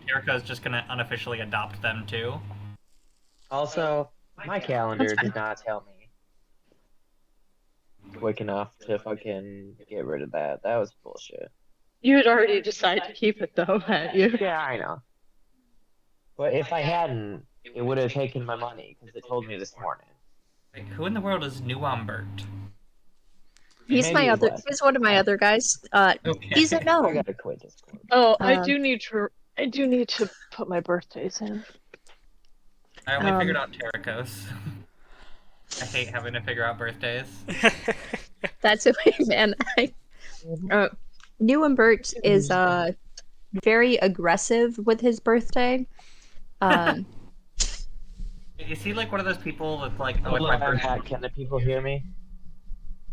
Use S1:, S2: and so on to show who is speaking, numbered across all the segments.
S1: Jericho's just gonna unofficially adopt them too.
S2: Also, my calendar did not tell me quick enough to fucking get rid of that. That was bullshit.
S3: You had already decided to keep it though, hadn't you?
S2: Yeah, I know. But if I hadn't, it would have taken my money because it told me this morning.
S1: Like, who in the world is New Umbert?
S4: He's
S2: Maybe it was.
S4: he's one of my other guys.
S1: Okay.
S4: He's a
S2: I
S4: gnome.
S2: gotta quit Discord.
S3: Oh, I
S4: Um,
S3: do need to put my birthdays in.
S1: I only figured out Jericho's. I hate having to figure out birthdays.
S4: That's okay, man. New Bert is very aggressive with his birthday.
S1: Is he like one of those people that's like, oh, it's
S2: Hello,
S1: my birthday?
S2: Pat, can the people hear me?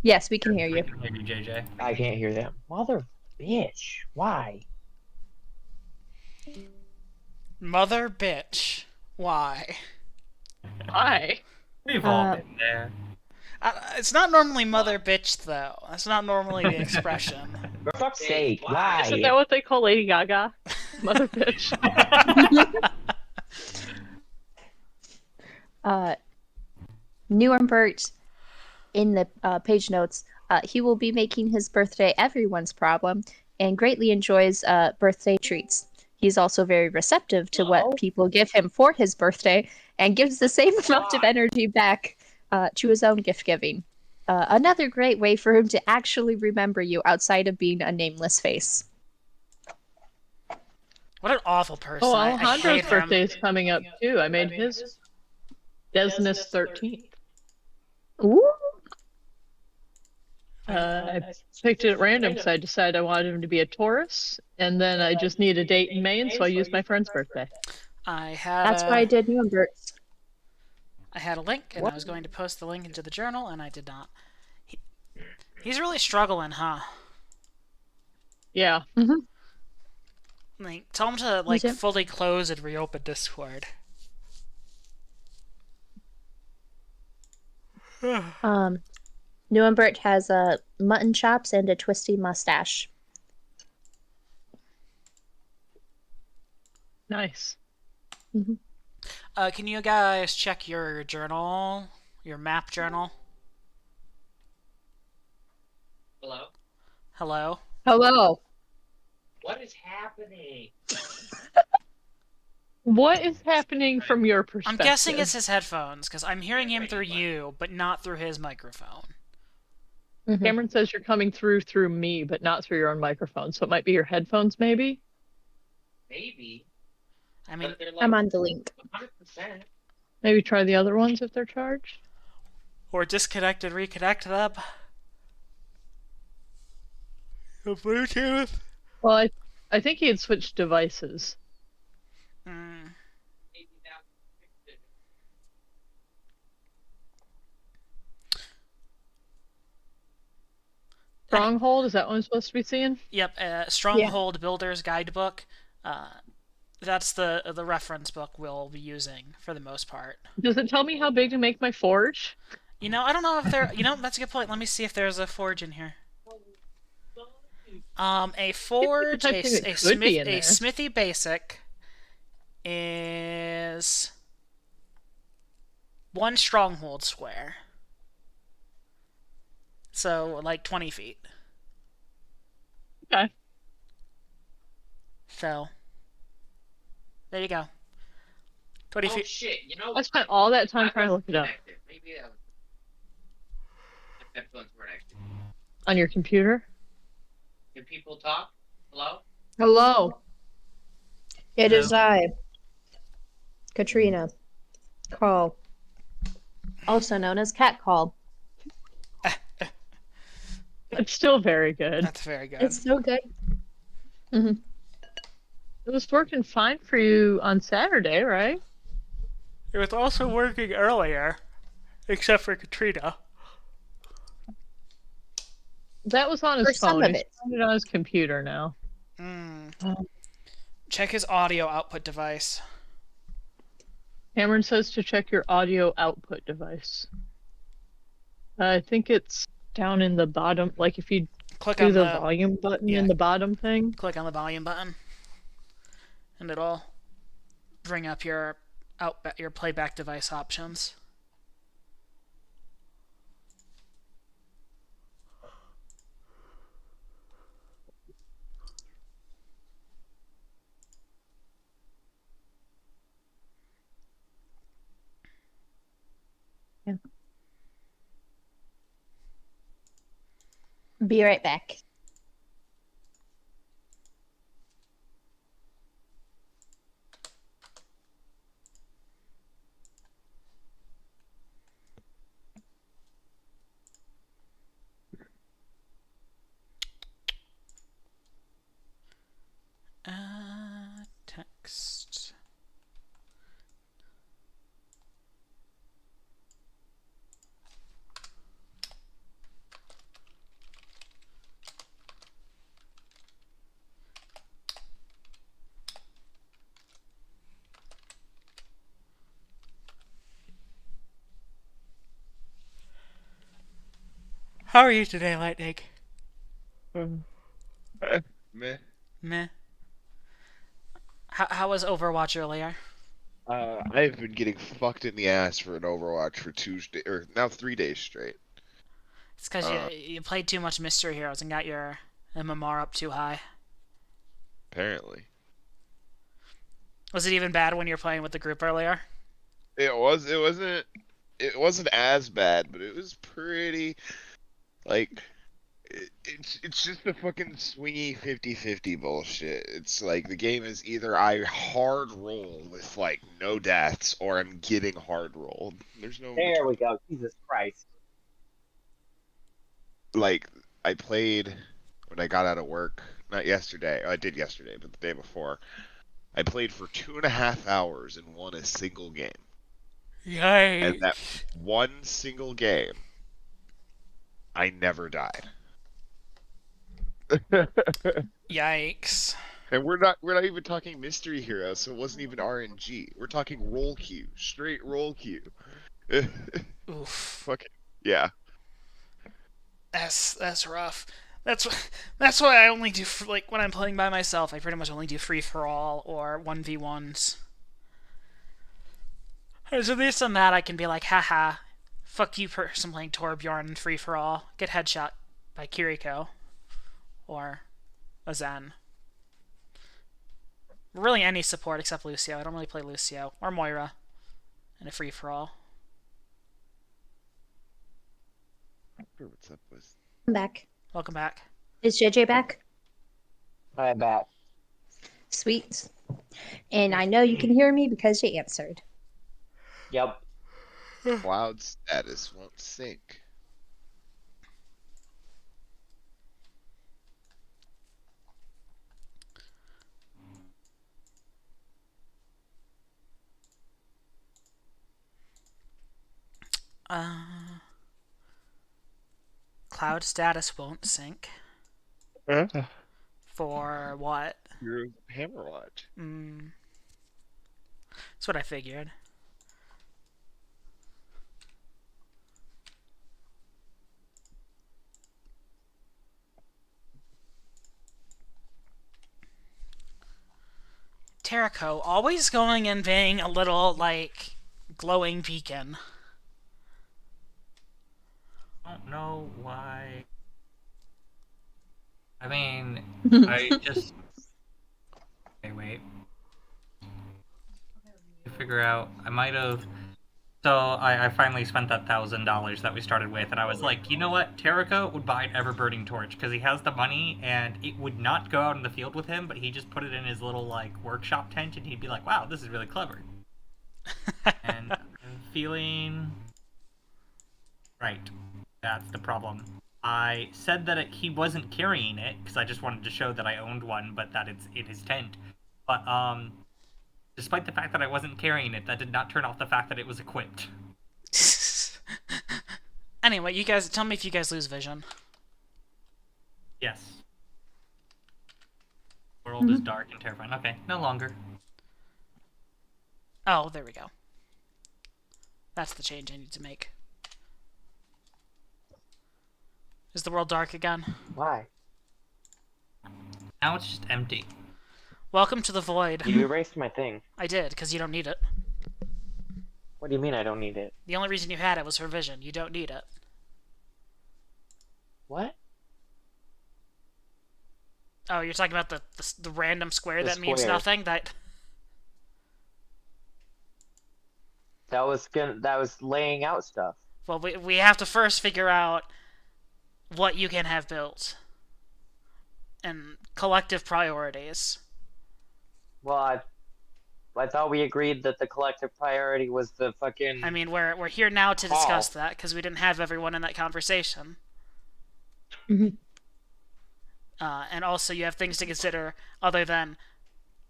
S4: Yes, we can hear
S1: I
S4: you.
S1: can hear you, JJ.
S2: I can't hear them. Mother bitch. Why?
S5: Mother bitch. Why?
S3: Why?
S1: We've all been there.
S5: It's not normally mother bitch, though. That's not normally the expression.
S2: For fuck's sake, why?
S3: Isn't that what they call Lady Gaga? Mother bitch.
S4: New Bert, in the page notes, he will be making his birthday everyone's problem and greatly enjoys birthday treats. He's also very receptive to what people give him for his birthday and gives the same amount of energy back to his own gift giving. Another great way for him to actually remember you outside of being a nameless face.
S5: What an awful person.
S3: Oh,
S5: I
S3: Alejandro's
S5: hate him.
S3: birthday is coming up too. I made his Desnus 13th.
S4: Ooh.
S3: I picked it at random because I decided I wanted him to be a Taurus, and then I just need a date in May, and so I used my friend's birthday.
S4: That's why I did New Bert's.
S5: I had a link, and I was going to post the link into the journal, and I did not. He's really struggling, huh?
S3: Yeah.
S5: Like, tell him to like fully close and reopen Discord.
S4: New Bert has mutton chops and a twisty mustache.
S3: Nice.
S5: Can you guys check your journal, your map journal?
S6: Hello?
S5: Hello?
S4: Hello.
S6: What is happening?
S3: What is happening from your perspective?
S5: I'm guessing it's his headphones, because I'm hearing him through you, but not through his microphone.
S3: Cameron says you're coming through me, but not through your own microphone. So it might be your headphones, maybe?
S6: Maybe.
S5: I mean,
S6: But they're like
S4: I'm on the link.
S6: 100%.
S3: Maybe try the other ones if they're charged.
S5: or disconnect and reconnect them. The Bluetooth.
S3: Well, I think he had switched devices.
S6: Maybe that fixed it.
S3: Stronghold, is that what I'm supposed to be seeing?
S5: Yep, Stronghold Builder's Guidebook. That's the reference book we'll be using for the most part.
S3: Does it tell me how big to make my forge?
S5: You know, I don't know if there. You know, that's a good point. Let me see if there's a forge in here. A forge, a smithy basic is 1 stronghold square. So, like 20 feet.
S3: Okay.
S5: So, there you go. 20
S6: Oh
S5: feet.
S6: shit, you know
S3: I spent all that time trying to look it up.
S6: Maybe that was... headphones weren't active.
S3: On your computer?
S6: Can people talk? Hello?
S4: Hello. It is I, Katrina. Call. Also known as Cat Call.
S3: It's still very good.
S5: That's very good.
S4: It's so good.
S3: It was working fine for you on Saturday, right?
S5: It was also working earlier, except for Katrina.
S3: That was on
S4: For
S3: his
S4: some
S3: phone.
S4: of
S3: He's
S4: it.
S3: trying it on his computer now.
S5: Check his audio output device.
S3: Cameron says to check your audio output device. I think it's down in the bottom, like if you
S5: Click
S3: do
S5: on
S3: the
S5: the
S3: volume button
S5: yeah.
S3: in the bottom thing.
S5: click on the volume button. and it'll bring up your your playback device options.
S4: Be right back.
S5: Text. How are you today, Lightning?
S7: Meh.
S5: Meh. How was Overwatch earlier?
S7: I've been getting fucked in the ass for an Overwatch for now 3 days straight.
S5: It's because you played too much Mystery Heroes and got your MMR up too high.
S7: Apparently.
S5: Was it even bad when you were playing with the group earlier?
S7: It wasn't as bad, but it was pretty, like, it's just the fucking swingy 50-50 bullshit. It's like the game is either I hard roll with like no deaths or I'm getting hard rolled. There's no
S2: There we go. Jesus Christ.
S7: like I played when I got out of work, not yesterday. I did yesterday, but the day before. I played for 2.5 hours and won a single game.
S5: Yikes.
S7: And that one single game, I never died.
S5: Yikes.
S7: And we're not even talking Mystery Heroes, so it wasn't even RNG. We're talking roll queue, straight roll queue.
S5: Oof.
S7: Fucking yeah.
S5: That's rough. That's why I only do like when I'm playing by myself. I pretty much only do free for all or 1v1s. So at least on that I can be like, haha, fuck you person playing Torbjorn in free for all. Get headshot by Kiriko or a Zen. Really any support except Lucio. I don't really play Lucio or Moira in a free for all.
S7: What's up with?
S4: I'm back.
S5: Welcome back.
S4: Is JJ back?
S2: I'm back.
S4: Sweet. And I know you can hear me because you answered.
S2: Yep.
S7: Cloud status won't sync.
S5: Cloud status won't sync. For what?
S7: Your Hammerwatch.
S5: That's what I figured. Terrico, always going and being a little, like, glowing beacon.
S1: I don't know why. I mean, I just. Okay, wait. To figure out, I might have. So I finally spent that $1,000 that we started with, and I was like, you know what? Terrico would buy an ever-burning torch because he has the money, and it would not go out in the field with him, but he just put it in his little like workshop tent, and he'd be like, wow, this is really clever. And I'm feeling right. That's the problem. I said that he wasn't carrying it because I just wanted to show that I owned one, but that it's in his tent. But despite the fact that I wasn't carrying it, that did not turn off the fact that it was equipped.
S5: Anyway, you guys, tell me if you guys lose vision.
S1: Yes. World is dark and terrifying. Okay, no longer.
S5: Oh, there we go. That's the change I need to make. Is the world dark again?
S2: Why?
S1: Now it's just empty.
S5: Welcome to the void.
S2: You erased my thing.
S5: I did, because you don't need it.
S2: What do you mean I don't need it?
S5: The only reason you had it was for vision. You don't need it.
S2: What?
S5: Oh, you're talking about the random square
S2: The
S5: that means
S2: square.
S5: nothing?
S2: That was laying out stuff.
S5: Well, we have to first figure out what you can have built. And collective priorities.
S2: Well, I thought we agreed that the collective priority was the fucking.
S5: I mean, we're here now to discuss that, because we didn't have everyone in that conversation.
S3: Mhm.
S5: And also, you have things to consider other than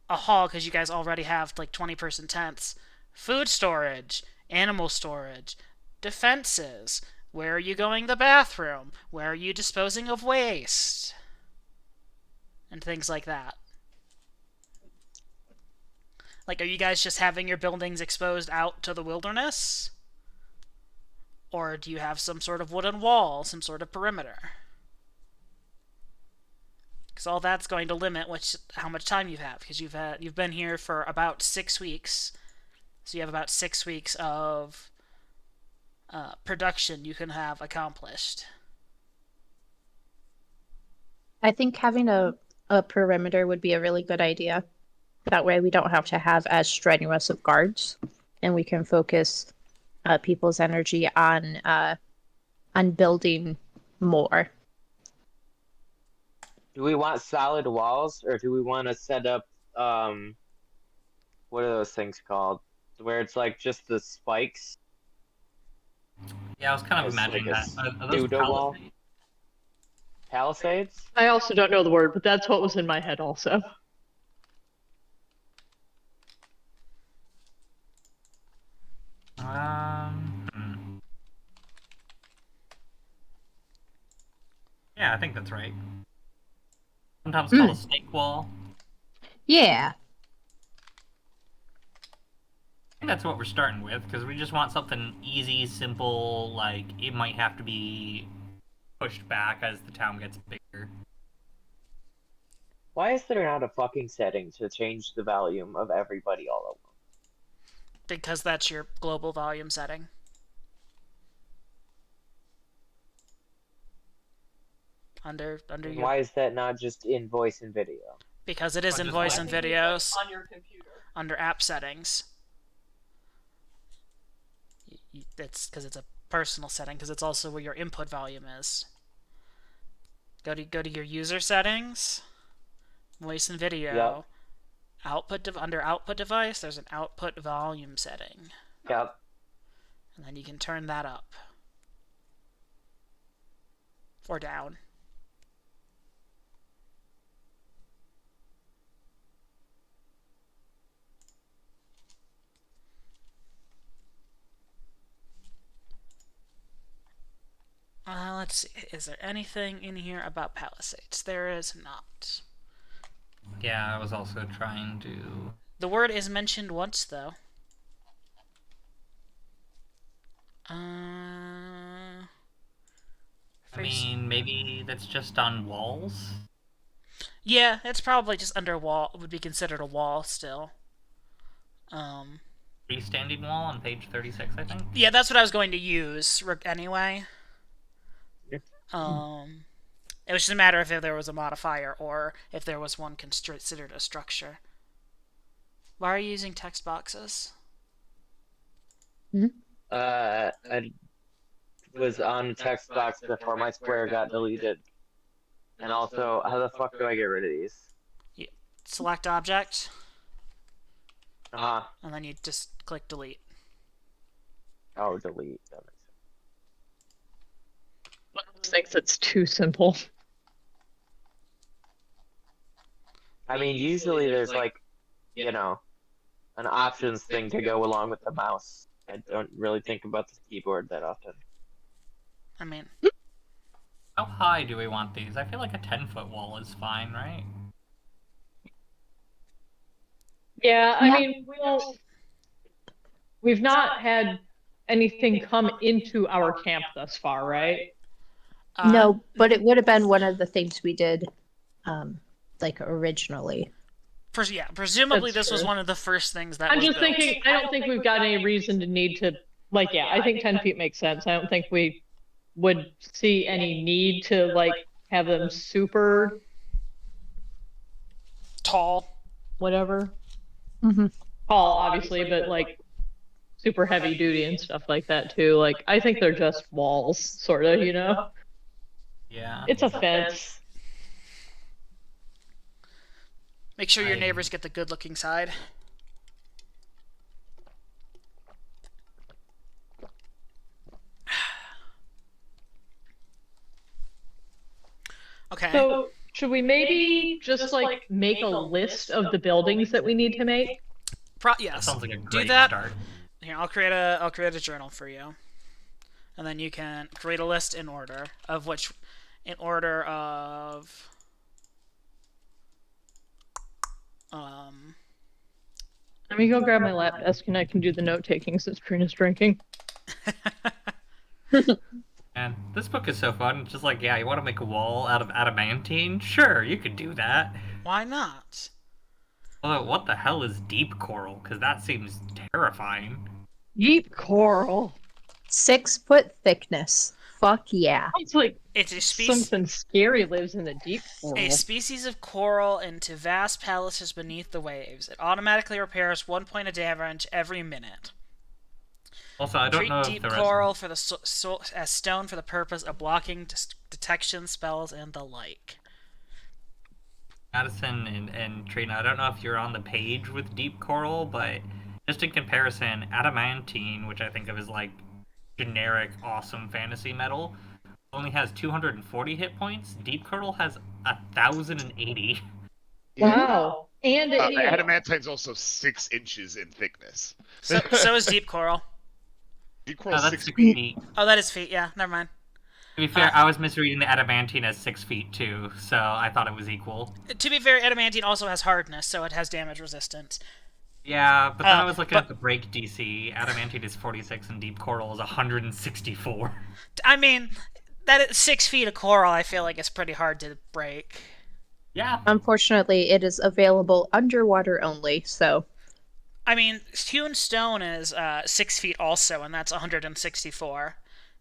S5: a hall, because you guys already have like 20-person tents. Food storage, animal storage, defenses. Where are you going to the bathroom? Where are you disposing of waste? And things like that. Like, are you guys just having your buildings exposed out to the wilderness? Or do you have some sort of wooden wall, some sort of perimeter? Because all that's going to limit how much time you have. Because you've been here for about 6 weeks, so you have about 6 weeks of production you can have accomplished.
S4: I think having a perimeter would be a really good idea. That way we don't have to have as strenuous of guards, and we can focus people's energy on building more.
S2: Do we want solid walls, or do we want to set up what are those things called? Where it's like just the spikes.
S1: Yeah, I was kind of
S2: It's
S1: imagining
S2: like
S1: that.
S2: a
S1: Are those
S2: pseudo wall?
S1: palisades?
S2: Palisades?
S3: I also don't know the word, but that's what was in my head also.
S1: Hmm. Yeah, I think that's right. Sometimes called a snake wall.
S4: Yeah.
S1: I think that's what we're starting with, because we just want something easy, simple, like, it might have to be pushed back as the town gets bigger.
S2: Why is there not a fucking setting to change the volume of everybody all at once?
S5: Because that's your global volume setting. Under your...
S2: Why is that not just in voice and video?
S5: Because it is in
S1: just
S5: voice
S1: like-
S5: and videos.
S3: On your computer.
S5: Under app settings. It's because it's a personal setting, because it's also where your input volume is. Go to your user settings, voice and video.
S2: Yep.
S5: Under output device, there's an output volume setting,
S2: Yep.
S5: and then you can turn that up or down. Let's see. Is there anything in here about Palisades? There is not.
S1: Yeah, I was also trying to...
S5: The word is mentioned once, though.
S1: I mean, maybe that's just on walls?
S5: Yeah, it's probably just under wall. Would be considered a wall still.
S1: Freestanding wall on page 36, I think?
S5: Yeah, that's what I was going to use anyway. It was just a matter of if there was a modifier or if there was one considered a structure. Why are you using text boxes?
S2: I was on the text box before my square got deleted. And also, how the fuck do I get rid of these?
S5: Select object,
S2: Uh-huh.
S5: and then you just click delete.
S2: Oh, delete. That makes sense.
S3: One of those things that's too simple.
S2: I mean, usually there's like, you know, an options thing to go along with the mouse. I don't really think about the keyboard that often.
S5: I mean,
S1: How high do we want these? I feel like a 10-foot wall is fine, right?
S3: Yeah,
S4: Yeah.
S3: I mean, we've not had anything come into our camp thus far, right?
S4: No, but it would have been one of the things we did, like originally.
S5: Presumably
S3: That's
S5: this was
S3: true.
S5: one of the first things that
S3: I'm
S5: was
S3: just
S5: built.
S3: thinking, I don't think we've got any reason to need to, like, yeah, I think 10 feet makes sense. I don't think we would see any need to, like, have them super
S5: Tall.
S3: whatever.
S4: Mhm.
S3: Tall, obviously, but, like, super heavy duty and stuff like that, too. Like, I think they're just walls, sort of, you know?
S1: Yeah.
S3: It's a fence.
S5: Make sure your
S1: I-
S5: neighbors get the good-looking side. Okay.
S3: So, should we maybe just, like, make a list of the buildings that we need to make?
S1: That
S5: Yes.
S1: sounds like a
S5: Do
S1: great
S5: that.
S1: start.
S5: Here, I'll create a journal for you, and then you can create a list in order of
S3: Let me go grab my lap desk and I can do the note taking since Trina's drinking.
S1: And this book is so fun. It's just like, yeah, you want to make a wall out of adamantine? Sure, you could do that.
S5: Why not?
S1: Although, what the hell is deep coral? Because that seems terrifying.
S3: Deep coral.
S4: 6 foot thickness. Fuck yeah.
S3: Sounds like
S5: It's a species.
S3: something scary lives in the deep coral.
S5: A species of coral into vast palaces beneath the waves. It automatically repairs 1 point of damage every minute.
S1: Also, I don't
S5: Treat
S1: know if
S5: deep
S1: the rest.
S5: coral for the as stone for the purpose of blocking detection spells and the like.
S1: Madison and Trina, I don't know if you're on the page with deep coral, but just in comparison, adamantine, which I think of as like generic awesome fantasy metal, only has 240 hit points. Deep coral has 1,080.
S3: Wow. And it,
S7: Adamantine's also 6 inches in thickness.
S5: So is deep coral.
S7: Deep
S1: No,
S7: coral's
S1: that's
S7: 6
S1: 6
S7: feet.
S1: feet.
S5: Oh, that is feet. Yeah, never mind.
S1: To be fair, I was misreading the adamantine as 6 feet too, so I thought it was equal.
S5: To be fair, adamantine also has hardness, so it has damage resistance.
S1: Yeah, but then I was looking
S5: but-
S1: at the break DC. Adamantine is 46 and deep coral is 164.
S5: I mean, that 6 feet of coral, I feel like it's pretty hard to break.
S1: Yeah.
S4: Unfortunately, it is available underwater only, so
S5: I mean, hewn stone is 6 feet also, and that's 164.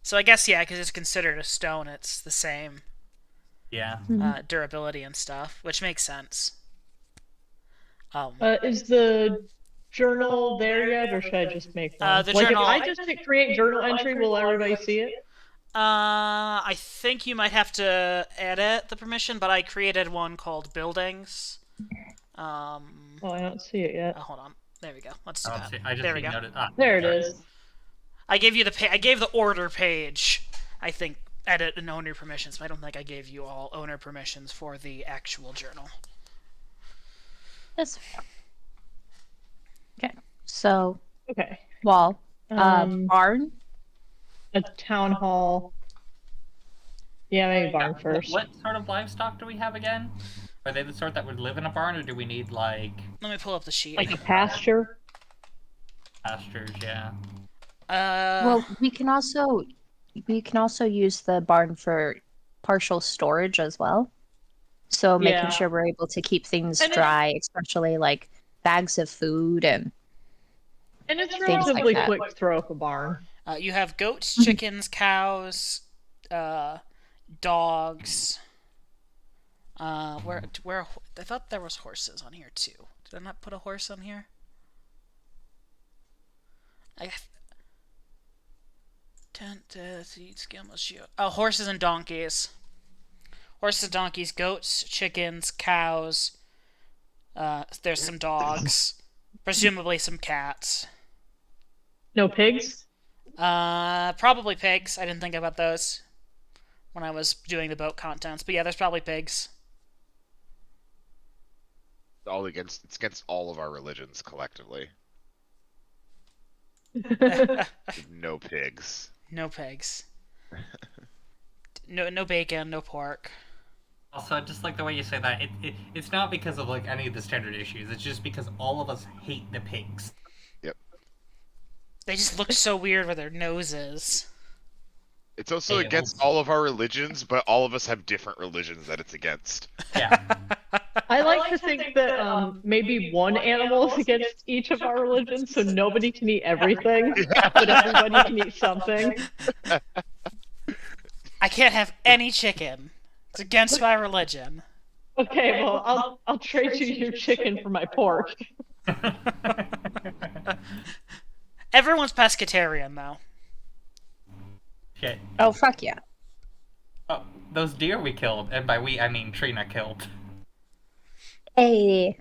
S5: So I guess, yeah, because it's considered a stone, it's the same
S1: Yeah.
S5: durability and stuff, which makes sense.
S3: is the journal there yet, or should I just make one?
S5: The
S3: like,
S5: journal-
S3: if I just hit create journal entry, will everybody see it?
S5: I think you might have to edit the permission, but I created one called buildings.
S3: Oh, I don't see it yet.
S5: Hold on. There we go. Let's do
S1: I
S5: that.
S1: just
S5: There we
S1: see
S5: go.
S1: noted.
S3: There it is.
S5: I gave you I gave the order page. I think edit and owner permissions. But I don't think I gave you all owner permissions for the actual journal.
S4: that's okay. So
S3: Okay.
S4: wall,
S3: Um,
S4: barn.
S3: a town hall. Yeah, maybe barn first.
S1: What sort of livestock do we have again? Are they the sort that would live in a barn, or do we need like
S5: Let me pull up the sheet.
S3: Like a pasture?
S1: pastures? Yeah.
S4: Well, we can also use the barn for partial storage as well. So making
S3: Yeah.
S4: sure we're able to keep things
S3: And it-
S4: dry, especially like bags of food and
S3: And it's
S4: Things like
S3: relatively
S4: that.
S3: quick to throw up a barn.
S5: you have goats, chickens, cows, dogs. Where I thought there was horses on here too. Did I not put a horse on here? Horses and donkeys. Horses, donkeys, goats, chickens, cows. There's some dogs. Presumably some cats.
S3: No pigs?
S5: Probably pigs. I didn't think about those when I was doing the boat contents. But yeah, there's probably pigs.
S7: It's against all of our religions collectively. No pigs.
S5: No pigs. No bacon, no pork.
S1: Also, I just like the way you say that. It's not because of like any of the standard issues. It's just because all of us hate the pigs.
S5: They just look so weird with their noses.
S7: It's also against
S1: also-
S7: all of our religions, but all of us have different religions that it's against.
S1: Yeah.
S3: I like to think that maybe one animal is against each of our religions, so nobody can eat everything, but everybody can eat something.
S5: I can't have any chicken. It's against my religion.
S3: Okay, well, I'll trade you your chicken for my pork.
S5: Everyone's pescatarian, though.
S1: Shit.
S4: Oh, fuck yeah.
S1: Oh, those deer we killed, and by we I mean Trina killed.
S4: Hey.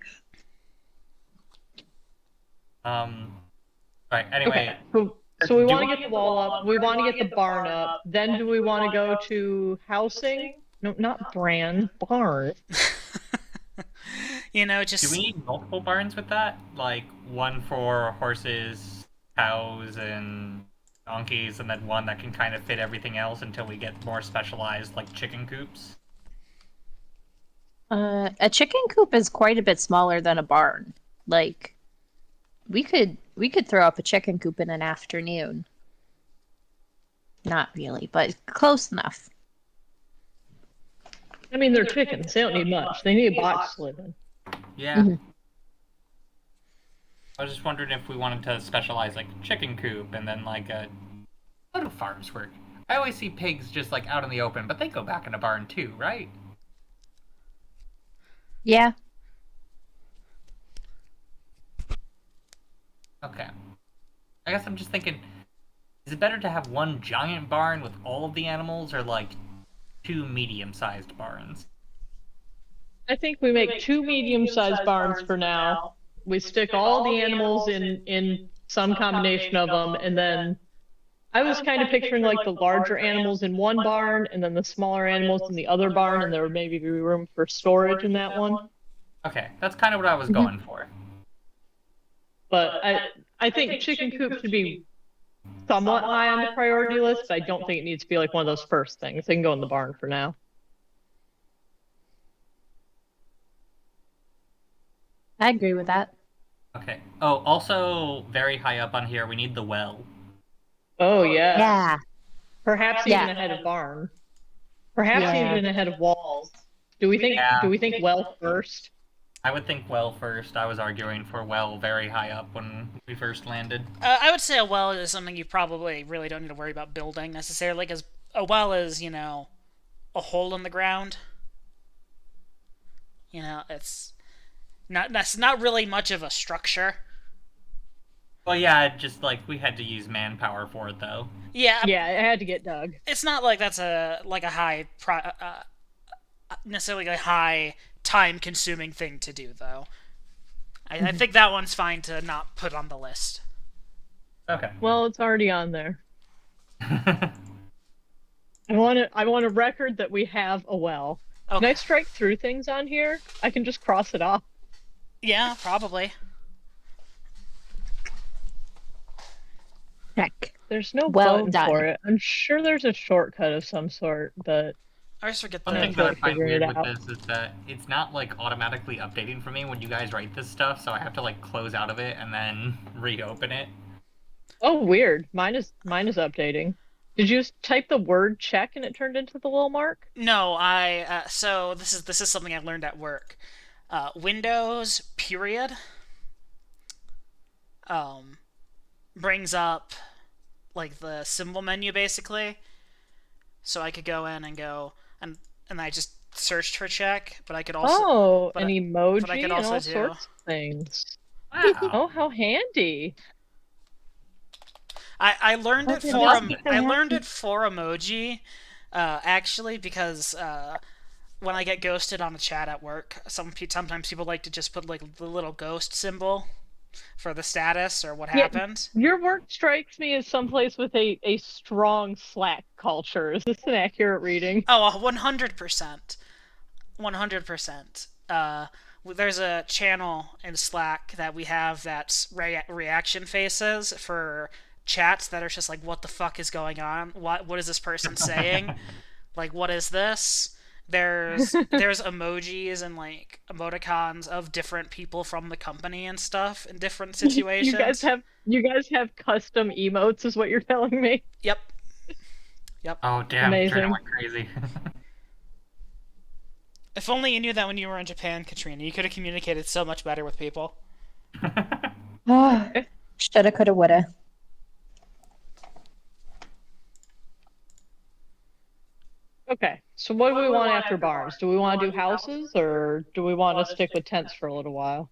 S1: Right, anyway.
S3: Okay. So we
S1: Do
S3: want
S1: you
S3: to get the wall up. We want to get the barn up. Then do we want to go to housing? No, not barn.
S5: You know,
S1: Do
S5: just
S1: we need multiple barns with that? Like, one for horses, cows, and donkeys, and then one that can kind of fit everything else until we get more specialized, like, chicken coops?
S4: A chicken coop is quite a bit smaller than a barn. Like, we could throw up a chicken coop in an afternoon. Not really, but close enough.
S3: I mean, they're chickens. They don't need much. They need a box to live in.
S1: Yeah.
S4: Mhm.
S1: I was just wondering if we wanted to specialize, like, chicken coop, and then, like, how do farms work? I always see pigs just, like, out in the open, but they go back in a barn too, right?
S4: Yeah.
S1: Okay. I guess I'm just thinking, is it better to have one giant barn with all of the animals, or, like, two medium-sized barns?
S3: I think we make two medium-sized barns for now. We stick all the animals in some combination of them, and then I was kind of picturing like the larger animals in one barn, and then the smaller animals in the other barn, and there would maybe be room for storage in that one.
S1: Okay, that's kind of what I was going for.
S3: But I think chicken coop should be somewhat high on the priority list. I don't think it needs to be like one of those first things. They can go in the barn for now.
S4: I agree with that.
S1: Okay. Oh, also, very high up on here, we need the well.
S3: Oh yeah.
S4: Yeah.
S3: Perhaps
S4: Yeah.
S3: even ahead of barn. Perhaps
S4: Yeah.
S3: even ahead of walls. Do we think
S1: Yeah.
S3: well first?
S1: I would think well first. I was arguing for well very high up when we first landed.
S5: I would say a well is something you probably really don't need to worry about building necessarily, because a well is, you know, a hole in the ground. You know, that's not really much of a structure.
S1: Well, yeah, just like we had to use manpower for it though.
S5: Yeah,
S3: Yeah, it had to get dug.
S5: it's not like that's necessarily a high time-consuming thing to do, though. I think that one's fine to not put on the list.
S1: Okay.
S3: Well, it's already on there. I want a record that we have a well. Can
S5: Okay.
S3: I strike through things on here? I can just cross it off.
S5: Yeah, probably.
S4: Check.
S3: There's no
S4: Well
S3: button
S4: done.
S3: for it. I'm sure there's a shortcut of some sort, but
S5: I always forget
S1: One
S5: the.
S1: thing that I
S3: like
S1: find
S3: figuring
S1: weird
S3: it
S1: with
S3: out.
S1: this is that it's not like automatically updating for me when you guys write this stuff, so I have to like close out of it and then reopen it.
S3: oh, weird. Mine is updating. Did you just type the word check and it turned into the little mark?
S5: No, so this is something I learned at work. Windows period brings up like the symbol menu basically, so I could go in and go and I just searched for check, but I could also
S3: Oh,
S5: but
S3: an
S5: I-
S3: emoji
S5: but I could
S3: and
S5: also
S3: all
S5: do-
S3: sorts of things.
S1: Wow.
S3: Oh, how handy.
S5: I learned it
S4: Okay,
S5: for
S4: that's
S5: em-
S4: good.
S5: I learned it for emoji, actually because when I get ghosted on a chat at work, sometimes people like to just put like the little ghost symbol for the status or what
S3: Yeah.
S5: happened.
S3: Your work strikes me as someplace with a strong Slack culture. Is this an accurate reading?
S5: Oh, 100%. 100%. There's a channel in Slack that we have that's reaction faces for chats that are just like, what the fuck is going on? What is this person saying? Like, what is this? There's emojis and like emoticons of different people from the company and stuff in different situations.
S3: You guys have custom emotes, is what you're telling me.
S5: Yep.
S1: Oh damn,
S3: Amazing.
S1: Trina went crazy.
S5: If only you knew that when you were in Japan, Katrina. You could have communicated so much better with people.
S4: Shoulda, coulda, woulda.
S3: Okay, so what do we want after barns? Do we want to do houses, or do we want to stick with tents for a little while?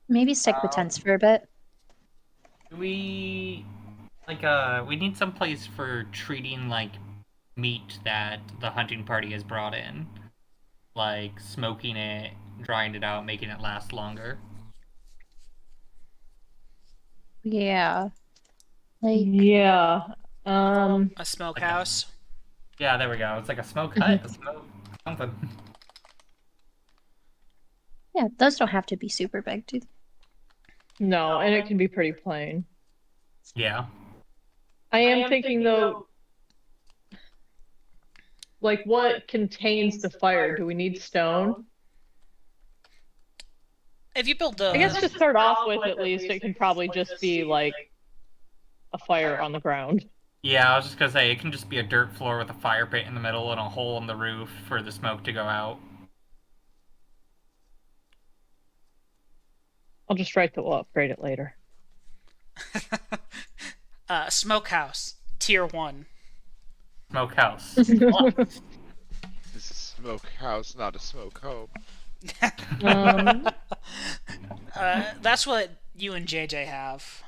S4: Maybe stick with tents for a bit.
S1: we we need some place for treating like meat that the hunting party has brought in, like smoking it, drying it out, making it last longer.
S4: Yeah. Like,
S3: Yeah.
S5: A smokehouse.
S1: Yeah, there we go. It's like a smoke hut, a smoke something.
S4: yeah, those don't have to be super big, do they?
S3: No, and it can be pretty plain.
S1: Yeah.
S3: I am thinking though, like what contains the fire? Do we need stone?
S5: If you build those,
S3: I guess to start off with, at least, it can probably just be like a fire on the ground.
S1: Yeah, I was just gonna say it can just be a dirt floor with a fire pit in the middle and a hole in the roof for the smoke to go out.
S3: I'll just write that we'll upgrade it later.
S5: smokehouse, tier 1.
S1: Smokehouse.
S7: This is a smokehouse, not a smoke home.
S5: That's what you and JJ have.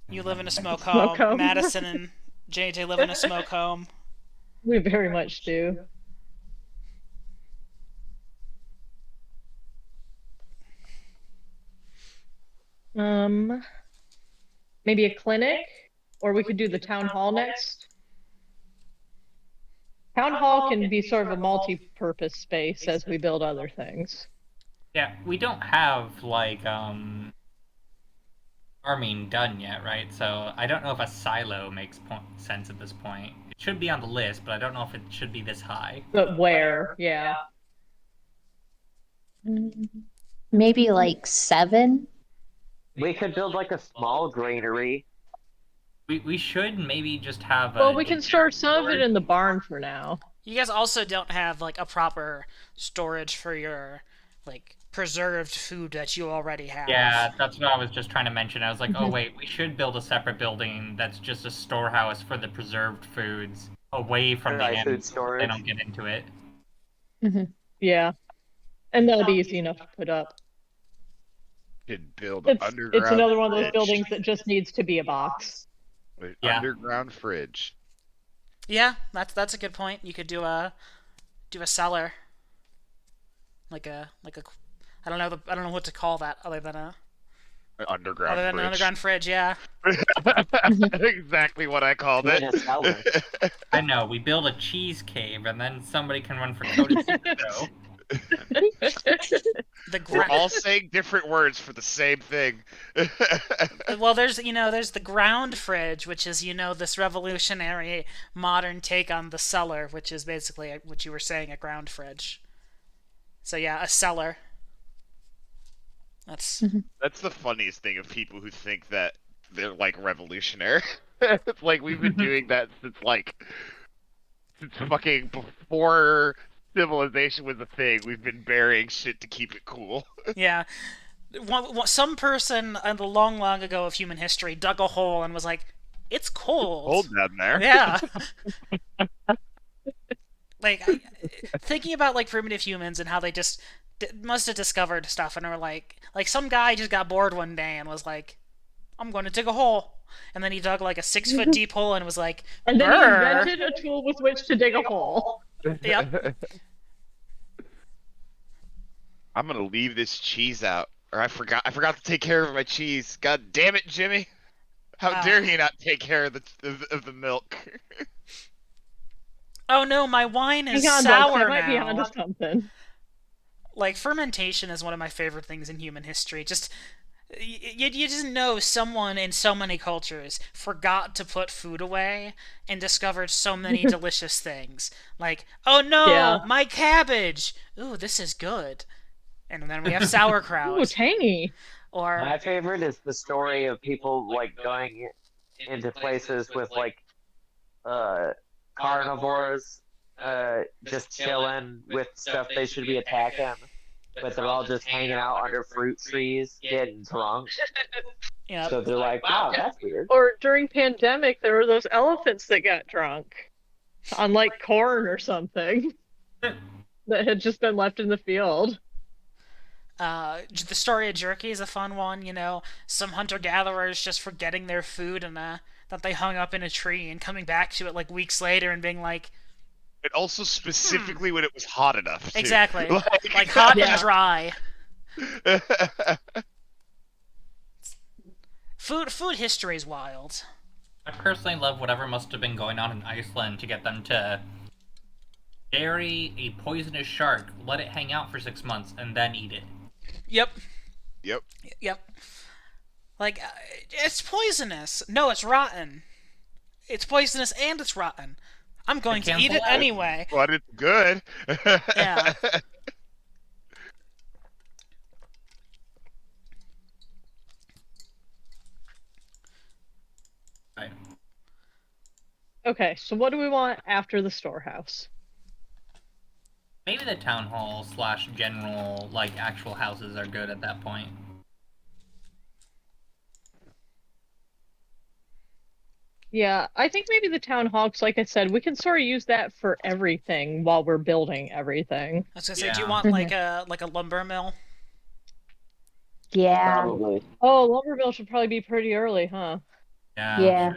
S5: You live in a smoke
S3: Smoke
S5: home.
S3: home.
S5: Madison and JJ live in a smoke home.
S3: We very much do. Maybe a clinic, or we could do the town hall next. Town hall can be sort of a multi-purpose space as we build other things.
S1: Yeah, we don't have like farming done yet, right? So I don't know if a silo makes sense at this point. It should be on the list, but I don't know if it should be this high.
S3: But where? Yeah.
S4: Maybe like 7.
S2: We could build like a small granary.
S1: We should maybe just have
S3: Well, we can store some of it in the barn for now.
S5: You guys also don't have like a proper storage for your like preserved food that you already have.
S1: Yeah, that's what I was just trying to mention. I was like, oh wait, we should build a separate building that's just a storehouse for the preserved foods away from the
S2: Dry food
S1: animals.
S2: storage.
S1: They don't get into it.
S3: Yeah. And that'll be easy enough to put up.
S7: Could build an
S3: It's
S7: underground
S3: another one of those
S7: fridge.
S3: buildings that just needs to be a box.
S7: An
S1: Yeah.
S7: underground fridge.
S5: Yeah, that's a good point. You could do a cellar. Like a I don't know what to call that other than
S7: An underground
S5: an
S7: fridge.
S5: underground fridge, yeah.
S7: Exactly what I called
S2: In a
S7: it.
S2: cellar.
S1: I know, we build a cheese cave and then somebody can run for Coda Show.
S5: The
S7: We're
S5: gra-
S7: all saying different words for the same thing.
S5: well, there's the ground fridge, which is this revolutionary modern take on the cellar, which is basically what you were saying, a ground fridge. So yeah, a cellar. That's
S7: That's the funniest thing of people who think that they're like revolutionary. It's like we've been doing that since fucking before civilization was a thing. We've been burying shit to keep it cool.
S5: yeah. Some person in the long ago of human history dug a hole and was like, "It's cold."
S7: Hold down there.
S5: Yeah. Like thinking about like primitive humans and how they just must have discovered stuff and were like some guy just got bored one day and was like, "I'm going to dig a hole," and then he dug like a 6-foot deep hole and was like,
S3: And then he
S5: "Brr."
S3: invented a tool with which to dig a hole.
S5: Yep.
S7: I'm gonna leave this cheese out. Or I forgot to take care of my cheese. God damn it, Jimmy! How dare you not take care of the milk?
S5: Oh no, my wine is
S3: Hang on,
S5: sour
S3: Bugs, I might be
S5: now.
S3: onto something.
S5: Like fermentation is one of my favorite things in human history. Just you just know someone in so many cultures forgot to put food away and discovered so many delicious things. Like, oh no,
S3: Yeah.
S5: my cabbage. Ooh, this is good. And then we have sauerkraut.
S3: Ooh, tangy.
S5: Or
S2: My favorite is the story of people like going into places with like carnivores just chilling with stuff they should be attacking, but they're all just hanging out under fruit trees, getting drunk.
S5: Yeah.
S2: So they're like, wow, that's weird.
S3: Or during pandemic, there were those elephants that got drunk on like corn or something that had just been left in the field.
S5: The story of Jerky is a fun one. You know, some hunter-gatherers just forgetting their food and that they hung up in a tree and coming back to it like weeks later and being like,
S7: And also specifically when it was hot enough. Too.
S5: exactly, like hot
S3: Yeah.
S5: and dry. Food history is wild.
S1: I personally love whatever must have been going on in Iceland to get them to bury a poisonous shark, let it hang out for 6 months, and then eat it.
S5: Yep.
S7: Yep.
S5: Yep. Like, it's poisonous. No, it's rotten. It's poisonous and it's rotten. I'm going to eat it
S1: cancel out.
S5: anyway.
S7: But it's good.
S5: Yeah.
S1: Right.
S3: Okay, so what do we want after the storehouse?
S1: Maybe the town hall / general, like, actual houses are good at that point.
S3: Yeah, I think maybe the town hall, 'cause like I said, we can sort of use that for everything while we're building everything.
S5: I was gonna say, do you
S1: Yeah.
S5: want like a lumber mill?
S4: Yeah.
S2: Probably.
S3: Oh, lumber mill should probably be pretty early, huh?
S1: Yeah.
S4: Yeah.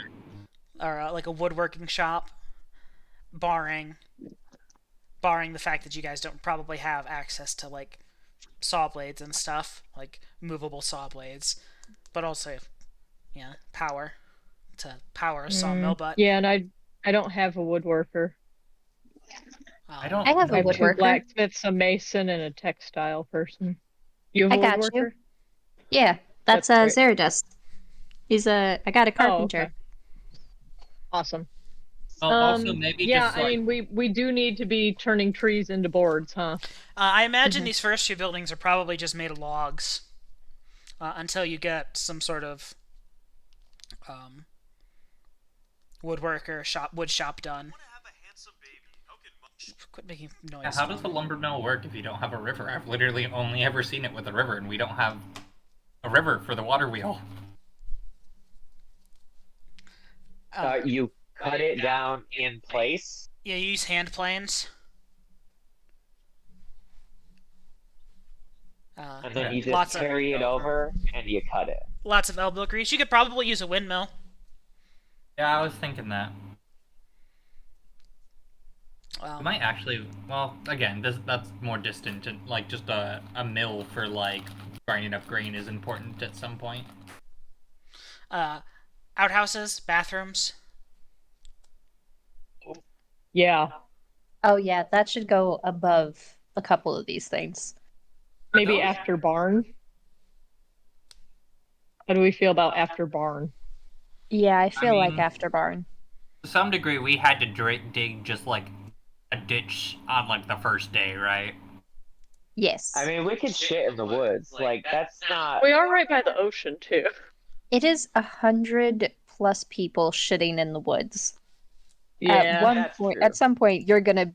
S5: Or like a woodworking shop? Barring the fact that you guys don't probably have access to like saw blades and stuff, like movable saw blades, but also, yeah, power to power a sawmill. But
S3: Yeah, and I don't have a woodworker.
S1: I don't.
S4: I have
S3: I
S4: a
S3: have two
S4: woodworker.
S3: blacksmiths, a mason, and a textile person. You have
S4: I
S3: a
S4: got you.
S3: woodworker?
S4: Yeah, that's
S3: That's great.
S4: Zerodus. I got a
S3: Oh,
S4: carpenter.
S3: okay. Awesome.
S1: Well, also maybe
S3: yeah,
S1: just like,
S3: I mean, we do need to be turning trees into boards, huh?
S5: I imagine
S3: Mhm.
S5: these first few buildings are probably just made of logs until you get some sort of wood shop done. Quit making noise.
S1: how does the lumber mill work if you don't have a river? I've literally only ever seen it with a river, and we don't have a river for the water wheel.
S2: You cut it down in place.
S5: Yeah, you use hand planes.
S2: And then you
S5: lots
S2: just carry it over and you cut it.
S5: Lots of elbow grease. You could probably use a windmill.
S1: Yeah, I was thinking that. We
S5: Um,
S1: might actually. Well, again, that's more distant, and like just a mill for like grinding up grain is important at some point.
S5: outhouses, bathrooms.
S3: Yeah,
S4: Oh yeah, that should go above a couple of these things.
S3: maybe
S1: those-
S3: after barn. How do we feel about after barn?
S4: Yeah, I feel like
S1: mean-
S4: after barn.
S1: To some degree, we had to dig just like a ditch on like the first day, right?
S4: Yes.
S2: I mean, we could shit in the woods. Like, that's not.
S3: We are right by the ocean too.
S4: It is 100+ people shitting in the woods.
S3: Yeah.
S4: At one
S2: that's
S4: point,
S2: true.
S4: at some point, you're gonna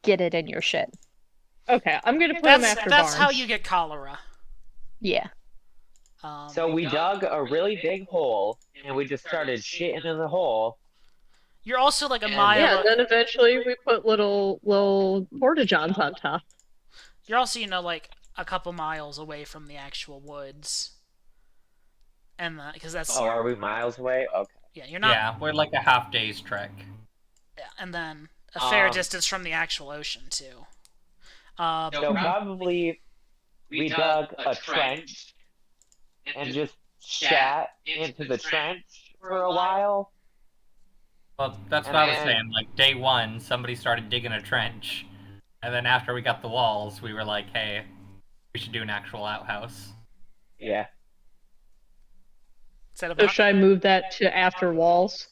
S4: get it in your shit.
S3: Okay, I'm gonna put them
S5: That's
S3: after
S5: that's
S3: barn.
S5: how you get cholera.
S4: Yeah.
S2: So we dug a really big hole and we just started shitting in the hole.
S5: You're also like a
S2: Yeah,
S5: mile.
S3: Yeah, and then eventually we put little porta-johns on top.
S5: You're also, like a couple miles away from the actual woods. And because that's
S2: Oh, are we miles away? Okay.
S5: yeah, you're not.
S1: Yeah, we're like a half day's trek.
S5: Yeah, and then a fair
S2: Um,
S5: distance from the actual ocean too.
S2: So probably we dug a trench and just shat into the trench for a while.
S1: Well, that's what I was saying. Like day one, somebody started digging a trench, and then after we got the walls, we were like, "Hey, we should do an actual outhouse."
S2: Yeah.
S5: Instead of
S3: So should I move that to after walls?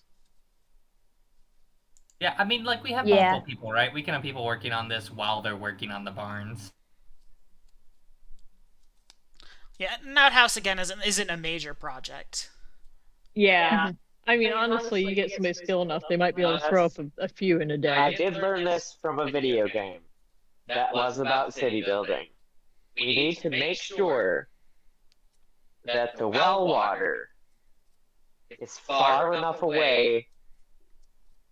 S1: Yeah, I mean, like we have
S4: Yeah.
S1: multiple people, right? We can have people working on this while they're working on the barns.
S5: yeah, an outhouse again isn't a major project.
S3: Yeah. I mean, honestly, you get somebody skilled enough, they might be able to throw up a few in a
S2: I
S3: day.
S2: did learn this from a video game that was about city building. We need to make sure that the well water is far enough away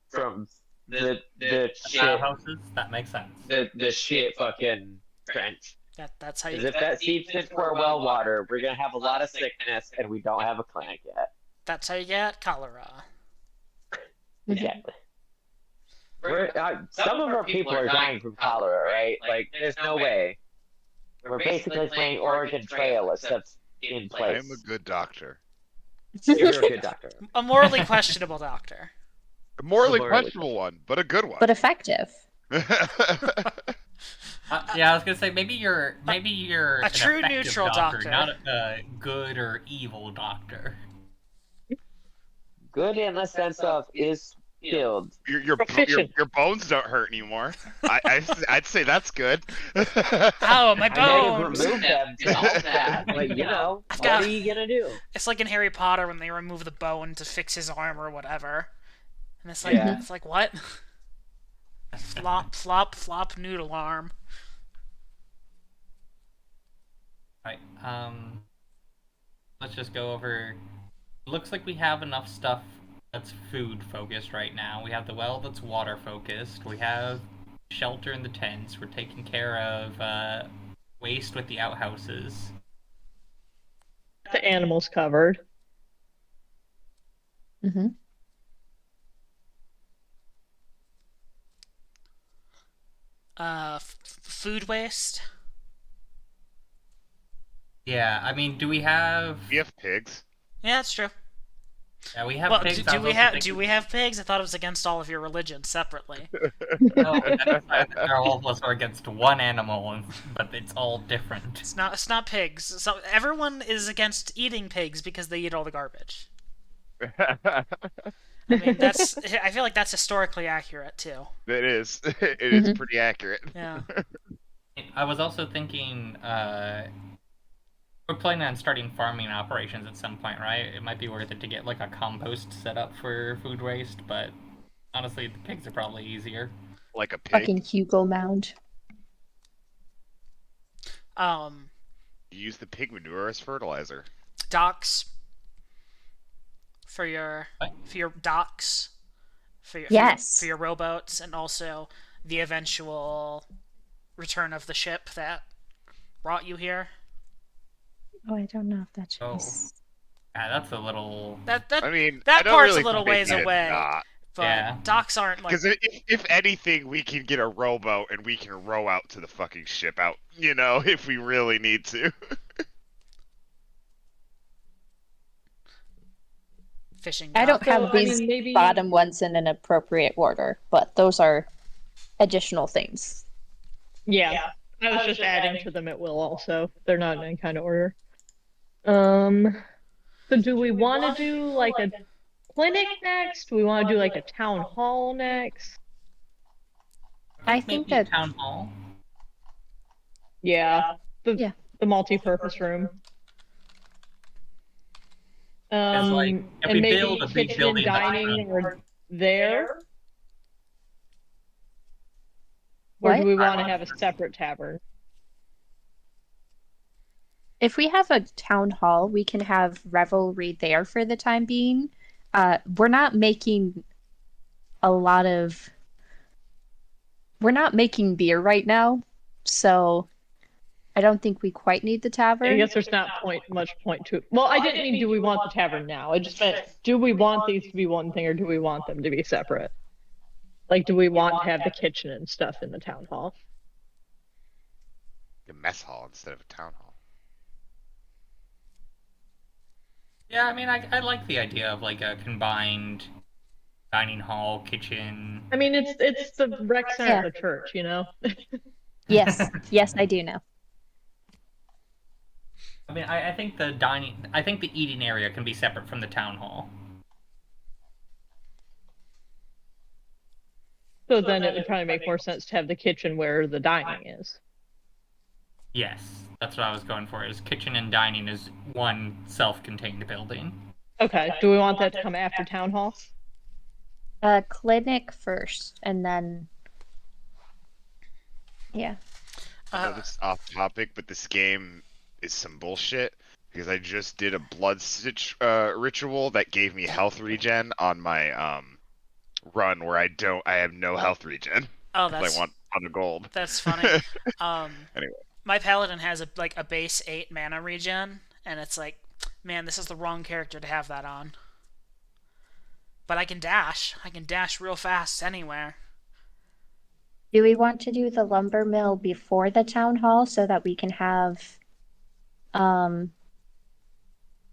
S2: from the shit
S1: Houses, that makes sense.
S2: the shit fucking trench.
S5: That's how
S2: Because
S5: you
S2: if that seeps into our well water, we're gonna have a lot of sickness, and we don't have a clinic yet.
S5: that's how you get cholera.
S2: Exactly. Some of our people are dying from cholera, right? Like, there's no way. We're basically playing Oregon Trail, except in
S7: I
S2: place.
S7: am a good doctor.
S2: You're a good doctor.
S5: A morally questionable doctor.
S7: A morally
S2: Morally
S7: questionable one, but a good one.
S4: But effective.
S1: Yeah, I was gonna say maybe you're
S5: A
S1: an
S5: true
S1: effective
S5: neutral doctor.
S1: not a good or evil doctor.
S2: Good in the sense of is skilled.
S7: your
S3: Proficient.
S7: bones don't hurt anymore. I'd say that's good.
S5: Ow, my
S2: I may have
S5: bones!
S2: removed them to all that, but you know,
S5: I've
S2: what
S5: got-
S2: are you gonna do?
S5: It's like in Harry Potter when they remove the bone to fix his arm or whatever. And it's like,
S2: Yeah.
S5: it's like what? Flop, flop, flop, noodle arm.
S1: Right. Let's just go over. Looks like we have enough stuff that's food focused right now. We have the well that's water focused. We have shelter in the tents. We're taking care of waste with the outhouses.
S3: The animals covered.
S4: Hmm.
S5: Food waste.
S1: Yeah, I mean, do we have?
S7: We have pigs.
S5: Yeah, that's true.
S1: Yeah, we have
S5: Well,
S1: pigs.
S5: do we have pigs? I thought it was against all of your religions separately.
S1: No, they're all of us are against one animal, but it's all different.
S5: It's not pigs. So everyone is against eating pigs because they eat all the garbage. I mean, I feel like that's historically accurate too.
S7: It is. It is pretty accurate.
S5: Yeah.
S1: I was also thinking, we're planning on starting farming operations at some point, right? It might be worth it to get like a compost set up for food waste, but honestly, the pigs are probably easier.
S7: Like a pig.
S4: Fucking Hugo Mound.
S7: You use the pig manure as fertilizer.
S5: Docks. For your docks.
S4: Yes.
S5: For your rowboats, and also the eventual return of the ship that brought you here.
S4: Oh, I don't know if that's
S1: Oh.
S4: nice.
S1: Yeah, that's a little.
S7: I mean,
S5: that
S7: I don't
S5: part's
S7: really
S5: a little
S7: think they
S5: ways
S7: need it
S5: away.
S7: not.
S5: But
S1: Yeah.
S5: docks aren't like.
S7: Because if anything, we can get a rowboat and we can row out to the fucking ship out, you know, if we really need to.
S5: Fishing.
S4: I don't
S5: dock.
S4: have
S3: So, I
S4: these
S3: mean, maybe-
S4: bottom ones in an appropriate order, but those are additional things.
S3: Yeah. I was just adding to them at will also. They're not in any kind of order. So do we want to do like a clinic next? Do we want to do like a town hall next?
S4: I think
S1: maybe
S4: that
S1: town hall.
S3: Yeah.
S4: Yeah.
S3: The multi-purpose room.
S1: like, if
S3: and
S1: we
S3: maybe
S1: build a big
S3: kitchen
S1: building
S3: and
S1: that's
S3: dining
S1: front-
S3: are there? Or
S4: What?
S3: do we want to have a separate tavern?
S4: if we have a town hall, we can have revelry there for the time being. We're not making a lot of. We're not making beer right now, so I don't think we quite need the
S3: I
S4: tavern.
S3: guess there's not much point to it. Well, I didn't mean do we want the tavern now. I just meant do we want these to be one thing or do we want them to be separate? Like, do we want to have the kitchen and stuff in the town hall?
S7: A mess hall instead of a town hall.
S1: Yeah, I mean, I like the idea of like a combined dining hall, kitchen.
S3: I mean, it's the rec center of the church, you know?
S4: Yes, yes, I do know.
S1: I mean, I think the eating area can be separate from the town hall.
S3: So then it would probably make more sense to have the kitchen where the dining is.
S1: Yes, that's what I was going for. Is kitchen and dining is one self-contained building.
S3: Okay. Do we want that to come after town hall?
S4: Clinic first, and then yeah.
S7: I know
S5: Uh,
S7: this is off topic, but this game is some bullshit because I just did a blood stitch ritual that gave me health regen on my run where I have no health regen.
S5: oh,
S7: 'Cause
S5: that's
S7: I want on the gold.
S5: that's funny.
S7: Anyway.
S5: My paladin has a base 8 mana regen, and it's like, man, this is the wrong character to have that on. But I can dash. I can dash real fast anywhere.
S4: Do we want to do the lumber mill before the town hall so that we can have um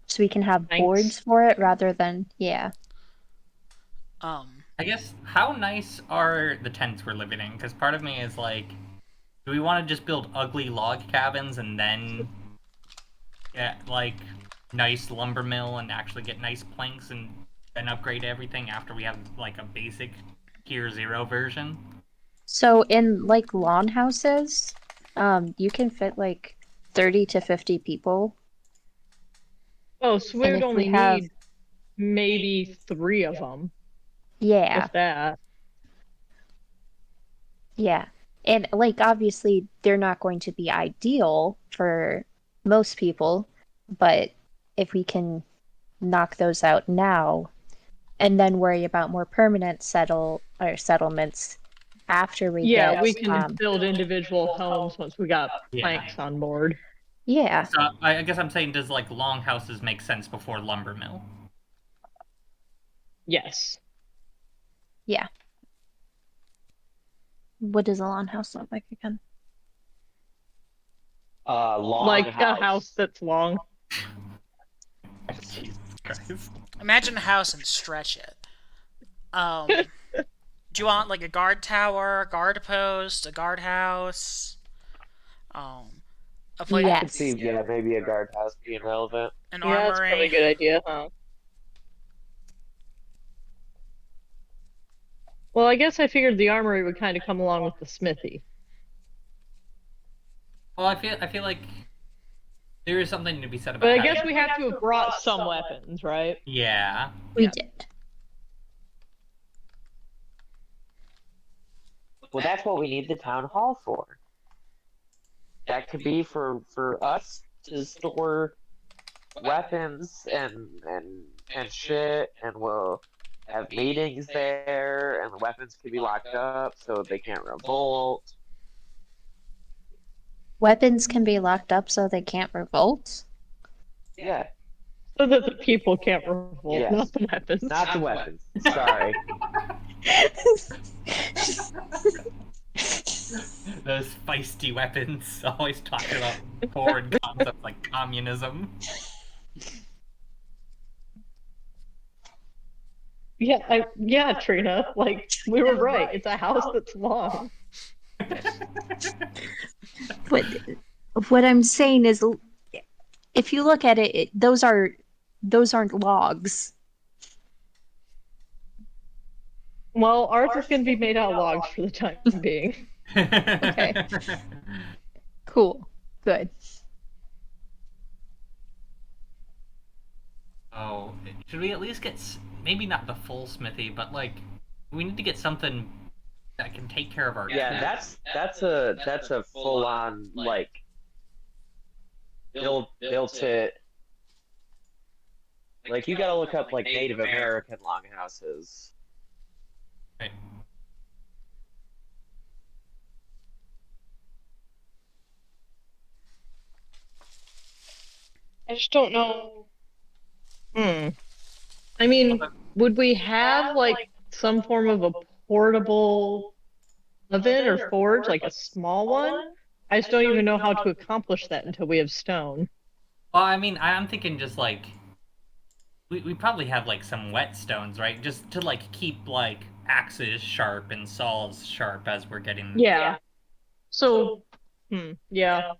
S3: Thanks.
S4: boards for it rather than yeah.
S1: I guess, how nice are the tents we're living in? Because part of me is like, do we want to just build ugly log cabins and then get, like, nice lumber mill and actually get nice planks and then upgrade everything after we have, like, a basic Tier 0 version?
S4: So in like lawn houses, you can fit like 30 to 50 people.
S3: Oh, so we
S4: And
S3: would
S4: if we
S3: only
S4: have-
S3: need maybe 3 of them,
S4: Yeah.
S3: if that.
S4: Yeah. And like obviously they're not going to be ideal for most people, but if we can knock those out now and then worry about more permanent settlements after we
S3: Yeah,
S4: get
S3: we can build individual homes once we got
S1: Yeah.
S3: planks on board.
S4: yeah.
S1: So I guess I'm saying, does, like, long houses make sense before lumber mill?
S3: Yes.
S4: What does a lawn house look like again?
S2: Long
S3: Like a house that's long.
S1: Jesus Christ.
S5: Imagine a house and stretch it. Do you want like a guard tower, a guard post, a guardhouse? A place,
S4: Yeah.
S2: I could see, yeah, maybe a guardhouse being relevant.
S5: an
S3: Yeah, that's probably a
S5: armory.
S3: good idea, huh? Well, I guess I figured the armory would kind of come along with the smithy.
S1: Well, I feel like there is something to be said about
S3: But I
S1: having-
S3: guess we have to have brought some weapons, right?
S1: Yeah.
S4: We
S3: Yeah.
S4: did.
S2: Well, that's what we need the town hall for. That could be for us to store weapons and shit, and we'll have meetings there, and the weapons can be locked up so they can't revolt.
S4: Weapons can be locked up so they can't revolt.
S2: Yeah,
S3: So that the people can't revolt,
S2: Yes.
S3: not the weapons.
S2: not the weapons. Sorry.
S1: Those feisty weapons always talking about foreign concepts like communism.
S3: Yeah, Trina. Like we were right. It's a house that's long.
S4: But what I'm saying is, if you look at it, those aren't logs.
S3: Well, ours is going to be made out of logs for the time being.
S4: Okay. Cool. Good.
S1: Oh, should we at least get maybe not the full smithy, but like we need to get something that can take care of our
S2: Yeah,
S1: tents.
S2: that's a full on like built it. Like you gotta look up like Native American longhouses.
S1: Right.
S3: I just don't know. I mean, would we have like some form of a portable oven or forge, like a small one? I just don't even know how to accomplish that until we have stone.
S1: Well, I mean, I'm thinking just like we probably have like some whetstones, right? Just to like keep like axes sharp and saws sharp as we're getting.
S3: Yeah. So, yeah.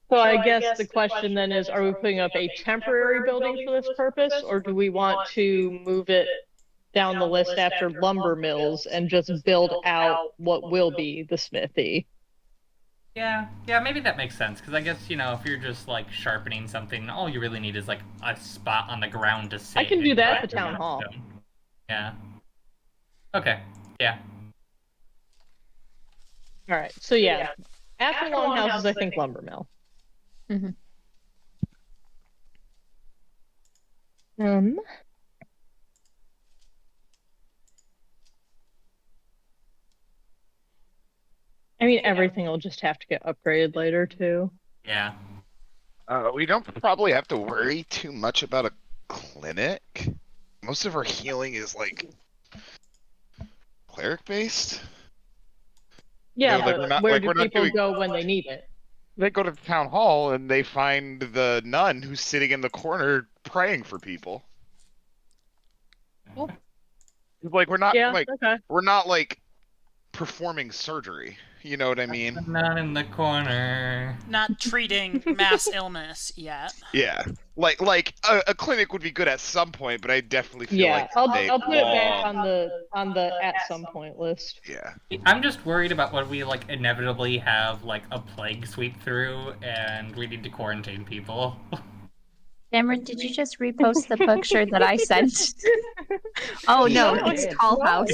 S3: So I guess the question then is, are we putting up a temporary building for this purpose, or do we want to move it down the list after lumber mills and just build out what will be the smithy?
S1: Yeah, maybe that makes sense, because I guess, if you're just, like, sharpening something, all you really need is, like, a spot on the ground to sit.
S3: I can do
S1: and
S3: that
S1: cut
S3: at the town
S1: your
S3: hall.
S1: stone. Yeah. Okay, yeah.
S3: All right. So yeah, after longhouses, I think lumber mill.
S4: Mhm.
S3: Um. I mean, everything will just have to get upgraded later too.
S1: Yeah.
S7: We don't probably have to worry too much about a clinic. Most of our healing is like cleric based.
S3: Yeah,
S7: like,
S3: but
S7: we're not-
S3: where
S7: like,
S3: do
S7: we're not
S3: people
S7: doing-
S3: go when they need it?
S7: They go to the town hall and they find the nun who's sitting in the corner praying for people.
S3: Oh.
S7: Like we're not
S3: Yeah.
S7: like
S3: Okay.
S7: we're not like performing surgery. You know what I mean?
S1: Not in the corner.
S5: Not treating mass illness yet.
S7: Yeah. Like a clinic would be good at some point, but I definitely feel
S3: Yeah,
S7: like
S3: I'll put it back on the at some point list.
S7: Yeah.
S1: I'm just worried about when we, like, inevitably have, like, a plague sweep through, and we need to quarantine people.
S4: Cameron, did you just repost the picture that I sent? Oh no,
S3: No,
S4: it's
S3: it's
S4: Tall
S3: not.
S4: House.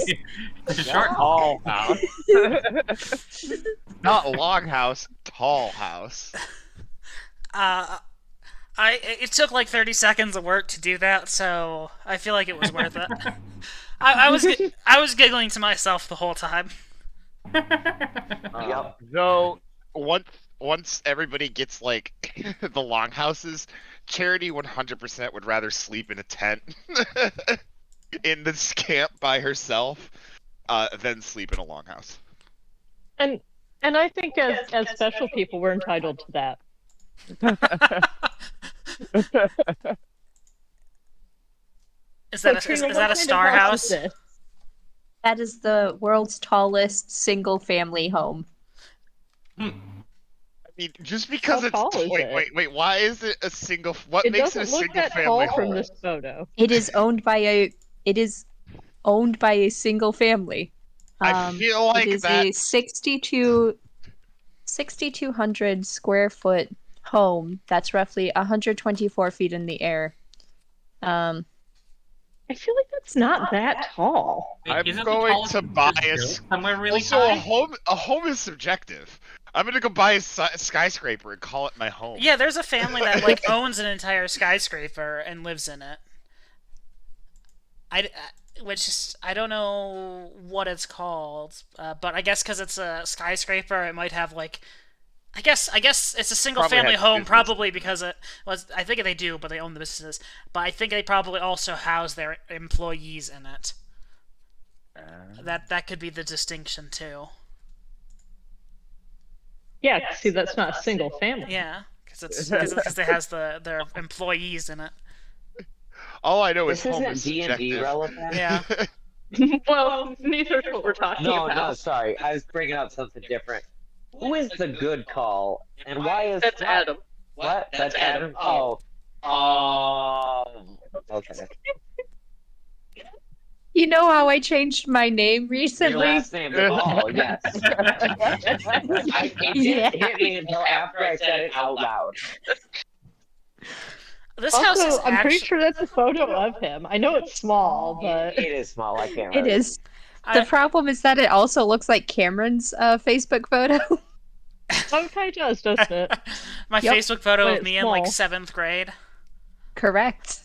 S1: Short.
S7: Tall house. Not long house, tall house.
S5: It took like 30 seconds of work to do that, so I feel like it was worth it. I was giggling to myself the whole time.
S2: Yep.
S7: So once everybody gets like the longhouses, Charity 100% would rather sleep in a tent in this camp by herself than sleep in a longhouse.
S3: And I think as special people, we're entitled to that.
S5: Is
S3: So,
S5: that
S3: Trina,
S5: is
S3: what
S5: that a
S3: kind of
S5: star
S3: house
S5: house?
S3: is this?
S4: That is the world's tallest single family home.
S7: I mean, just because
S3: How
S7: it's
S3: tall is it?
S7: wait, why is it a single? What
S3: It
S7: makes it a
S3: doesn't look
S7: single
S3: that
S7: family
S3: tall from
S7: home?
S3: this photo.
S4: It is owned by a single family.
S7: I feel like
S4: it is
S7: that.
S4: a 6,200 square foot home that's roughly 124 feet in the air.
S3: I feel like that's not that tall.
S7: I'm
S1: Isn't the
S7: going
S1: tallest
S7: to
S1: one
S7: buy
S1: just
S7: a
S1: built somewhere really
S7: Also,
S1: high.
S7: a home is subjective. I'm gonna go buy a skyscraper and call it my home.
S5: Yeah, there's a family that like owns an entire skyscraper and lives in it. I don't know what it's called, but I guess because it's a skyscraper, it might have like. I guess it's a single
S7: Probably
S5: family
S7: has
S5: home,
S7: business.
S5: probably because it was. I think they do, but they own the businesses. But I think they probably also house their employees in it. That could be the distinction too.
S3: Yeah, see, that's not a single family.
S5: Yeah, because it has their employees in it.
S7: All I know
S2: This
S7: is home
S2: isn't
S7: is
S2: D&D
S7: subjective.
S2: relevant.
S5: Yeah.
S3: Well, neither is what we're talking
S2: No,
S3: about.
S2: no, sorry. I was bringing up something different. Who is the good call, and why is
S3: That's Adam.
S2: What? That's Adam. Oh. Okay.
S4: You know how I changed my name
S2: Your
S4: recently?
S2: last name is Paul. Yes. It didn't hit me until after I said it out loud.
S5: This house is
S3: Also, I'm pretty
S5: actually.
S3: sure that's a photo of him. I know it's small, but
S2: It is small. I can't.
S4: It is. The problem is that it also looks like Cameron's Facebook photo.
S3: it kind of does, doesn't it?
S5: My
S4: Yep.
S5: Facebook photo
S3: But
S5: of
S3: it's
S5: me in like
S3: small.
S5: 7th grade.
S4: Correct.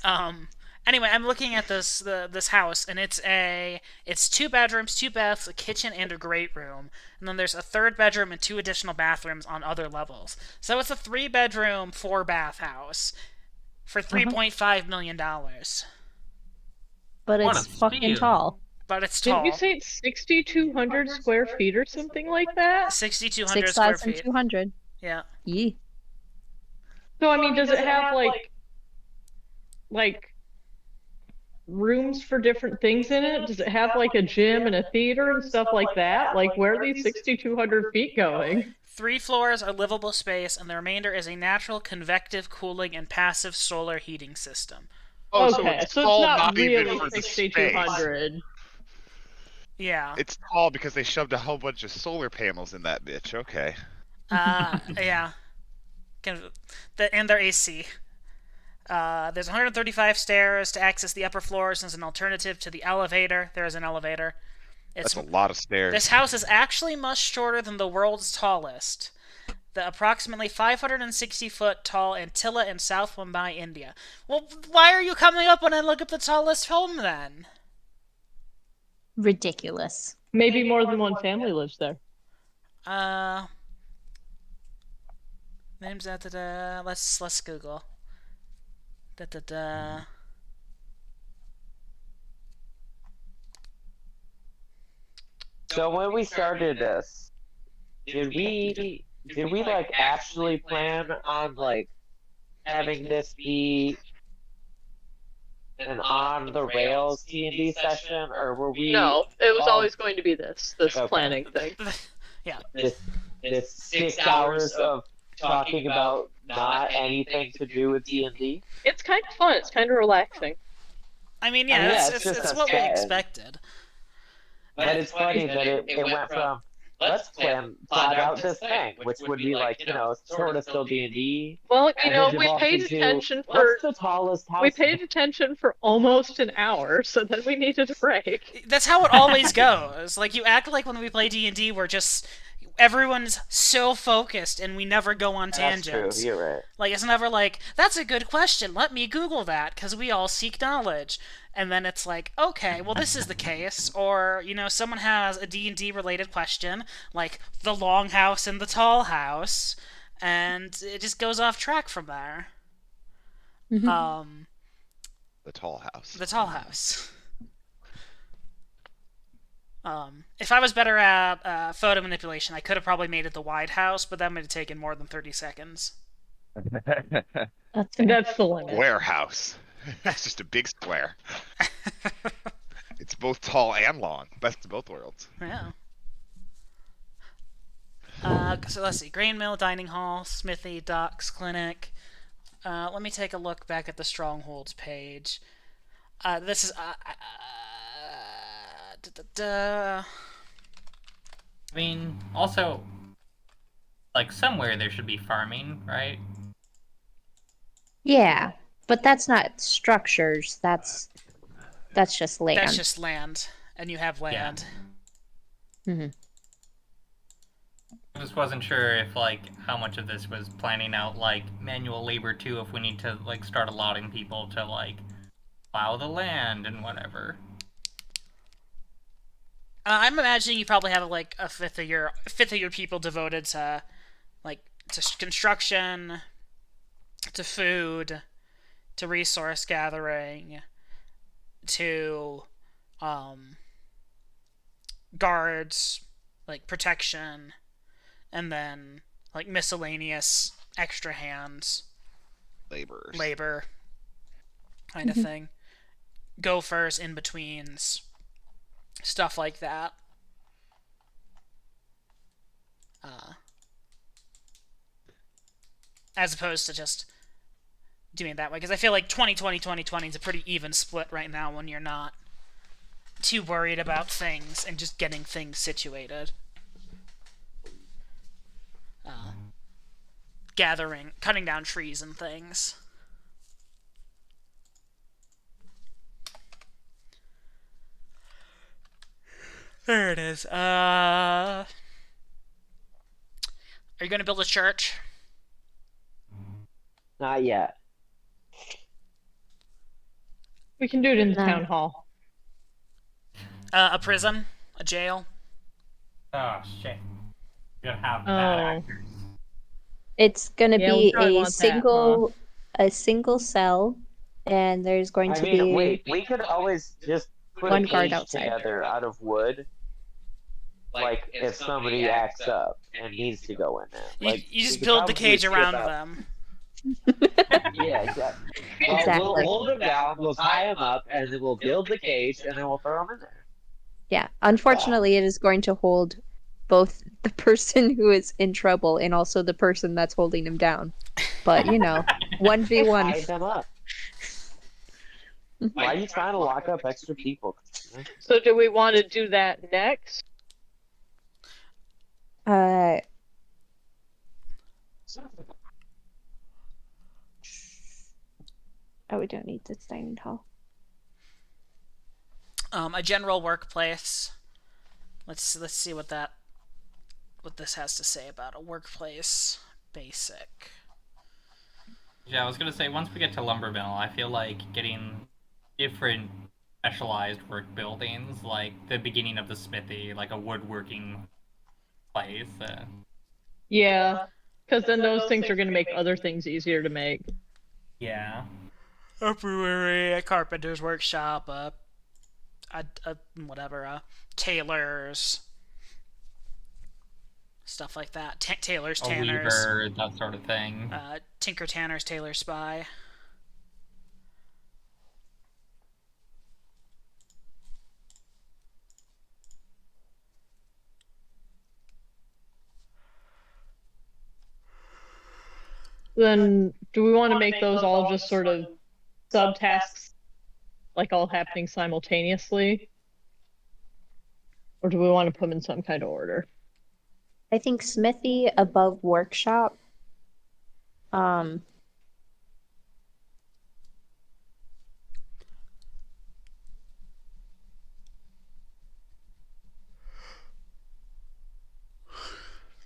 S5: Anyway, I'm looking at this house, and it's 2 bedrooms, 2 baths, a kitchen, and a great room. And then there's a 3rd bedroom and 2 additional bathrooms on other levels. So it's a 3-bedroom, 4-bath house for $3.5 million.
S4: But
S1: What
S4: it's
S1: a
S4: fucking
S1: steal.
S4: tall.
S5: But it's tall.
S3: Didn't you say it's 6,200 square feet or something like that?
S5: 6,200 square feet.
S4: 6,200.
S5: Yeah.
S4: Yee.
S3: So, I mean, does it have like rooms for different things in it? Does it have like a gym and a theater and stuff like that? Like, where are these 6,200 feet going?
S5: 3 floors are livable space, and the remainder is a natural convective cooling and passive solar heating system.
S7: Oh,
S3: Okay,
S7: it's
S3: so
S7: tall
S3: it's not
S7: even
S3: really
S7: for the space.
S3: 6,200.
S5: Yeah.
S7: It's tall because they shoved a whole bunch of solar panels in that bitch. Okay.
S5: Yeah. And their AC. There's 135 stairs to access the upper floors as an alternative to the elevator. There is an elevator.
S7: That's a lot of stairs.
S5: This house is actually much shorter than the world's tallest. The approximately 560 foot tall Antilla in South Mumbai, India. Well, why are you coming up when I look up the tallest home then?
S4: Ridiculous.
S3: Maybe more than one family lives there.
S5: Names da. Let's Google. Da.
S2: So when we started this, did we like actually plan on like having this be an on the rails D&D session, or were we
S3: No, it was
S2: all-
S3: always going to be this
S2: Okay.
S3: planning thing.
S2: this 6 hours of talking about not anything to do with D&D?
S3: It's kind of fun. It's kind of relaxing.
S5: I mean,
S2: Yeah,
S5: yeah,
S2: it's just
S5: it's
S2: a
S5: what we
S2: sketch.
S5: expected.
S2: But it's funny that it went from let's plot out this thing, which would be like, you know, sort of still D&D.
S3: Well, you
S2: And
S3: know,
S2: it
S3: we
S2: evolved
S3: paid
S2: into,
S3: attention for
S2: What's the tallest house?
S3: we paid attention for almost an hour, so then we needed a break.
S5: That's how it always goes. Like, you act like when we play D&D, we're just... Everyone's so focused, and we never go on
S2: That's
S5: tangents.
S2: true, you're right.
S5: Like, it's never like, that's a good question, let me Google that, because we all seek knowledge. And then it's like, okay, well, this is the case. Or, you know, someone has a D&D related question, like the long house and the tall house, and it just goes off track from there.
S4: Mhm.
S7: The tall house.
S5: The tall house. If I was better at photo manipulation, I could have probably made it the wide house, but that would have taken more than 30 seconds.
S4: That's fair.
S3: That's the limit.
S7: Warehouse. That's just a big square. It's both tall and long. Best of both worlds.
S5: Yeah. So let's see. Grain mill, dining hall, smithy, docks, clinic. Let me take a look back at the strongholds page. This is...
S1: I mean, also, like, somewhere there should be farming, right?
S4: Yeah, but that's not structures. That's just land.
S5: That's just land. And you have land.
S4: Mhm.
S1: I just wasn't sure if, like, how much of this was planning out, like, manual labor, too, if we need to, like, start allotting people to, like, plow the land and whatever.
S5: I'm imagining you probably have like a fifth of your people devoted to like to construction, to food, to resource gathering, to guards, like protection, and then like miscellaneous extra hands,
S7: Laborers.
S5: labor kind of thing. Gophers, in betweens. Stuff like that. As opposed to just doing it that way. Because I feel like 2020 is a pretty even split right now when you're not too worried about things and just getting things situated. Cutting down trees and things. There it is. Are you gonna build a church?
S2: Not yet.
S3: We can do it in the
S4: No.
S3: town hall.
S5: A prison? A jail?
S1: Oh, shit. You're gonna have bad
S3: Oh.
S1: actors.
S4: It's gonna
S3: Yeah, we
S4: be
S3: probably
S4: a
S3: want that,
S4: single cell, and there's going
S2: I
S4: to
S2: mean,
S4: be
S2: wait, we could always just put
S4: one
S2: a
S4: guard
S2: cage
S4: outside.
S2: together out of wood. Like, if somebody acts up and needs to go in there. Like,
S5: You just
S2: we could
S5: build the
S2: probably
S5: cage
S2: strip
S5: around
S2: out-
S5: them.
S2: Yeah, exactly. Well,
S4: Exactly.
S2: We'll hold them down, we'll tie them up, and then we'll build the cage, and then we'll throw them in there.
S4: Yeah, unfortunately, it is going to hold both the person who is in trouble and also the person that's holding him down. But you know, 1v1.
S2: Tie them up. Why are you trying to lock up extra people?
S3: So do we want to do that next?
S4: Oh, we don't need this dining hall.
S5: A general workplace. Let's see what this has to say about a workplace basic.
S1: Yeah, I was gonna say, once we get to lumber mill, I feel like getting different specialized work buildings, like the beginning of the smithy, like a woodworking place.
S3: Yeah, because then those things are going to make other things easier to make.
S1: Yeah.
S5: A brewery, a carpenter's workshop, a tailors, stuff like that. Tailors,
S1: A
S5: tanners,
S1: weaver, that sort of thing.
S5: tinker, tanners, tailor, spy.
S3: Then do we want to make those all just sort of subtasks, like all happening simultaneously? Or do we want to put them in some kind of order?
S4: I think smithy above workshop.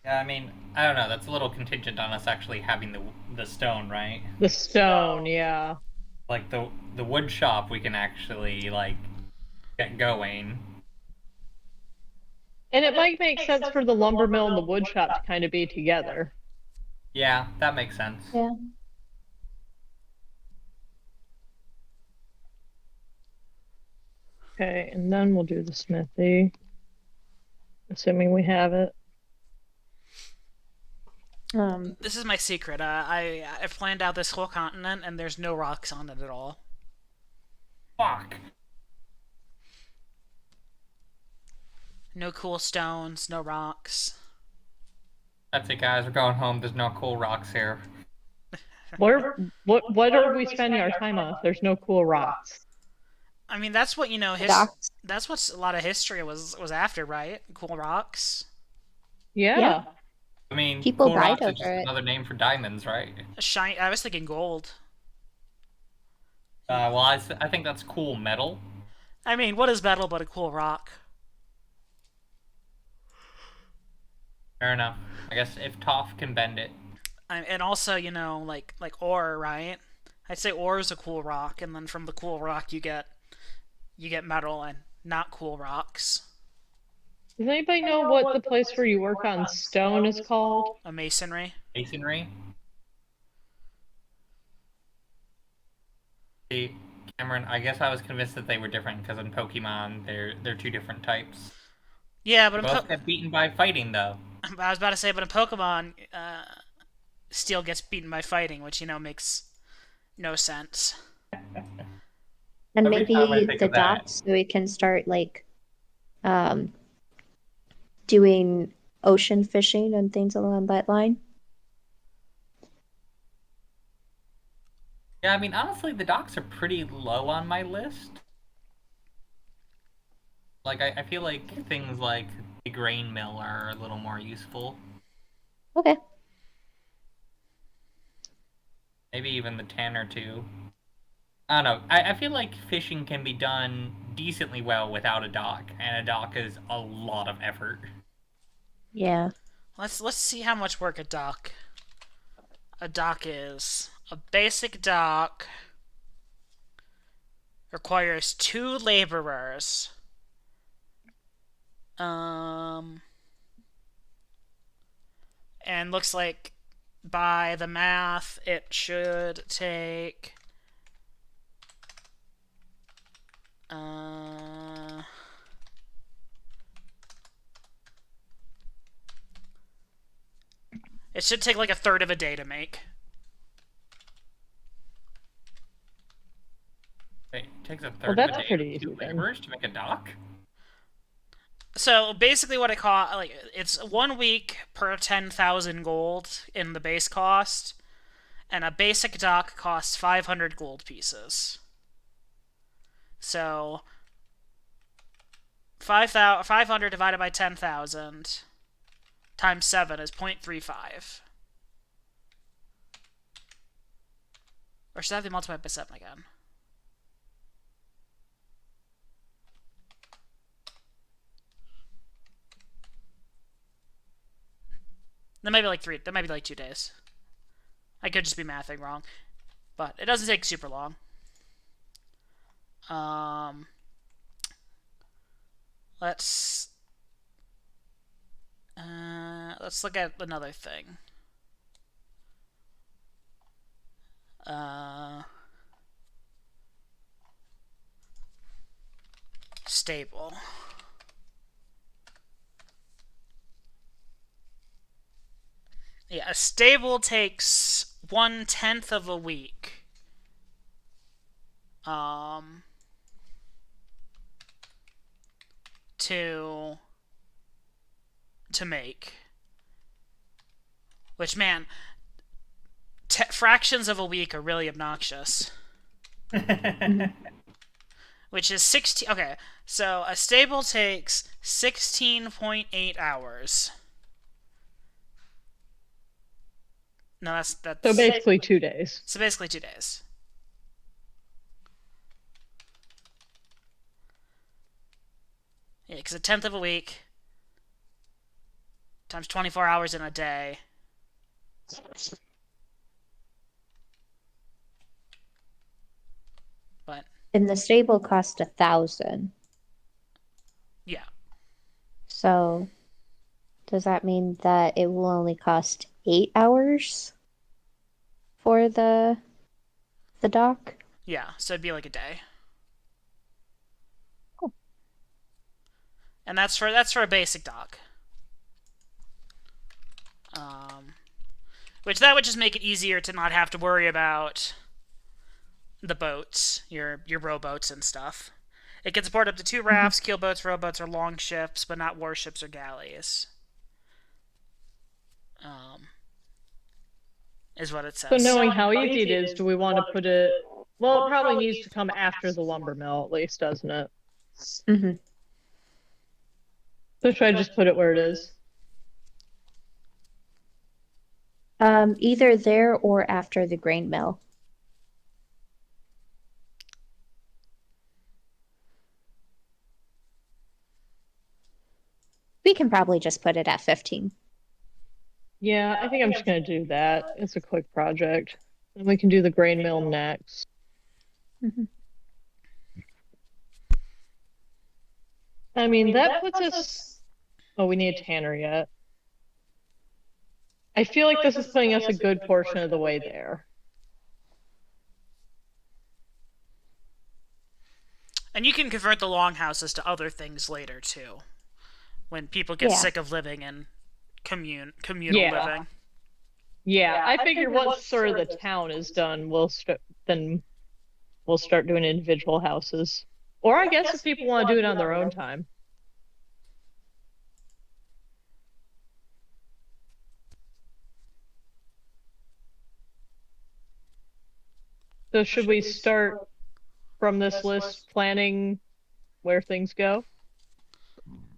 S1: Yeah, I mean, I don't know. That's a little contingent on us actually having the stone, right?
S3: The stone, yeah.
S1: Like the wood shop, we can actually like get going.
S3: And it might make sense for the lumber mill and the wood shop to kind of be together.
S1: Yeah, that makes sense.
S4: Yeah.
S3: Okay, and then we'll do the smithy. Assuming we have it.
S5: This is my secret. I've planned out this whole continent, and there's no rocks on it at all.
S1: Fuck.
S5: No cool stones, no rocks.
S1: That's it, guys. We're going home. There's no cool rocks here.
S3: What are we spending our time on if there's no cool rocks?
S5: I mean, that's what
S4: Docks.
S5: that's what a lot of history was after, right? Cool rocks.
S3: Yeah.
S4: Yeah.
S1: I mean,
S4: People
S1: cool
S4: died
S1: rocks is just
S4: over it.
S1: another name for diamonds, right?
S5: I was thinking gold.
S1: Well, I think that's cool metal.
S5: I mean, what is metal but a cool rock?
S1: Fair enough. I guess if Toph can bend it.
S5: And also, like ore, right? I'd say ore is a cool rock, and then from the cool rock you get metal and not cool rocks.
S3: Does anybody know what the place where you work on stone is called?
S5: A masonry.
S1: Masonry. See, Cameron, I guess I was convinced that they were different because in Pokemon they're two different types.
S5: Yeah, but
S1: Both get beaten by fighting though.
S5: I was about to say, but in Pokemon, Steel gets beaten by fighting, which makes no sense.
S4: And
S1: Every
S4: maybe
S1: time I think
S4: the
S1: of that-
S4: docks, so we can start like doing ocean fishing and things along that line.
S1: Yeah, I mean honestly the docks are pretty low on my list. Like I feel like things like the grain mill are a little more useful.
S4: Okay.
S1: Maybe even the tanner too. I don't know. I feel like fishing can be done decently well without a dock, and a dock is a lot of effort.
S4: Yeah.
S5: Let's see how much work a dock is. A basic dock requires 2 laborers. And looks like by the math it should take it should take like a third of a day to make.
S1: Wait, it takes a
S3: Well,
S1: third
S3: that's
S1: of a day
S3: pretty
S1: to
S3: easy then.
S1: laborers to make a dock?
S5: So basically what it cost, like, it's 1 week per 10,000 gold in the base cost, and a basic dock costs 500 gold pieces. So 500 divided by 10,000 times 7 is 0.35. Or should I have to multiply by 7 again? That might be like 3. That might be like 2 days. I could just be mathing wrong, but it doesn't take super long. Let's look at another thing. Stable. Yeah, a stable takes 1/10 of a week. To make. Which, man, fractions of a week are really obnoxious. Which is 16. Okay, so a stable takes 16.8 hours. No, that's
S3: So basically 2 days.
S5: So basically 2 days. Yeah, because 1/10 of a week times 24 hours in a day. But
S4: And the stable cost 1,000.
S5: yeah,
S4: So does that mean that it will only cost 8 hours for the dock?
S5: yeah. So it'd be like a day.
S4: Cool.
S5: And that's for a basic dock. Which that would just make it easier to not have to worry about the boats, your rowboats and stuff. It can support up to 2 rafts, keelboats, rowboats, or long ships, but not warships or galleys. Is what it says.
S3: So knowing how easy it is, do we want to put it? Well, it probably needs to come after the lumber mill, at least, doesn't it?
S4: Mm-hmm.
S3: So should I just put it where it is?
S4: Either there or after the grain mill. We can probably just put it at 15.
S3: Yeah, I think I'm just gonna do that. It's a quick project. And we can do the grain mill next.
S4: Mhm.
S3: I mean, that puts us. Oh, we need a tanner yet. I feel like this is putting us a good portion of the way there.
S5: And you can convert the longhouses to other things later too, when people get
S4: Yeah.
S5: sick of living in communal
S3: Yeah.
S5: living.
S3: Yeah, I figure once sort of the town is done, we'll start doing individual houses. Or I guess if people want to do it on their own time. So should we start from this list planning where things go?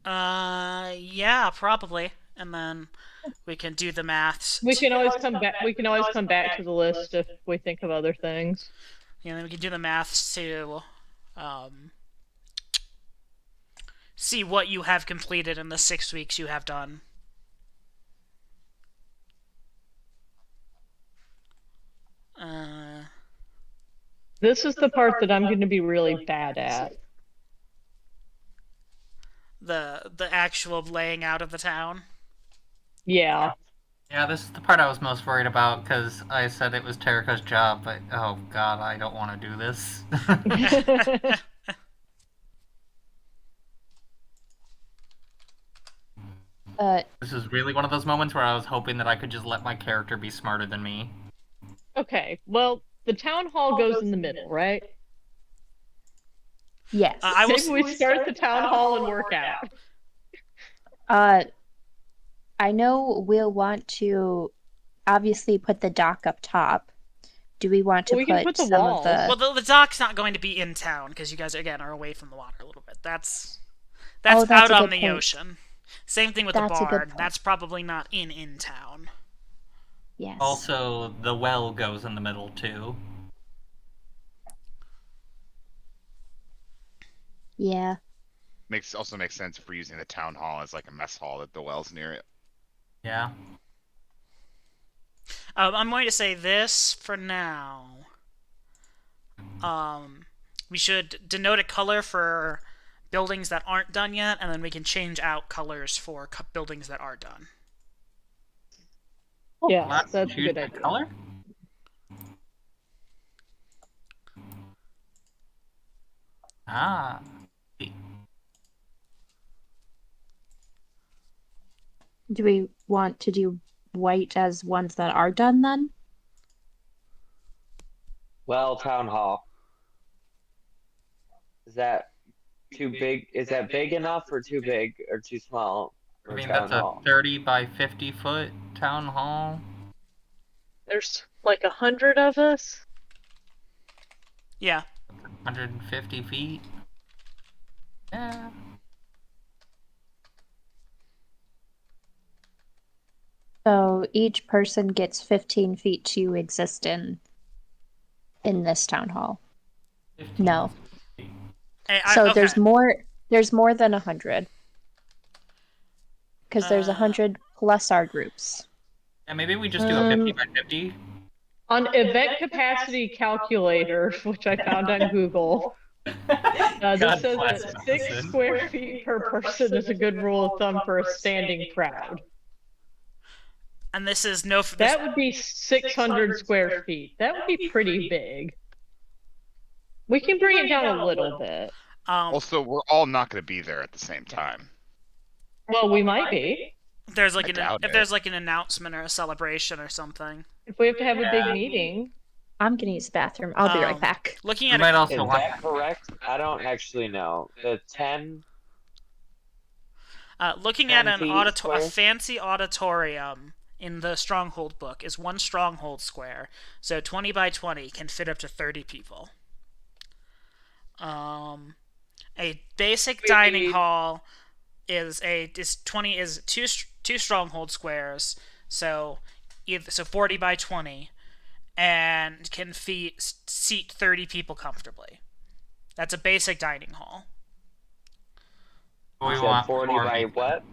S5: Yeah, probably, and then we can do the maths.
S3: We can always come back. We can always come back to the list if we think of other things.
S5: Yeah, then we can do the maths to see what you have completed in the 6 weeks you have done.
S3: This is the part that I'm going to be really bad at.
S5: The actual laying out of the town.
S3: Yeah.
S1: Yeah, this is the part I was most worried about because I said it was Terrica's job, but oh god, I don't want to do this. This is really one of those moments where I was hoping that I could just let my character be smarter than me.
S3: Okay. Well, the town hall goes in the middle, right?
S4: Yes.
S3: Maybe we start the town hall and work out.
S4: I know we'll want to obviously put the dock up top. Do we want to
S3: Well, we can put the
S4: some
S3: walls.
S4: of the...
S5: Well, the dock's not going to be in town because you guys again are away from the water a little bit. That's
S4: that's
S5: out
S4: a
S5: on
S4: good
S5: the
S4: point.
S5: ocean. Same thing with
S4: That's a
S5: the
S4: good
S5: barn.
S4: point.
S5: That's probably not in town.
S4: Yes.
S1: Also, the well goes in the middle too.
S4: Yeah.
S8: Also makes sense if we're using the town hall as like a mess hall that the well's near it.
S1: Yeah.
S5: I'm going to say this for now. We should denote a color for buildings that aren't done yet, and then we can change out colors for buildings that are done.
S3: Yeah,
S1: Let's
S3: that's a
S1: choose
S3: good
S1: the
S3: idea.
S1: color. Ah.
S4: Do we want to do white as ones that are done then?
S2: Well, town hall. Is that too big? Is that big enough or too big or too small
S1: I
S2: for
S1: mean,
S2: town
S1: that's a
S2: hall?
S1: 30 by 50 foot town hall.
S3: There's like 100 of us.
S5: Yeah.
S1: 150 feet. Yeah.
S4: So each person gets 15 feet to exist in this town hall.
S1: 15
S4: No.
S1: feet.
S4: So
S5: okay.
S4: there's more than 100. Because there's 100 plus our groups.
S1: Yeah, maybe we just do a 50 by 50.
S3: On event capacity calculator, which I found on Google, this
S1: God
S3: says
S1: bless
S3: that 6
S1: Madison.
S3: square feet per person is a good rule of thumb for a standing crowd.
S5: And this is no. This,
S3: That would be 600 square feet. That would be pretty big. We can bring it down a little bit.
S8: Also, we're all not going to be there at the same time.
S3: Well, we might be.
S5: there's like
S8: I
S5: an
S8: doubt
S5: if
S8: it.
S5: there's like an announcement or a celebration or something.
S3: If we have to have a big meeting.
S4: I'm gonna use the bathroom. I'll be right back.
S5: Looking
S1: We
S5: at
S1: might
S5: it,
S1: also
S2: Is
S1: want.
S2: that correct? I don't actually know. The 10.
S5: looking at
S2: 10
S5: an
S2: feet
S5: a
S2: square?
S5: fancy auditorium in the Stronghold book is 1 Stronghold square, so 20 by 20 can fit up to 30 people. A basic dining hall is 2 Stronghold squares, so 40 by 20, and can seat 30 people comfortably. That's a basic dining hall.
S1: We
S2: You said
S1: want
S2: 40 by what?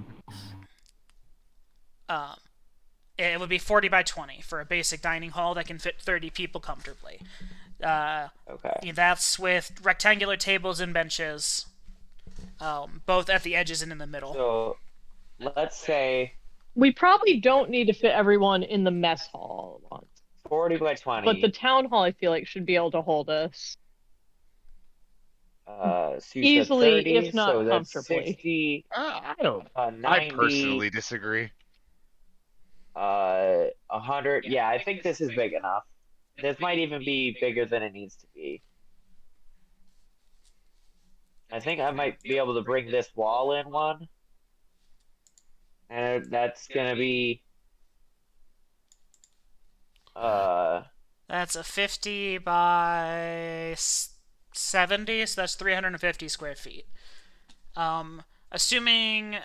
S5: It would be 40 by 20 for a basic dining hall that can fit 30 people comfortably.
S2: Okay.
S5: That's with rectangular tables and benches, both at the edges and in the middle.
S2: So let's say
S3: We probably don't need to fit everyone in the mess hall at once.
S2: 40 by 20.
S3: But the town hall, I feel like, should be able to hold us.
S2: So you
S3: Easily,
S2: said 30,
S3: if not
S2: so that's
S3: comfortably.
S2: 60,
S8: I don't.
S2: 90,
S8: I personally disagree.
S2: 100. Yeah, I think this is big enough. This might even be bigger than it needs to be. I think I might be able to bring this wall in one. And that's gonna be
S5: That's a 50 by 70, so that's 350 square feet. Assuming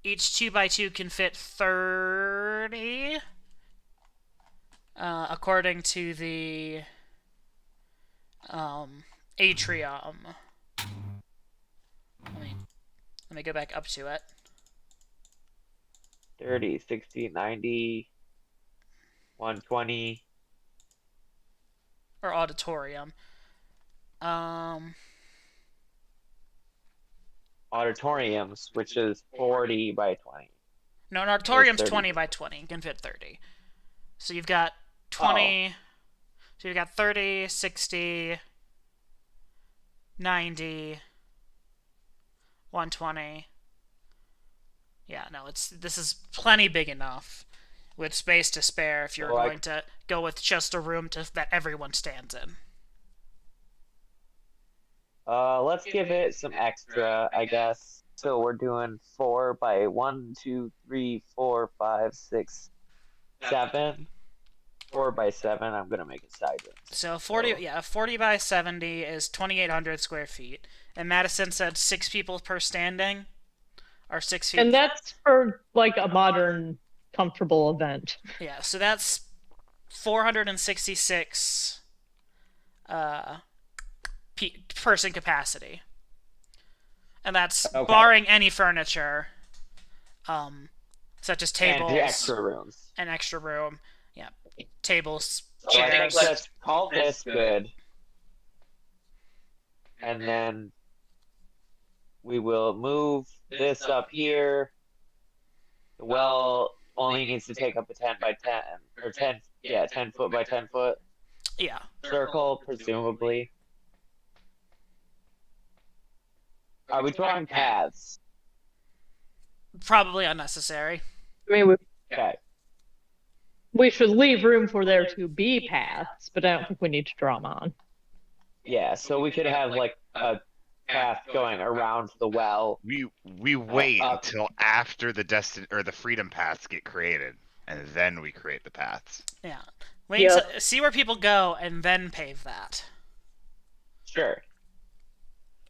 S5: each 2 by 2 can fit 30, according to the atrium. Let me go back up to it.
S2: 30, 60, 90, 120.
S5: Or auditorium.
S2: Auditoriums, which is 40 by 20.
S5: No, an auditorium's
S2: 30.
S5: 20 by 20. Can fit 30. So you've got 20. So you've got 30, 60, 90, 120. Yeah, no, this is plenty big enough with space to spare if you're going to go with just a room that everyone stands in.
S2: Let's give it some extra, I guess. So we're doing 4 by 1, 2, 3, 4, 5, 6, 7. 4 by 7. I'm gonna make it sideways.
S5: So 40 by 70 is 2,800 square feet. And Madison said 6 people per standing, or 6 feet.
S3: And that's for like a modern, comfortable event.
S5: Yeah, so that's 466 person capacity. And that's
S2: Okay.
S5: barring any furniture, such as
S2: And
S5: tables
S2: the extra rooms.
S5: and extra room. Yeah, tables,
S2: So I think
S5: chairs.
S2: let's call this good. And then we will move this up here. The well only needs to take up a 10 by 10 or 10, yeah, 10 foot by 10 foot
S5: Yeah.
S2: circle, presumably. Are we drawing paths?
S5: Probably unnecessary.
S3: I mean,
S2: Okay.
S3: we should leave room for there to be paths, but I don't think we need to draw them on.
S2: Yeah, so we could have like a path going around the well.
S8: We wait
S2: up.
S8: until after the freedom paths get created, and then we create the paths.
S5: Yeah. Wait,
S3: Yep.
S5: until- see where people go, and then pave that.
S2: Sure.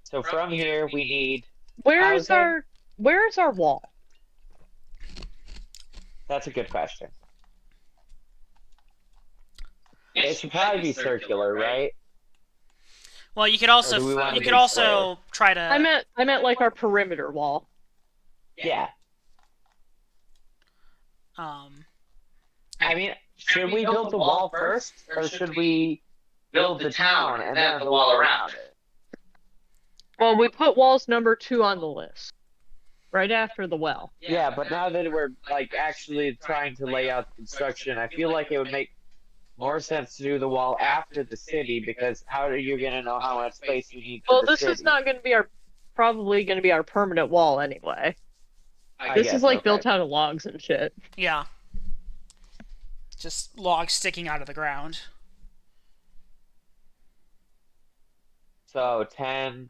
S2: So from here we need.
S3: Where's
S2: Housing?
S3: our wall?
S2: That's a good question. It should probably be circular, right?
S5: Well, you could
S2: Or
S5: also
S2: do we want
S5: you
S2: it
S5: could
S2: to be
S5: also try to.
S3: I meant like our perimeter wall.
S2: Yeah. I mean, should we build the wall first, or should we build the town and then the wall around it?
S3: Well, we put walls number 2 on the list, right after the well.
S2: Yeah, but now that we're like actually trying to lay out the construction, I feel like it would make more sense to do the wall after the city, because how are you gonna know how much space you need for
S3: Well,
S2: the
S3: this
S2: city?
S3: is not going to be probably going to be our permanent wall anyway.
S2: I
S3: This
S2: guess,
S3: is like
S2: okay.
S3: built out of logs and shit.
S5: Yeah. Just logs sticking out of the ground.
S2: So 10,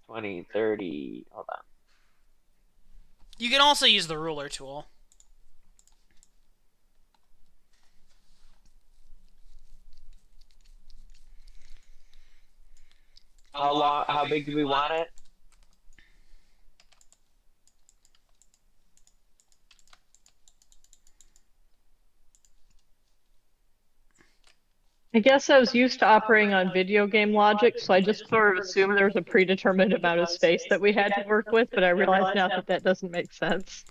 S2: 20, 30. Hold on.
S5: You can also use the ruler tool.
S2: How long? How big do we want it?
S3: I guess I was used to operating on video game logic, so I just sort of assumed there was a predetermined amount of space that we had to work with, but I realize now that that doesn't make sense.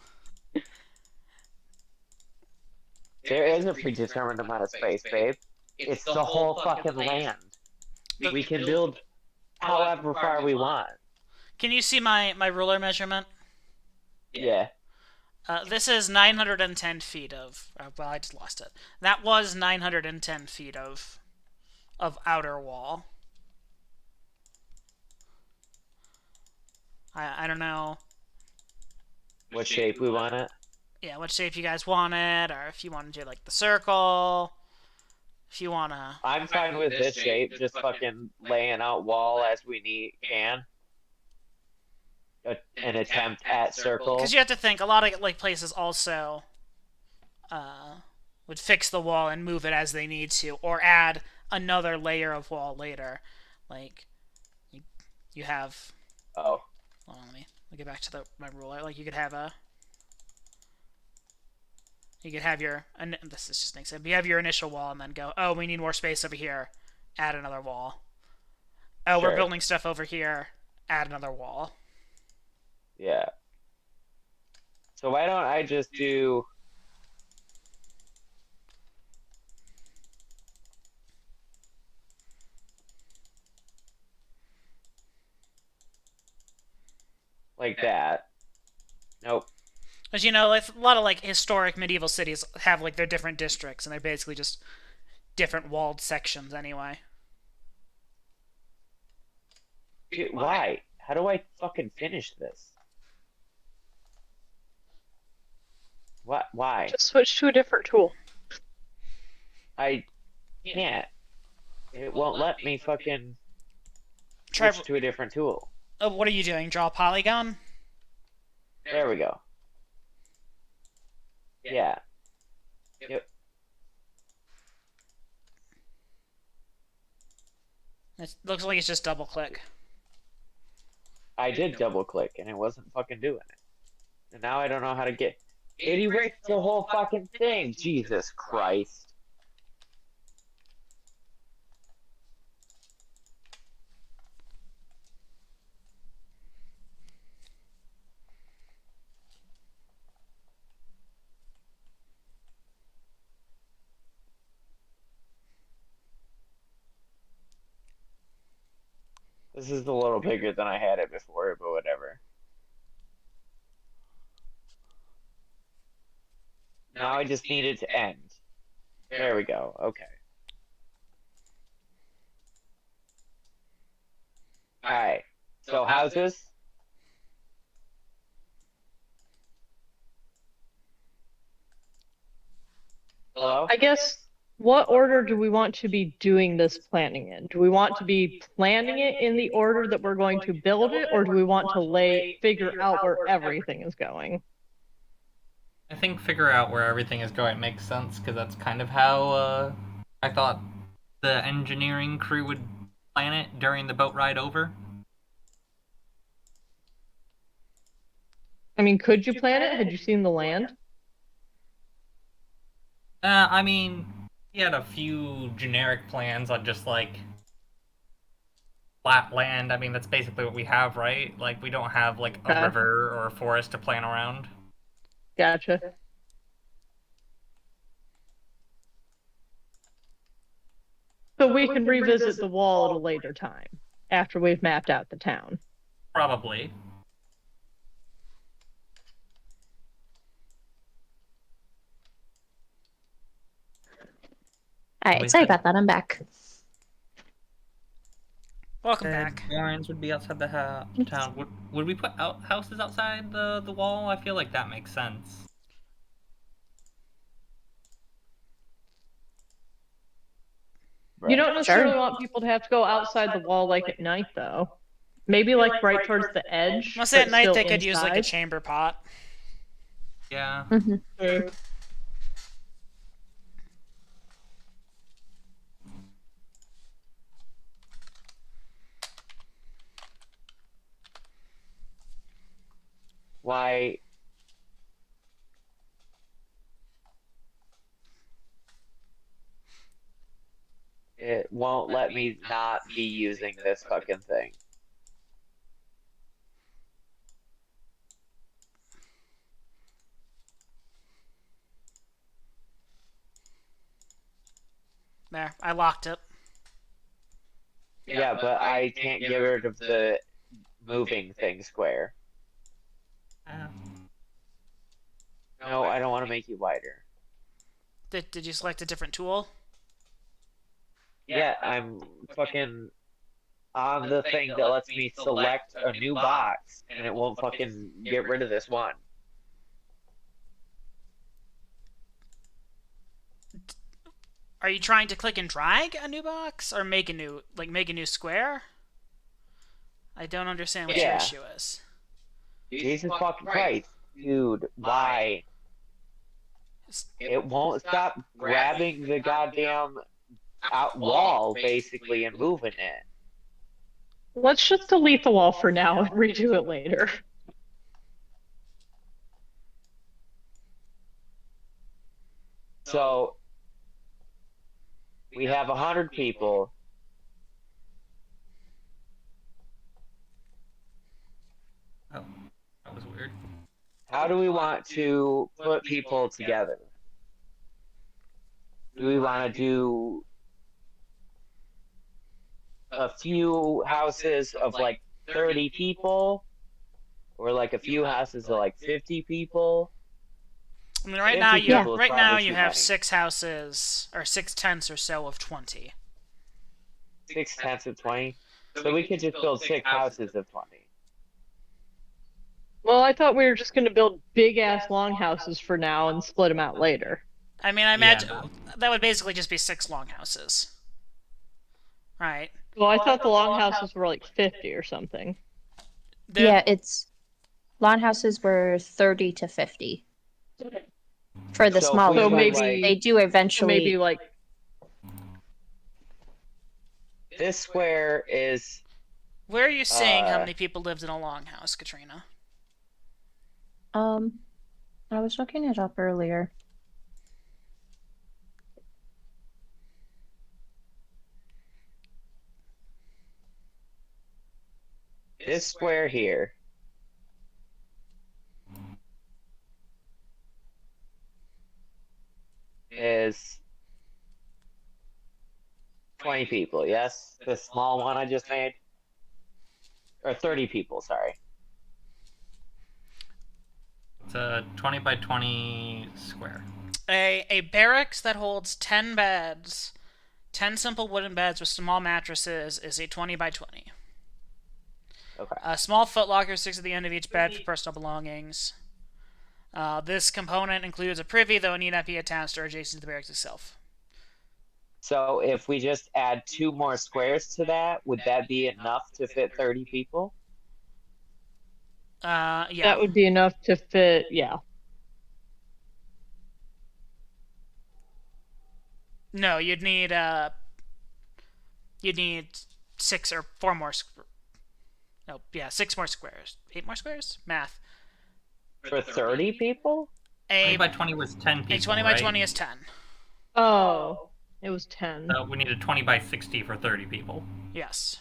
S2: There is a predetermined amount of space, babe. It's the whole fucking land. We can build however far we want.
S5: Can you see my ruler measurement?
S2: Yeah.
S5: This is 910 feet of. Well, I just lost it. That was 910 feet of outer wall. I don't know.
S2: What shape we want it?
S5: Yeah, what shape you guys want it, or if you want to do like the circle. If you wanna.
S2: I'm fine with this shape, just fucking laying out wall as we can. An attempt at circle.
S5: Because you have to think, a lot of like places also would fix the wall and move it as they need to, or add another layer of wall later. Like you have.
S2: Oh.
S5: Hold on, let me get back to my ruler. Like you could have a. You could have your. And this is just an example. You have your initial wall, and then go. Oh, we need more space over here. Add another wall. Oh,
S2: Sure.
S5: we're building stuff over here. Add another wall.
S2: Yeah. So why don't I just do... like that. Nope.
S5: Because, you know, like, a lot of, like, historic medieval cities have, like, their different districts, and they're basically just different walled sections anyway.
S2: Dude, why? How do I fucking finish this? What? Why?
S3: Just switch to a different tool.
S2: I can't. It won't let me fucking
S5: Try.
S2: switch to a different tool.
S5: Oh, what are you doing? Draw a polygon?
S2: There we go. Yeah. Yep.
S5: It looks like it's just double click.
S2: I did double click and it wasn't fucking doing it. And now I don't know how to get... It erased the whole fucking thing! Jesus Christ. This is a little bigger than I had it before, but whatever. Now I just need it to end. There we go. Okay. Alright. So houses. Hello?
S3: I guess, what order do we want to be doing this planning in? Do we want to be planning it in the order that we're going to build it, or do we want to figure out where everything is going?
S1: I think figure out where everything is going makes sense, because that's kind of how I thought the engineering crew would plan it during the boat ride over.
S3: I mean, could you plan it? Had you seen the land?
S1: I mean, he had a few generic plans on just like flat land. I mean, that's basically what we have, right? Like, we don't have like a
S3: Okay.
S1: river or a forest to plan around.
S3: Gotcha. So we can revisit the wall at a later time, after we've mapped out the town.
S1: Probably.
S4: All right, sorry about that. I'm back.
S5: Welcome
S1: And
S5: back.
S1: barns would be outside the town. Would we put houses outside the wall? I feel like that makes sense.
S3: You don't necessarily
S4: Sure.
S3: want people to have to go outside the wall like at night, though. Maybe like right towards the edge.
S5: Mostly at
S3: but
S5: night
S3: still
S5: they could use like a
S3: inside.
S5: chamber pot.
S1: Yeah.
S3: Mm.
S2: Why? It won't let me not be using this fucking thing.
S5: There, I locked it.
S2: Yeah, but I can't get rid of the moving thing square. No, I don't want to make you wider.
S5: Did you select a different tool?
S2: Yeah, I'm fucking on the thing that lets me select a new box, and it won't fucking get rid of this one.
S5: Are you trying to click and drag a new box or make a new square? I don't understand what your
S2: Yeah.
S5: issue is.
S2: Jesus fucking Christ. Dude, why? It won't stop grabbing the goddamn out wall, basically, and moving it.
S3: Let's just delete the wall for now and redo it later.
S2: So, we have 100 people.
S1: Oh, that was weird.
S2: How do we want to put people together? Do we want to do a few houses of like 30 people? Or like a few houses of like 50 people?
S5: I mean, right
S2: 50
S5: now you
S2: people is probably too
S5: have
S2: many.
S5: 6 houses or 6 tents or so of 20.
S2: 6 tents of 20? So we could just build 6 houses of 20.
S3: Well, I thought we were just going to build big ass longhouses for now and split them out later.
S5: I mean, I imagine
S1: Yeah.
S5: that would basically just be 6 longhouses. Right.
S3: Well, I thought the longhouses were like 50 or something.
S4: Yeah, it's lawn houses were 30 to 50 for the
S2: So
S4: smaller
S3: So
S2: we
S4: ones.
S3: maybe
S4: They do eventually.
S3: maybe like
S2: This square is
S5: Where are you seeing how
S2: Uh,
S5: many people lived in a longhouse, Katrina?
S4: I was looking it up earlier.
S2: this square here. Is 20 people, yes? The small one I just made? or 30 people. Sorry.
S1: It's a 20 by 20 square.
S5: A barracks that holds 10 beds, 10 simple wooden beds with small mattresses, is a 20 by 20.
S2: Okay.
S5: A small footlocker sticks at the end of each bed for personal belongings. This component includes a privy, though it need not be attached or adjacent to the barracks itself.
S2: So if we just add 2 more squares to that, would that be enough to fit 30 people?
S5: Yeah.
S3: That would be enough to fit, yeah.
S5: No, you'd need 6 or 4 more. No, yeah, 6 more squares. 8 more squares? Math.
S2: For 30 people?
S1: 20 by 20 was 10 people.
S5: A 20 by
S1: right?
S5: 20 is 10.
S3: Oh, it was 10.
S1: So we need a 20 by 60 for 30 people.
S5: Yes.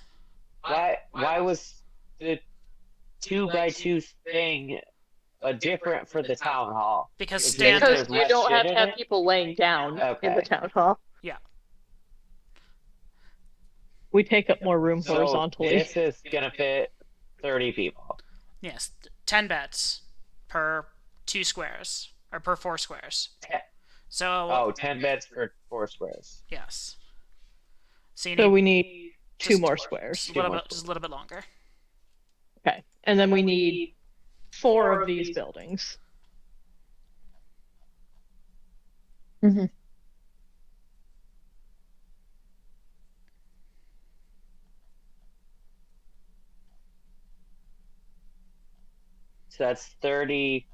S2: Why was the 2 by 2 thing different for the town hall?
S5: Because
S2: Is it
S5: standard.
S3: Because
S2: there's
S3: you
S2: less
S3: don't
S2: shit
S3: have to
S2: in
S3: have
S2: it?
S3: people laying down in the
S2: Okay.
S3: town hall.
S5: Yeah.
S3: We take up more room
S2: So
S3: horizontally.
S2: this is gonna fit 30 people.
S5: Yes. 10 beds per 2 squares. Or per 4 squares.
S2: Te-
S5: So,
S2: Oh, 10 beds for 4 squares.
S5: yes. So you
S3: So
S5: need
S3: we need 2
S5: just-
S3: more squares.
S5: just a little bit longer.
S3: Okay. And then we need 4 of these buildings.
S4: Mhm.
S2: So that's 30,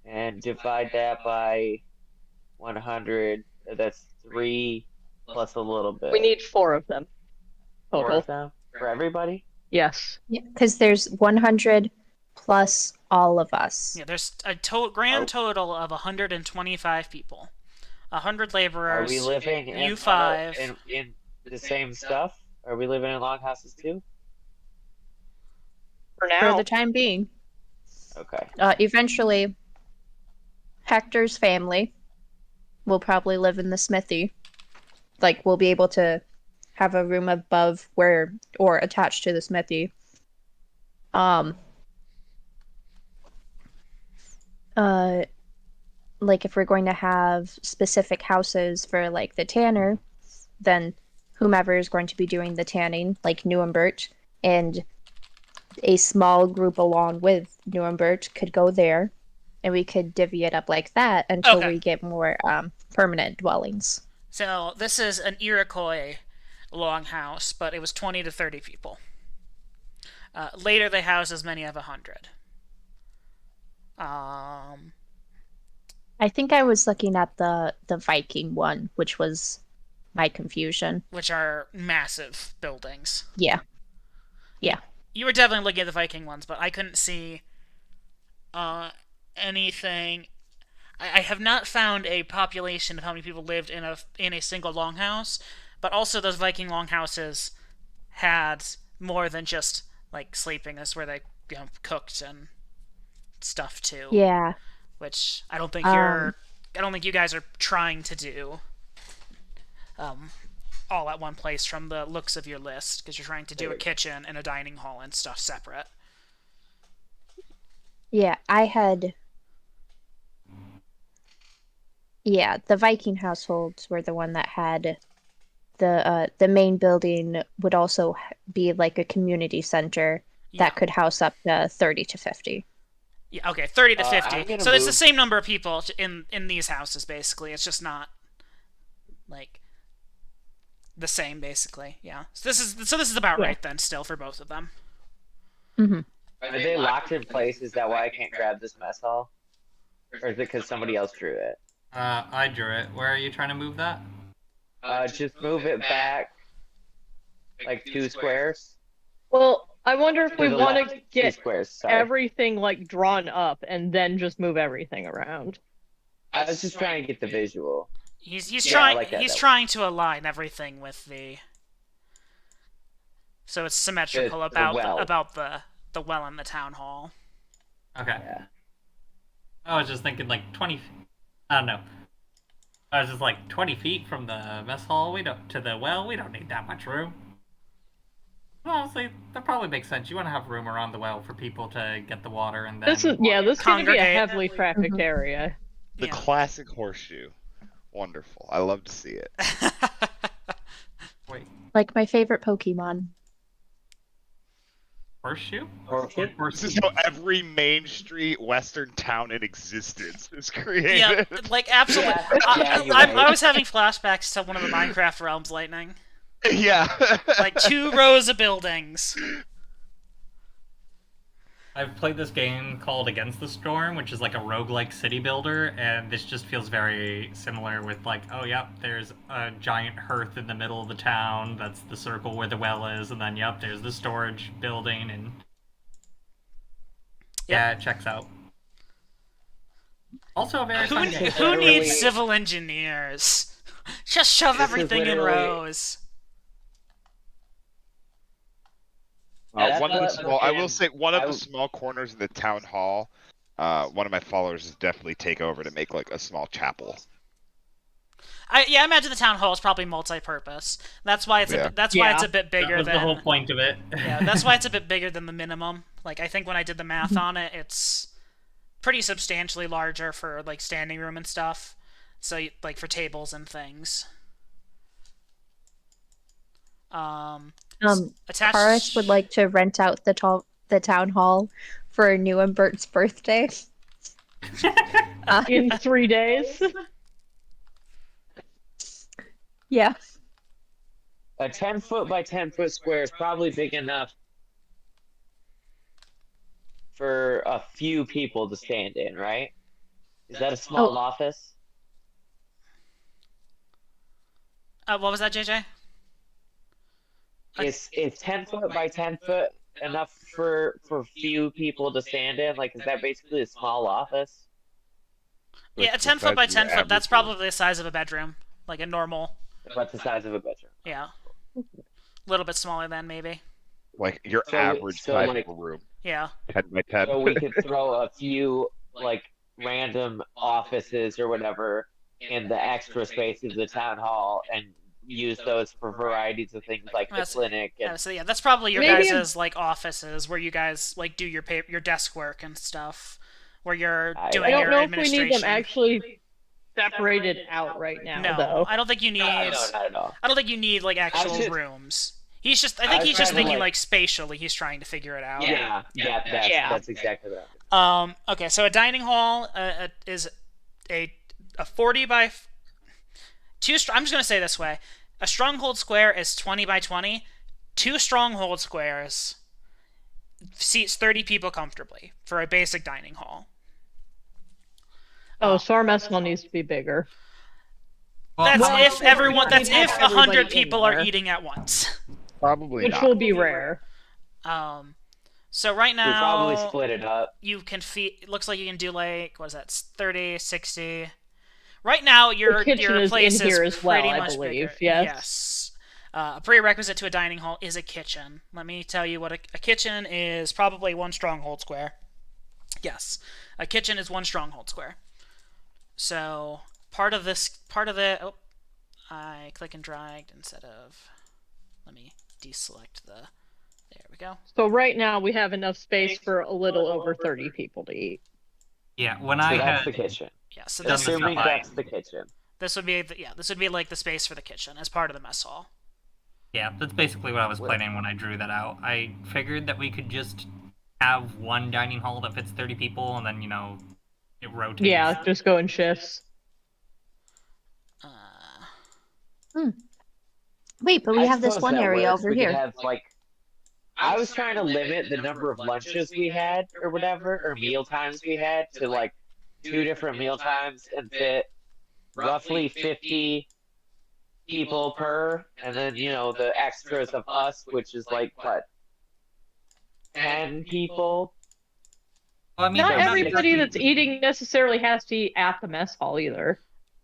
S2: and divide that by 100. That's 3 plus a little bit.
S3: We need 4 of them
S2: 4
S3: total.
S2: of them for everybody?
S3: Yes.
S4: Yeah, because there's 100 plus all of us.
S5: Yeah, there's a grand total of 125 people. 100 laborers.
S2: Are we living in,
S5: you 5.
S2: in the same stuff? Are we living in longhouses too?
S3: For
S4: For
S3: now.
S4: the time being.
S2: Okay.
S4: Eventually, Hector's family will probably live in the smithy. Like, we'll be able to have a room above where, or attached to the smithy. Like, if we're going to have specific houses for, like, the tanner, then whomever is going to be doing the tanning, like Newembert, and a small group along with Nuremberg could go there, and we could divvy it up like that until
S5: Okay.
S4: we get more permanent dwellings.
S5: So this is an Iroquois longhouse, but it was 20 to 30 people. Later, they housed as many as 100.
S4: I think I was looking at the Viking one, which was my confusion.
S5: Which are massive buildings.
S4: Yeah. Yeah.
S5: You were definitely looking at the Viking ones, but I couldn't see anything. I have not found a population of how many people lived in a single longhouse, but also those Viking longhouses had more than just like sleeping. That's where they cooked and stuff too.
S4: Yeah.
S5: Which I don't think I don't think you guys are trying to do. All at one place from the looks of your list, because you're trying to do a kitchen and a dining hall and stuff separate.
S4: Yeah, the Viking households were the one that had the main building would also be like a community center
S5: Yeah.
S4: that could house up to 30 to 50.
S5: Yeah, okay, 30 to
S2: I'm
S5: 50.
S2: gonna
S5: So it's the
S2: move-
S5: same number of people in these houses, basically. It's just not, like, the same, basically. Yeah. So this is about
S4: Yeah.
S5: right then, still, for both of them.
S4: Mm-hmm.
S2: Are they locked in place? Is that why I can't grab this mess hall? Or is it because somebody else drew it?
S1: I drew it. Where are you trying to move that?
S2: Just move it back like 2 squares.
S3: Well, I wonder if we
S2: To the
S3: want
S2: left,
S3: to
S2: 2
S3: get
S2: squares. Sorry.
S3: everything like drawn up and then just move everything around.
S2: I was just trying to get the visual.
S5: He's
S2: Yeah, I
S5: trying
S2: like that,
S5: he's
S2: though.
S5: trying to align everything with the, so it's symmetrical
S2: The
S5: about
S2: well.
S5: the well in the town hall.
S1: Okay.
S2: Yeah.
S1: I was just thinking like 20. I don't know. I was just like 20 feet from the mess hall. To the well. We don't need that much room. Honestly, that probably makes sense. You want to have room around the well for people to get the water, and then
S3: This is yeah. This is going to be a
S5: Congregate.
S3: heavily trafficked
S4: Mhm.
S3: area.
S7: The
S5: Yeah.
S7: classic horseshoe. Wonderful. I love to see it.
S1: wait,
S4: Like my favorite Pokemon.
S1: horseshoe?
S2: Horseshoe?
S7: This is how every Main Street Western town in existence is
S5: yeah,
S7: created.
S5: like absolutely.
S2: Yeah, you're
S5: I
S2: right.
S5: was having flashbacks to one of the Minecraft Realms Lightning.
S7: Yeah.
S5: Like 2 rows of buildings.
S1: I've played this game called Against the Storm, which is like a roguelike city builder, and this just feels very similar with like, oh yep, there's a giant hearth in the middle of the town, that's the circle where the well is, and then yep, there's the storage building, and yeah, it checks out. Also a very fun game.
S5: Who
S2: Literally-
S5: needs civil engineers? Just shove
S2: This is
S5: everything in
S2: literally-
S5: rows.
S2: That's
S7: One of the
S2: what
S7: small, I will
S2: fucking-
S7: say, one of
S2: I
S7: the
S2: w-
S7: small corners in the town hall. One of my followers is definitely take over to make like a small chapel.
S5: I imagine the town hall is probably multi-purpose. That's why it's
S7: Yeah.
S5: why it's
S3: Yeah.
S5: a bit
S1: That
S5: bigger
S1: was
S5: than
S1: the whole point of it.
S5: yeah. That's why it's a bit bigger than the minimum. Like I think when I did the math on it, it's pretty substantially larger for like standing room and stuff. So like for tables and things. Attached.
S4: Paris would like to rent out the town hall for New and Bert's birthday.
S3: In 3 days.
S4: Yeah.
S2: A 10-foot by 10-foot square is probably big enough for a few people to stand in, right? Is that a small
S4: Oh.
S2: office?
S5: What was that, JJ?
S2: Is 10-foot by 10-foot enough for few people to stand in? Like, is that basically a small office?
S5: Yeah, a
S7: What's the
S5: 10 foot by
S7: size of your
S5: 10 foot. That's
S7: average room?
S5: probably the size of a bedroom, like a normal.
S2: What's the size of a bedroom?
S5: Yeah, a little bit smaller than maybe.
S7: Like your
S2: So-
S7: average
S2: so,
S7: size
S2: like-
S7: of a room,
S5: Yeah.
S7: 10 by 10.
S2: So we could throw a few, like, random offices or whatever in the extra spaces of the town hall and use those for varieties of things like the
S5: That's-
S2: clinic and
S5: Yeah, so yeah, that's probably your
S3: Maybe
S5: guys' like offices where you guys like do your your desk work and stuff, where you're
S2: I
S5: doing
S3: I don't
S5: your
S3: know if we
S5: administration.
S3: need them actually separated out right now,
S5: No,
S3: though.
S5: I don't think you need.
S2: no, not at all.
S5: I don't think you need like actual
S2: just-
S5: rooms. He's just. I
S2: I
S5: think
S2: was
S5: he's just
S2: trying to,
S5: thinking
S2: like-
S5: like spatially. He's trying to figure it out.
S2: Yeah, that's exactly what
S5: Okay, so a dining hall is a 40 by I'm just gonna say it this way: a stronghold square is 20 by 20. 2 stronghold squares seats 30 people comfortably for a basic dining hall.
S3: Oh, so our mess hall needs to be bigger.
S5: That's
S1: Well,
S5: if everyone. That's
S3: have
S5: if
S3: everybody
S5: 100
S3: in
S5: people are
S3: there.
S5: eating at once.
S7: Probably
S3: Which
S7: not.
S3: will be rare.
S5: So right
S2: We probably
S5: now
S2: split it up.
S5: you can feed. It looks like you can do like what is that? 30, 60. Right now your
S3: kitchen
S5: your
S3: is
S5: place
S3: in here
S5: is
S3: as well,
S5: pretty
S3: I
S5: much
S3: believe,
S5: bigger.
S3: yes.
S5: A prerequisite to a dining hall is a kitchen. Let me tell you what a kitchen is. Probably 1 stronghold square. Yes, a kitchen is 1 stronghold square. So part of it. Oh, I click and dragged instead of. Let me deselect the. There we go.
S3: So right now we have enough space for a little over 30 people to eat.
S1: Yeah, when
S2: So
S1: I
S2: that's the
S1: had
S2: kitchen.
S5: Yeah. So
S1: That's
S5: this
S2: Assuming
S1: fine.
S2: that's the kitchen.
S5: this would be this would be like the space for the kitchen as part of the mess hall.
S1: yeah, that's basically what I was planning when I drew that out. I figured that we could just have one dining hall that fits 30 people, and then it rotates.
S3: Yeah, just go in shifts.
S4: Wait, but we
S2: I
S4: have this
S2: suppose
S4: one
S2: that
S4: area
S2: works.
S4: over
S2: We could
S4: here.
S2: have, like, I was trying to limit the number of lunches we had or whatever, or meal times we had to like 2 different meal times and fit roughly 50 people per, and then the extras of us, which is like what, 10 people.
S1: Well, I mean,
S3: Not
S1: I'm
S3: everybody
S1: exactly-
S3: that's eating necessarily has to eat at the mess hall either.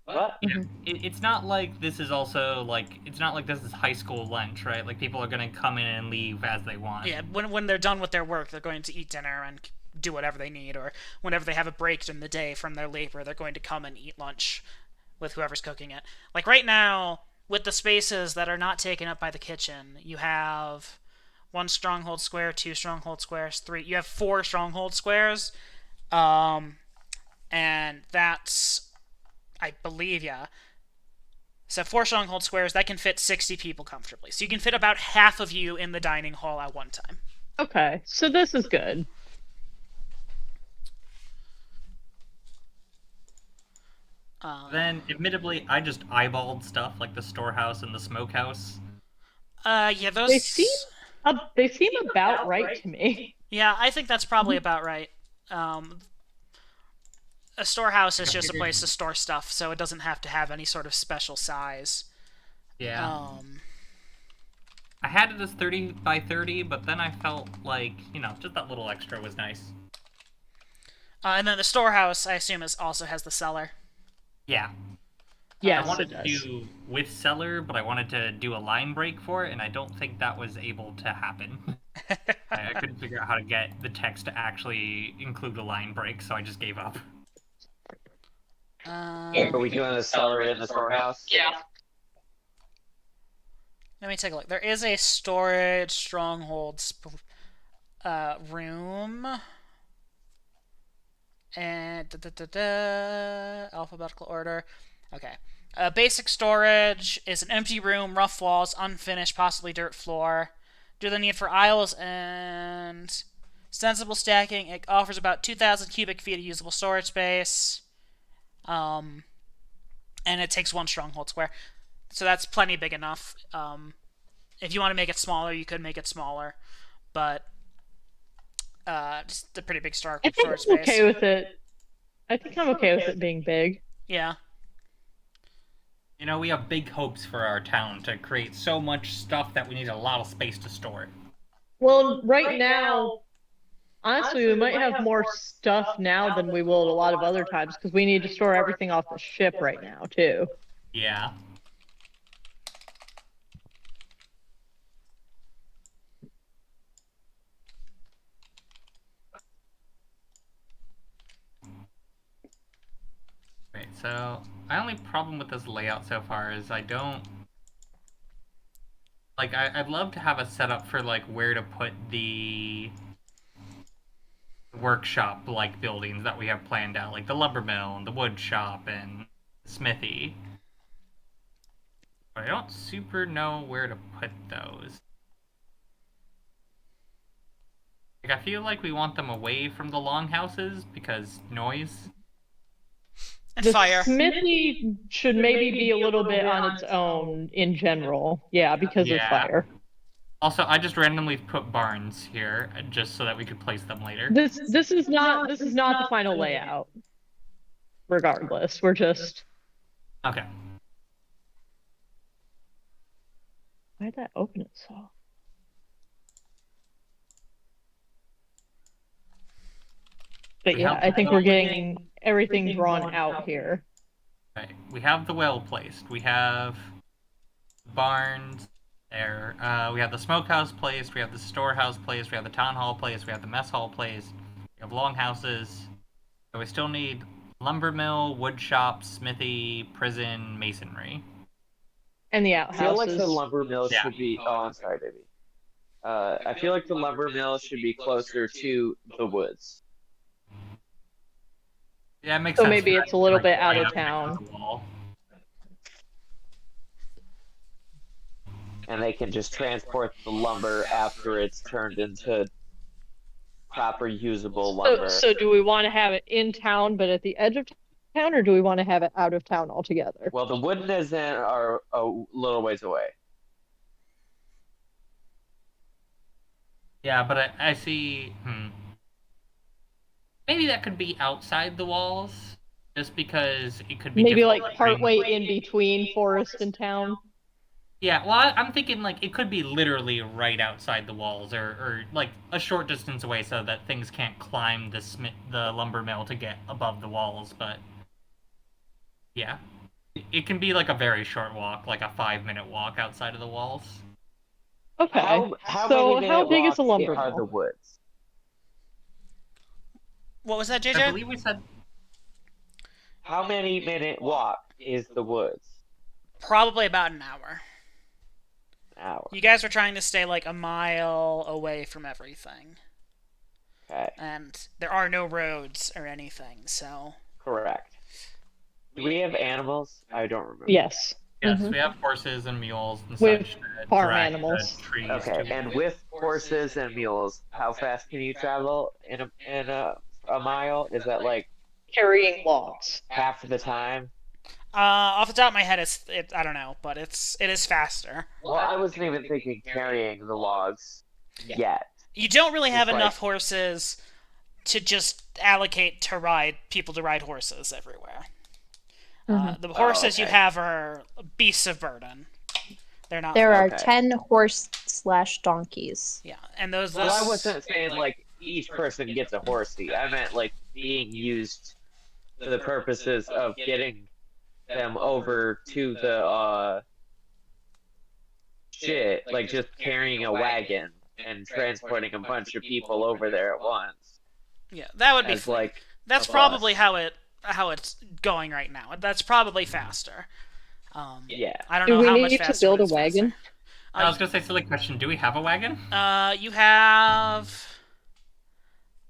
S2: What?
S1: It's not like this is also like it's not like this is high school lunch, right? Like people are gonna come in and leave as they want.
S5: Yeah, when they're done with their work, they're going to eat dinner and do whatever they need, or whenever they have a break in the day from their labor, they're going to come and eat lunch with whoever's cooking it. Like right now, with the spaces that are not taken up by the kitchen, you have 1 stronghold square, 2 stronghold squares, 3. You have 4 stronghold squares. And that's, I believe, yeah. So 4 stronghold squares, that can fit 60 people comfortably. So you can fit about half of you in the dining hall at one time.
S3: Okay, so this is good.
S1: Then, admittedly, I just eyeballed stuff like the storehouse and the smokehouse.
S5: Yeah, those...
S3: They seem about right to me.
S5: Yeah, I think that's probably about right. A storehouse is just a place to store stuff, so it doesn't have to have any sort of special size.
S1: Yeah. I had it as 30 by 30, but then I felt like, just that little extra was nice.
S5: And then the storehouse, I assume, also has the cellar.
S1: Yeah.
S3: Yes,
S1: I wanted
S3: it
S1: to
S3: does.
S1: do with cellar, but I wanted to do a line break for it, and I don't think that was able to happen. I couldn't figure out how to get the text to actually include the line break, so I just gave up.
S2: Are we doing the cellar in the storehouse?
S6: Yeah.
S5: Let me take a look. There is a storage stronghold room. And alphabetical order. Okay. Basic storage is an empty room, rough walls, unfinished, possibly dirt floor. Due to the need for aisles and sensible stacking, it offers about 2,000 cubic feet of usable storage space. And it takes 1 stronghold square. So that's plenty big enough. If you want to make it smaller, you could make it smaller. But just a pretty big storage
S3: I think I'm
S5: space.
S3: okay with it. I think I'm okay with it being big.
S5: Yeah.
S1: We have big hopes for our town to create so much stuff that we need a lot of space to store.
S3: Well, right now, honestly, we might have more stuff now than we will at a lot of other times because we need to store everything off the ship right now, too.
S1: Yeah. Right, so my only problem with this layout so far is I don't... Like, I'd love to have a setup for, like, where to put the workshop-like buildings that we have planned out, like the lumber mill and the wood shop and smithy. But I don't super know where to put those. Like, I feel like we want them away from the longhouses because noise.
S5: And
S3: The
S5: fire.
S3: smithy should maybe be a little bit on its own in general. Yeah, because of
S1: Yeah.
S3: fire.
S1: Also, I just randomly put barns here just so that we could place them later.
S3: This is not the final layout. Regardless, we're just...
S1: Okay.
S3: Why'd that open itself? But yeah, I think we're getting everything drawn out here.
S1: Right. We have the well placed. We have barns there. We have the smokehouse placed. We have the storehouse placed. We have the town hall placed. We have the mess hall placed. We have longhouses. So we still need lumber mill, wood shop, smithy, prison, masonry.
S3: And the
S2: I feel like
S3: outhouses.
S2: the lumber mill
S1: Yeah.
S2: should be. Oh, I'm sorry, baby. I feel like the lumber mill should be closer to the woods.
S1: Yeah, it makes
S3: So
S1: sense.
S3: maybe
S1: for
S3: it's a little
S1: right
S3: bit out of
S1: up next to
S3: town.
S1: the wall.
S2: And they can just transport the lumber after it's turned into proper usable lumber.
S3: So do we want to have it in town but at the edge of town, or do we want to have it out of town altogether?
S2: Well, the wooden is in are a little ways away.
S1: Yeah, but I see. Maybe that could be outside the walls, just because it could be
S3: Maybe
S1: difficult
S3: like
S1: to bring-
S3: partway in between forest and town.
S1: Yeah, well, I'm thinking like it could be literally right outside the walls, or like a short distance away, so that things can't climb the lumber mill to get above the walls. But yeah, it can be like a very short walk, like a 5-minute walk outside of the walls.
S3: Okay.
S2: How
S3: So
S2: many
S3: how
S2: minute
S3: big is the
S2: walks
S3: lumber
S2: are the
S3: mill?
S2: woods?
S5: What was that,
S1: I
S5: JJ?
S1: believe we said
S2: How many minute walk is the woods?
S5: Probably about an hour.
S2: hour.
S5: You guys were trying to stay like a mile away from everything,
S2: Okay,
S5: and there are no roads or anything, so.
S2: correct. Do we have animals? I don't remember.
S3: Yes.
S1: Yes,
S4: Mhm.
S1: we have horses and mules and
S3: We have
S1: such that
S3: farm
S1: drag
S3: animals.
S1: the trees
S2: Okay,
S1: to
S2: and with horses and mules, how fast can you travel in a mile? Is that like
S3: Carrying logs.
S2: half the time?
S5: Off the top of my head, I don't know, but it is faster.
S2: Well, I wasn't even thinking carrying the logs yet.
S5: You don't really have
S2: It's
S5: enough
S2: like-
S5: horses to just allocate to people to ride horses everywhere. The horses you
S2: okay.
S5: have are beasts of burden. They're not.
S4: There are
S2: Okay.
S4: 10 horse/donkeys.
S5: Yeah, and those.
S2: Well, I wasn't saying like each person gets a horsey. I meant like being used for the purposes of getting them over to the shit, like just carrying a wagon and transporting a bunch of people over there at once.
S5: Yeah, that would be.
S2: As like
S5: That's
S2: a
S5: probably
S2: bus.
S5: how it's going right now. That's probably faster.
S2: Yeah.
S5: I don't
S3: Do
S5: know
S3: we
S5: how much
S3: need to
S5: faster.
S3: build
S5: but
S3: a
S5: it's
S3: wagon?
S5: faster.
S1: I was gonna say silly question. Do we have a wagon?
S5: You have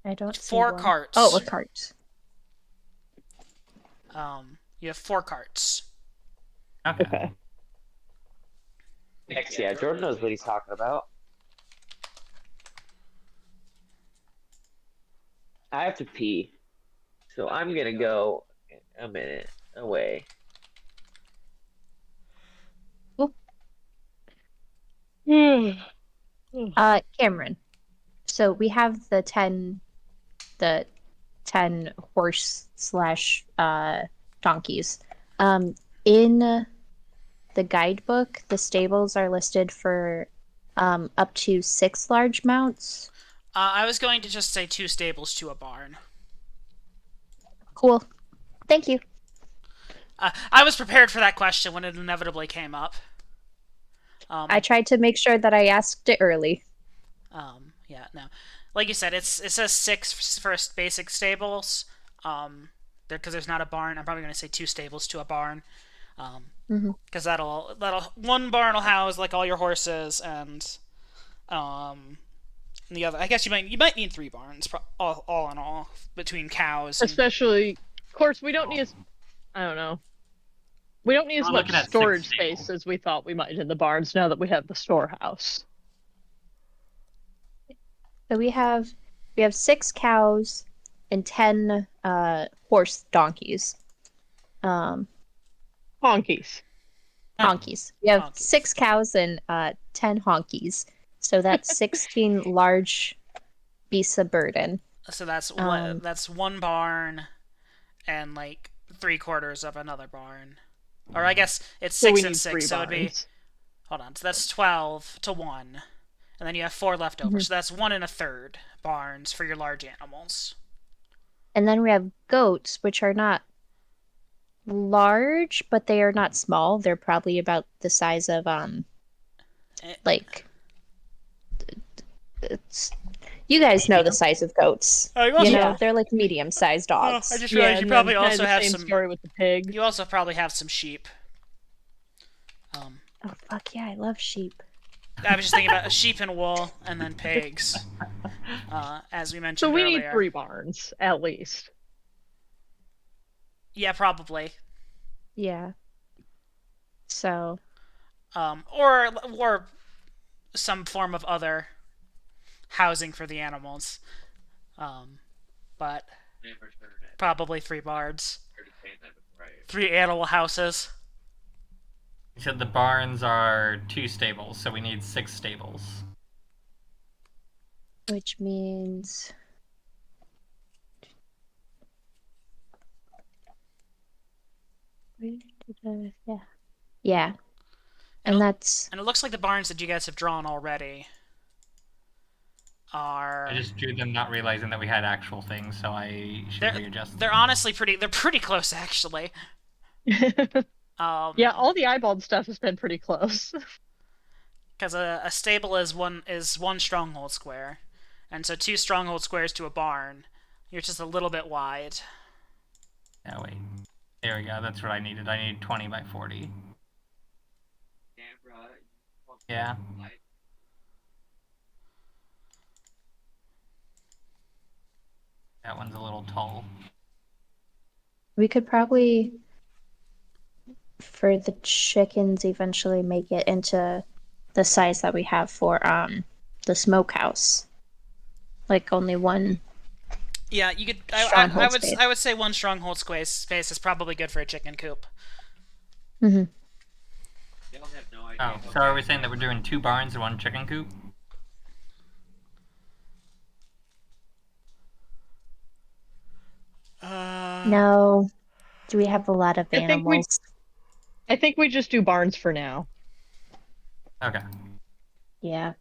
S4: I don't see
S5: 4
S4: one.
S5: carts.
S4: Oh, a cart.
S5: You have 4 carts.
S1: Okay.
S3: Okay.
S2: Heck yeah, Jordan knows what he's talking about. I have to pee, so I'm gonna go a minute away.
S4: Cameron. So we have the 10 horse/donkeys. In the guidebook, the stables are listed for up to 6 large mounts.
S5: I was going to just say 2 stables to a barn.
S4: Cool. Thank you.
S5: I was prepared for that question when it inevitably came up.
S4: I tried to make sure that I asked it early.
S5: Yeah, no. Like you said, it says 6 for basic stables. Because there's not a barn, I'm probably going to say 2 stables to a barn. Because that'll one barn will house like all your horses and the other. I guess you might need 3 barns, all in all, between cows. And,
S3: Especially, of course, we don't need as, I don't know. We don't need as
S1: We're
S3: much
S1: looking at 6
S3: storage
S1: stables.
S3: space as we thought we might in the barns now that we have the storehouse.
S4: So we have 6 cows and 10 horse donkeys.
S3: Honkies.
S4: Honkies. We have
S5: Honkies.
S4: 6 cows and 10 honkies. So that's 16 large beasts of burden.
S5: so that's
S4: Um,
S5: that's 1 barn and like 3/4 of another barn. Or I guess it's
S3: So
S5: 6
S3: we
S5: and
S3: need
S5: 6,
S3: 3
S5: so it'd be
S3: barns.
S5: hold on. So that's 12 to 1. And then you have 4 left over. So that's 1 1/3 barns for your large animals.
S4: And then we have goats, which are not large, but they are not small. They're probably about the size of like it's, you guys know the size of goats.
S5: Oh, you
S4: You
S5: also,
S4: know, they're like medium-sized dogs.
S5: I just realized you
S3: and
S5: probably
S3: then
S5: also
S3: kinda
S5: have
S3: the same
S5: some.
S3: story with the pig.
S5: You also probably have some sheep.
S4: Oh fuck yeah, I love sheep.
S5: I was just thinking about sheep and wool, and then pigs. As we mentioned
S3: So we
S5: earlier.
S3: need 3 barns at least.
S5: Yeah, probably.
S4: Yeah. So
S5: Or some form of other housing for the animals. But
S6: Never heard it.
S5: probably 3 barns,
S6: Heard it saying that before I-
S5: 3 animal houses.
S1: You said the barns are 2 stables, so we need 6 stables.
S4: which means yeah. And that's
S5: And it looks like the barns that you guys have drawn already are.
S1: I just drew them not realizing that we had actual things, so I should
S5: They're-
S1: readjust.
S5: They're honestly They're pretty close, actually.
S3: Yeah, all the eyeballed stuff has been pretty close.
S5: Because a stable is one stronghold square, and so 2 stronghold squares to a barn. You're just a little bit wide.
S1: Oh wait, there we go. That's what I needed. I need 20 by 40.
S6: Canberra,
S1: Yeah. That one's a little tall.
S4: We could probably, for the chickens, eventually make it into the size that we have for the smokehouse. Like only one.
S5: Yeah, you could.
S4: Stronghold space.
S5: I would say one stronghold space is probably good for a chicken coop.
S4: Mm-hmm.
S6: Y'all have no idea.
S1: Oh, so are we saying that we're doing 2 barns and 1 chicken coop?
S4: No. Do we have a lot of
S3: I think we-
S4: animals?
S3: I think we just do barns for now.
S1: Okay.
S4: Yeah.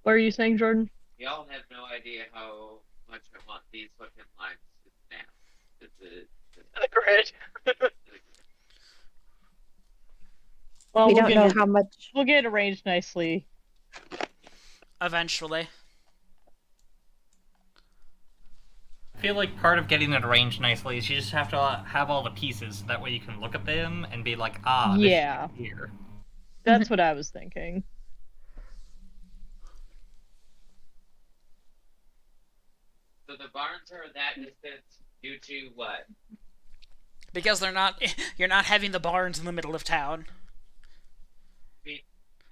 S3: What are you saying, Jordan?
S6: Y'all have no idea how much I want these fucking lines to snap.
S3: The grid. Well,
S4: We
S3: we'll
S4: don't
S3: get
S4: know
S3: it,
S4: how much.
S3: we'll get it arranged nicely.
S5: Eventually.
S1: I feel like part of getting it arranged nicely is you just have to have all the pieces. That way you can look at them and be like, ah, this
S3: Yeah.
S1: is here.
S3: That's what I was thinking.
S6: So the barns are that distance due to what?
S5: Because they're not. You're not having the barns in the middle of town.
S6: I mean,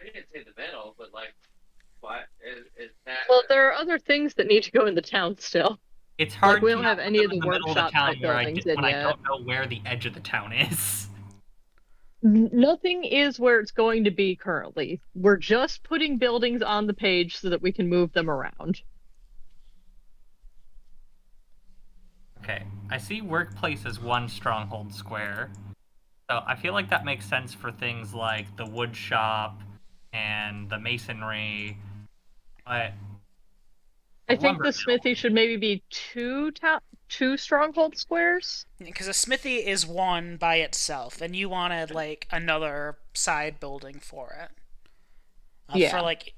S6: I didn't say the middle, but like, what is that?
S3: Well, there are other things that need to go in the town still.
S1: It's hard.
S3: we
S1: to
S3: don't have
S1: put
S3: any
S1: them
S3: of
S1: in
S3: the
S1: middle
S3: workshop
S1: town
S3: type
S1: where
S3: buildings in
S1: when I
S3: yet.
S1: don't know where the edge of the town is.
S3: Nothing is where it's going to be currently. We're just putting buildings on the page so that we can move them around.
S1: Okay, I see workplace as 1 stronghold square. So I feel like that makes sense for things like the wood shop and the masonry. But
S3: I think
S1: lumber
S3: the
S1: mill.
S3: smithy should maybe be 2 stronghold squares.
S5: Because a smithy is one by itself, and you wanted like another side building for it.
S3: Yeah.
S5: For like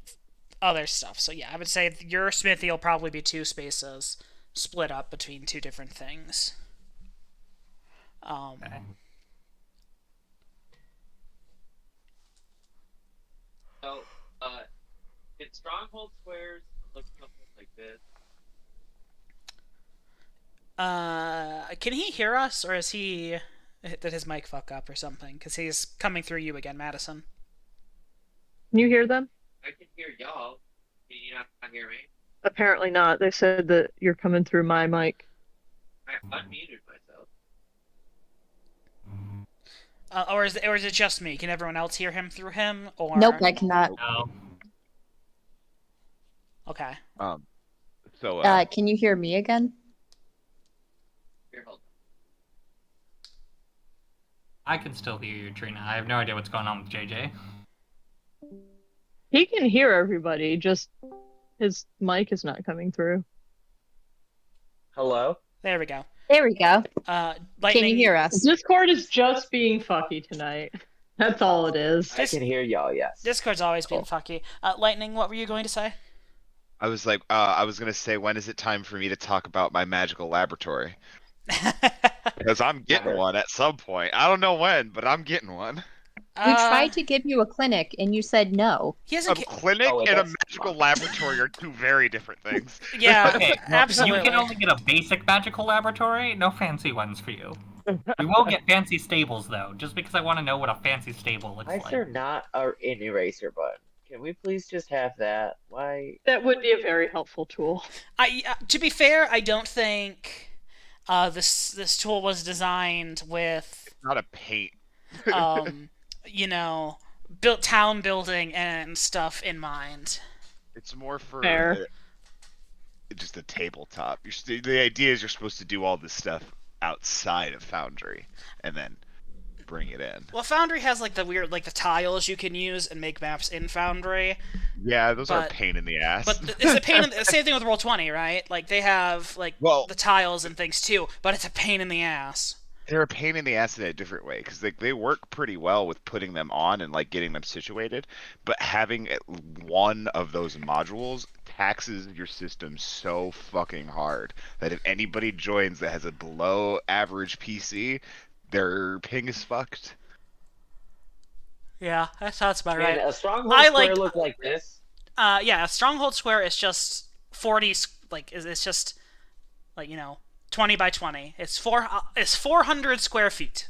S5: other stuff. So yeah, I would say your smithy will probably be 2 spaces split up between 2 different things.
S1: Okay.
S6: So, in stronghold squares look something like this.
S5: Can he hear us, or is he... Did his mic fuck up or something? Because he's coming through you again, Madison.
S3: Can you hear them?
S6: I can hear y'all. Can you not hear me?
S3: Apparently not. They said that you're coming through my mic.
S6: I unmuted myself.
S5: Or is it just me? Can everyone else hear him through him? Or...
S4: Nope, I cannot.
S1: No.
S5: Okay.
S8: So
S4: Can you hear me again?
S6: Here, hold
S1: I can still hear you, Trina. I have no idea what's going on with JJ.
S3: He can hear everybody, just his mic is not coming through.
S2: Hello?
S5: There we go.
S4: There we go.
S5: Lightning,
S4: Can you hear us?
S3: Discord is just being fucky tonight. That's all it is.
S2: I can hear y'all, yes.
S5: Discord's always been fucky. Lightning, what were you going to say?
S8: I was like, I was gonna say, when is it time for me to talk about my magical laboratory? Because I'm getting one at some point. I don't know when, but I'm getting one.
S4: We tried to give you a clinic and you said no.
S5: He
S8: A
S5: hasn't.
S8: clinic
S2: Oh,
S8: and a
S2: that's
S8: magical laboratory are 2 very different things.
S5: Yeah,
S1: Okay, well,
S5: absolutely.
S1: You can only get a basic magical laboratory, no fancy ones for you. We will get fancy stables, though, just because I want to know what a fancy stable looks
S2: Why is
S1: like.
S2: there not an eraser button? Can we please just have that? Why?
S3: That would be a very helpful tool.
S5: To be fair, I don't think this tool was designed with
S8: Not a paint.
S5: built town building and stuff in mind.
S8: It's more for
S3: Fair.
S8: just a tabletop. The idea is you're supposed to do all this stuff outside of Foundry, and then bring it in.
S5: Well, Foundry has like the weird the tiles you can use and make maps in Foundry.
S8: Yeah, those are a
S5: But-
S8: pain in the ass.
S5: But it's a pain. Same thing with Roll20, right? Like they have the tiles and things too, but it's a pain in the ass.
S8: They're a pain in the ass in a different way, because they work pretty well with putting them on and getting them situated, but having one of those modules taxes your system so fucking hard that if anybody joins that has a below average PC, their ping is fucked.
S5: Yeah, that sounds about
S2: And
S5: right.
S2: a stronghold
S5: I
S2: square
S5: like-
S2: look like this.
S5: Yeah, a stronghold square is just 40. It's just like 20 by 20. It's 400 square feet.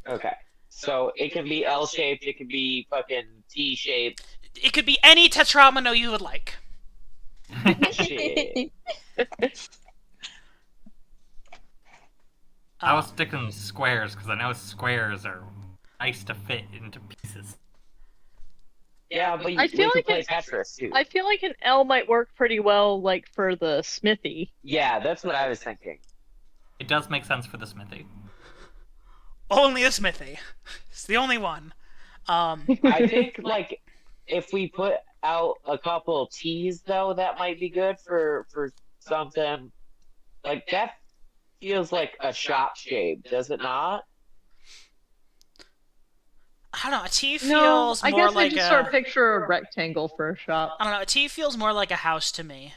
S2: Okay. So it can be L-shaped, it can be fucking T-shaped.
S5: It could be any tetromino you would like.
S2: Shit.
S1: I was sticking squares because I know squares are nice to fit into pieces.
S2: Yeah, but
S3: I
S2: we
S3: feel
S2: could
S3: like
S2: play
S3: it's-
S2: Tetris too.
S3: I feel like an L might work pretty well, like for the smithy.
S2: Yeah, that's what I was thinking.
S1: It does make sense for the smithy.
S5: Only a smithy. It's the only one.
S2: I think like if we put out a couple T's though, that might be good for something like that. Feels like a shop shape, does it not?
S5: I don't know. A T
S3: No,
S5: feels
S3: I
S5: more
S3: guess
S5: like
S3: I just
S5: a.
S3: sort of picture a rectangle for a shop.
S5: I don't know. A T feels more like a house to me.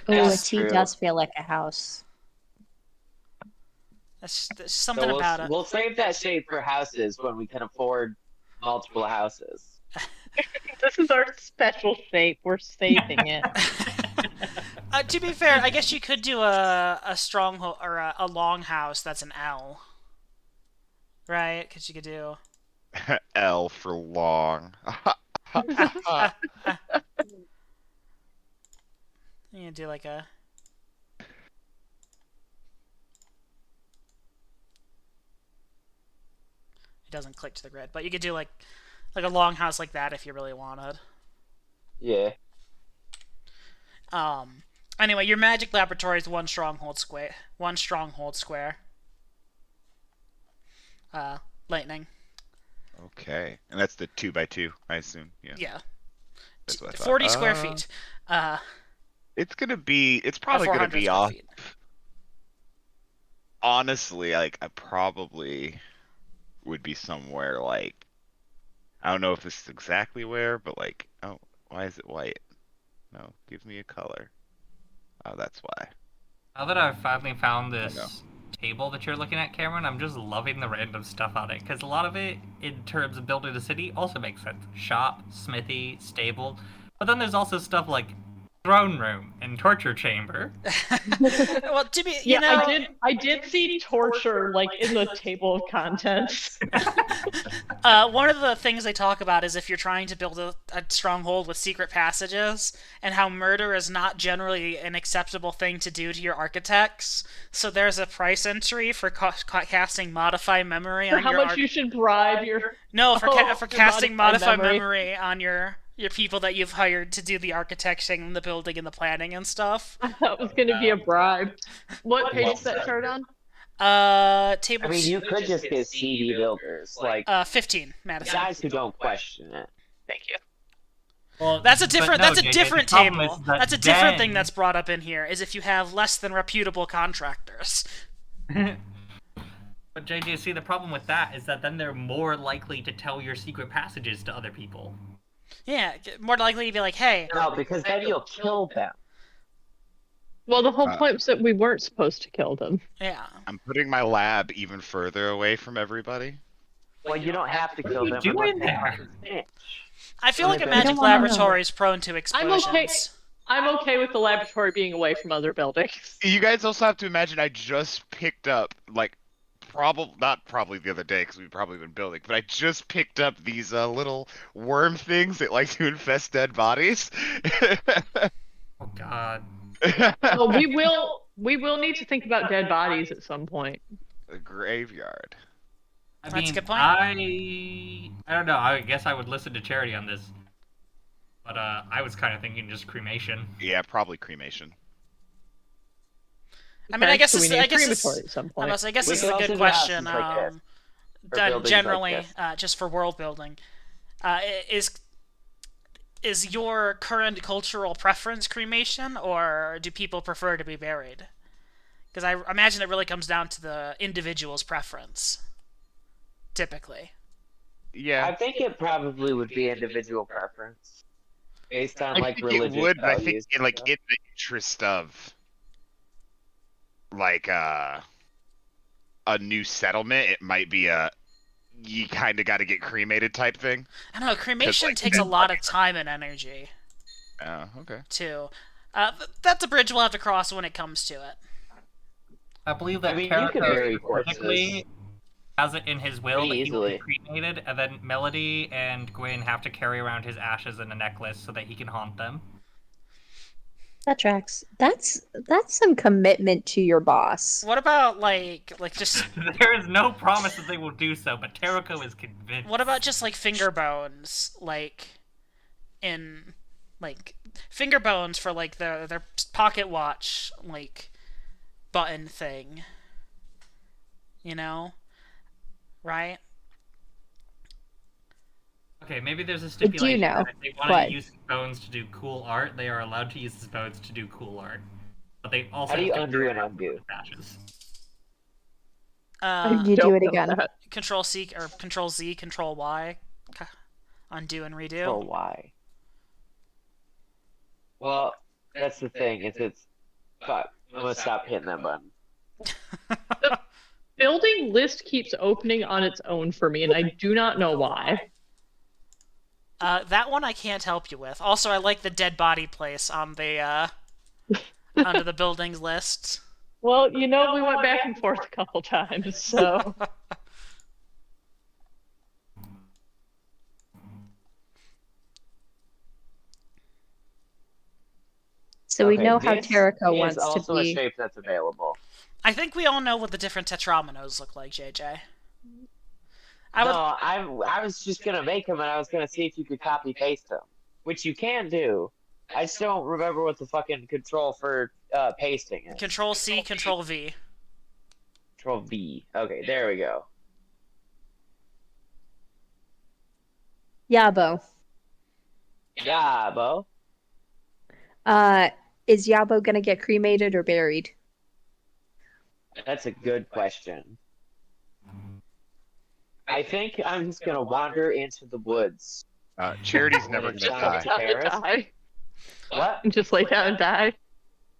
S4: Ooh, a
S2: That's
S4: T
S2: true.
S4: does feel like a house.
S5: There's
S2: So
S5: something about it.
S2: we'll save that shape for houses when we can afford multiple houses.
S3: This is our special shape. We're saving it.
S5: To be fair, I guess you could do a stronghold or a long house that's an L. Right? Because you could do.
S8: L for long.
S5: You could do like a. It doesn't click to the grid, but you could do like a long house like that if you really wanted.
S2: Yeah.
S5: Anyway, your magic laboratory is one stronghold square. One stronghold square. Lightning.
S8: Okay, and that's the 2x2, I assume. Yeah.
S5: Yeah.
S8: That's what I thought.
S5: 40 square feet.
S8: It's gonna be. It's probably gonna
S5: 400
S8: be
S5: square
S8: off.
S5: feet.
S8: Honestly, like I probably would be somewhere like. I don't know if this is exactly where, but like, oh, why is it white? No, give me a color. Oh, that's why.
S1: Now that I've finally found
S8: know.
S1: this table that you're looking at, Cameron, I'm just loving the random stuff on it. Because a lot of it, in terms of building a city, also makes sense. Shop, smithy, stable. But then there's also stuff like throne room and torture chamber.
S5: Well, to be, you
S3: Yeah,
S5: know,
S3: I did see torture like in the table of contents.
S5: one of the things they talk about is if you're trying to build a stronghold with secret passages, and how murder is not generally an acceptable thing to do to your architects. So there's a price entry for casting modify memory
S3: For
S5: on
S3: how
S5: your
S3: much you should bribe your
S5: No, for
S3: Oh,
S5: for
S3: your
S5: casting
S3: modify
S5: modify
S3: memory.
S5: memory on your people that you've hired to do the architecting and the building and the planning and stuff.
S3: that was going to be a bribe. What page is that chart on?
S5: Table.
S2: I mean, you could just get CD builders, like
S5: 15, Madison.
S2: guys who don't question it.
S3: Thank you.
S1: Well,
S5: That's a
S1: but
S5: different.
S1: no,
S5: That's a
S1: JJ,
S5: different
S1: the problem
S5: table.
S1: is that
S5: That's a different thing
S1: then-
S5: that's brought up in here. Is if you have less than reputable contractors.
S1: But JJ, see, the problem with that is that then they're more likely to tell your secret passages to other people.
S5: Yeah, more likely to be like, hey,
S2: No, because then you'll kill them.
S3: Well, the whole point was that we weren't supposed to kill them.
S5: yeah.
S8: I'm putting my lab even further away from everybody.
S2: Well, you don't have to kill
S1: you
S2: them.
S1: doing
S2: unless they
S1: there?
S2: fucking snitch.
S5: I feel like a
S2: We
S5: magic
S4: don't wanna know.
S5: laboratory is prone to explosions.
S3: okay. I'm okay with the laboratory being away from other buildings.
S8: You guys also have to imagine I just picked up like not probably the other day because we've probably been building, but I just picked up these little worm things that like to infest dead bodies.
S1: Oh God.
S3: Well, we will need to think about dead bodies at some point.
S8: A graveyard.
S1: I
S5: That's a
S1: mean,
S5: good point.
S1: I don't know. I guess I would listen to Charity on this. But I was kind of thinking just cremation.
S8: Yeah, probably cremation.
S5: I mean, I guess
S3: so we
S5: it's-
S3: need
S5: I
S3: a
S5: guess it's-
S3: crematory at some point.
S5: I guess
S2: We
S5: this is
S2: could
S5: a
S2: also
S5: good
S2: do
S5: question.
S2: houses like this, or
S5: Done
S2: buildings
S5: generally,
S2: like
S5: just for world building, is your current cultural preference cremation, or do people prefer to be buried? Because I imagine it really comes down to the individual's preference, typically.
S8: Yeah.
S2: I think it probably would be individual preference, based on
S8: I
S2: like
S8: think
S2: religious
S8: it would, but I think
S2: values
S8: in
S2: and
S8: like
S2: stuff.
S8: in the interest of like a new settlement, it might be a you kind of got to get cremated type thing.
S5: I don't know. Cremation
S8: like,
S5: takes a lot of time and energy
S8: Oh, okay.
S5: too. That's a bridge we'll have to cross when it comes to it.
S1: I believe that
S2: I mean, you could bury
S1: Terrako
S2: corpses
S1: specifically has it in his will
S2: pretty
S1: that he will be
S2: easily.
S1: cremated, and then Melody and Gwyn have to carry around his ashes in a necklace so that he can haunt them.
S4: That tracks. That's some commitment to your boss.
S5: What about like just
S1: There is no promise that they will do so, but Terrako is convinced.
S5: what about just like finger bones, finger bones for like their pocket watch like button thing, you know, right?
S1: Okay, maybe there's a
S4: do
S1: stipulation
S4: know,
S1: that if they want
S4: but-
S1: to use his bones to do cool art, they are allowed to use his bones to do cool art. But they also
S2: How do you
S1: have to
S2: undo
S1: carry
S2: and
S1: around
S2: undo?
S1: his ashes.
S4: You do
S3: Don't
S4: it
S3: know
S4: again.
S3: that.
S5: Control C or Control Z, Control Y, undo and redo.
S2: Oh, why? Well, that's the thing. It's fuck. I'm gonna stop hitting that button.
S3: Building list keeps opening on its own for me, and I do not know why.
S5: That one I can't help you with. Also, I like the dead body place on the under the buildings list.
S3: Well, we went back and forth a couple times, so.
S4: So we
S2: Okay,
S4: know how
S2: this
S4: Terrako
S2: is
S4: wants to
S2: also a
S4: be.
S2: shape that's available.
S5: I think we all know what the different tetrominoes look like, JJ.
S2: No, I was just gonna make them, and I was gonna see if you could copy paste them, which you can do. I just don't remember what the fucking control for pasting is.
S5: Control C, Control V.
S2: Control V. Okay, there we go.
S4: Yabo.
S2: Yeah, Bo.
S4: Is Yabo gonna get cremated or buried?
S2: That's a good question. I think I'm just gonna wander into the woods.
S8: Charity's never gonna
S2: Shout
S8: die.
S2: out to Paris.
S3: Die.
S2: What?
S3: And just lay down and die.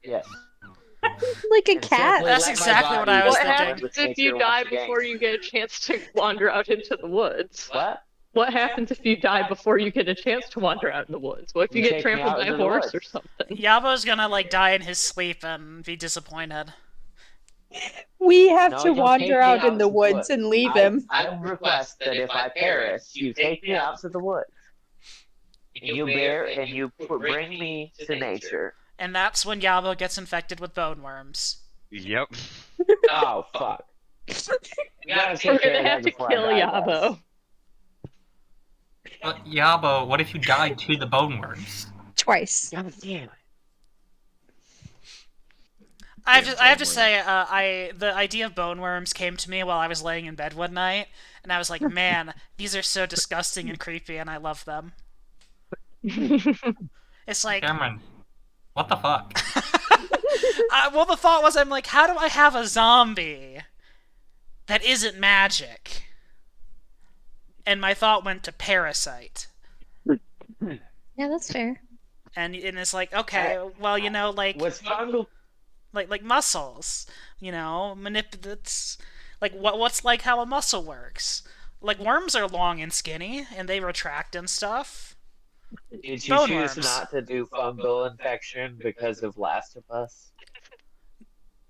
S2: Yes.
S4: Like a
S2: And
S4: cat.
S2: simply
S5: That's
S2: let my
S5: exactly what
S2: body
S5: I was
S3: What
S2: blend
S5: thinking.
S2: with
S3: happens if you
S2: nature
S3: die
S2: once again.
S3: before you get a chance to wander out into the woods?
S2: What?
S3: What happens if you die before you get a chance to wander out in the woods? What if you
S2: You
S3: get
S2: take me
S3: trampled
S2: out
S3: by a
S2: into the
S3: horse or
S2: woods.
S3: something?
S5: Yabo's gonna like die in his sleep and be disappointed.
S4: We have
S2: No,
S4: to
S2: you'll take
S4: wander
S2: me
S4: out
S2: out
S4: in the
S2: to the
S4: woods
S2: woods.
S4: and leave him.
S2: I request that if I perish, you take me out to the woods. And you bring me to nature.
S5: And that's when Yabo gets infected with bone worms.
S8: Yep.
S2: Oh fuck. We gotta
S3: We're
S2: take care
S3: gonna
S2: of
S3: have
S2: that
S3: to
S2: before
S3: kill
S2: I die,
S3: Yabo.
S2: guys.
S1: But Yabo, what if you died to the bone worms?
S4: Twice.
S2: God damn it.
S5: I have to say, the idea of bone worms came to me while I was laying in bed one night, and I was like, man, these are so disgusting and creepy, and I love them. It's like,
S1: Cameron, what the fuck?
S5: well, the thought was, I'm like, how do I have a zombie that isn't magic? And my thought went to Parasite.
S4: Yeah, that's fair.
S5: And it's like, okay, well, like
S2: What's fungal?
S5: like muscles, that's like what's like how a muscle works. Like worms are long and skinny, and they retract and stuff.
S2: Did you
S5: Bone
S2: choose
S5: worms.
S2: not to do fungal infection because of Last of Us?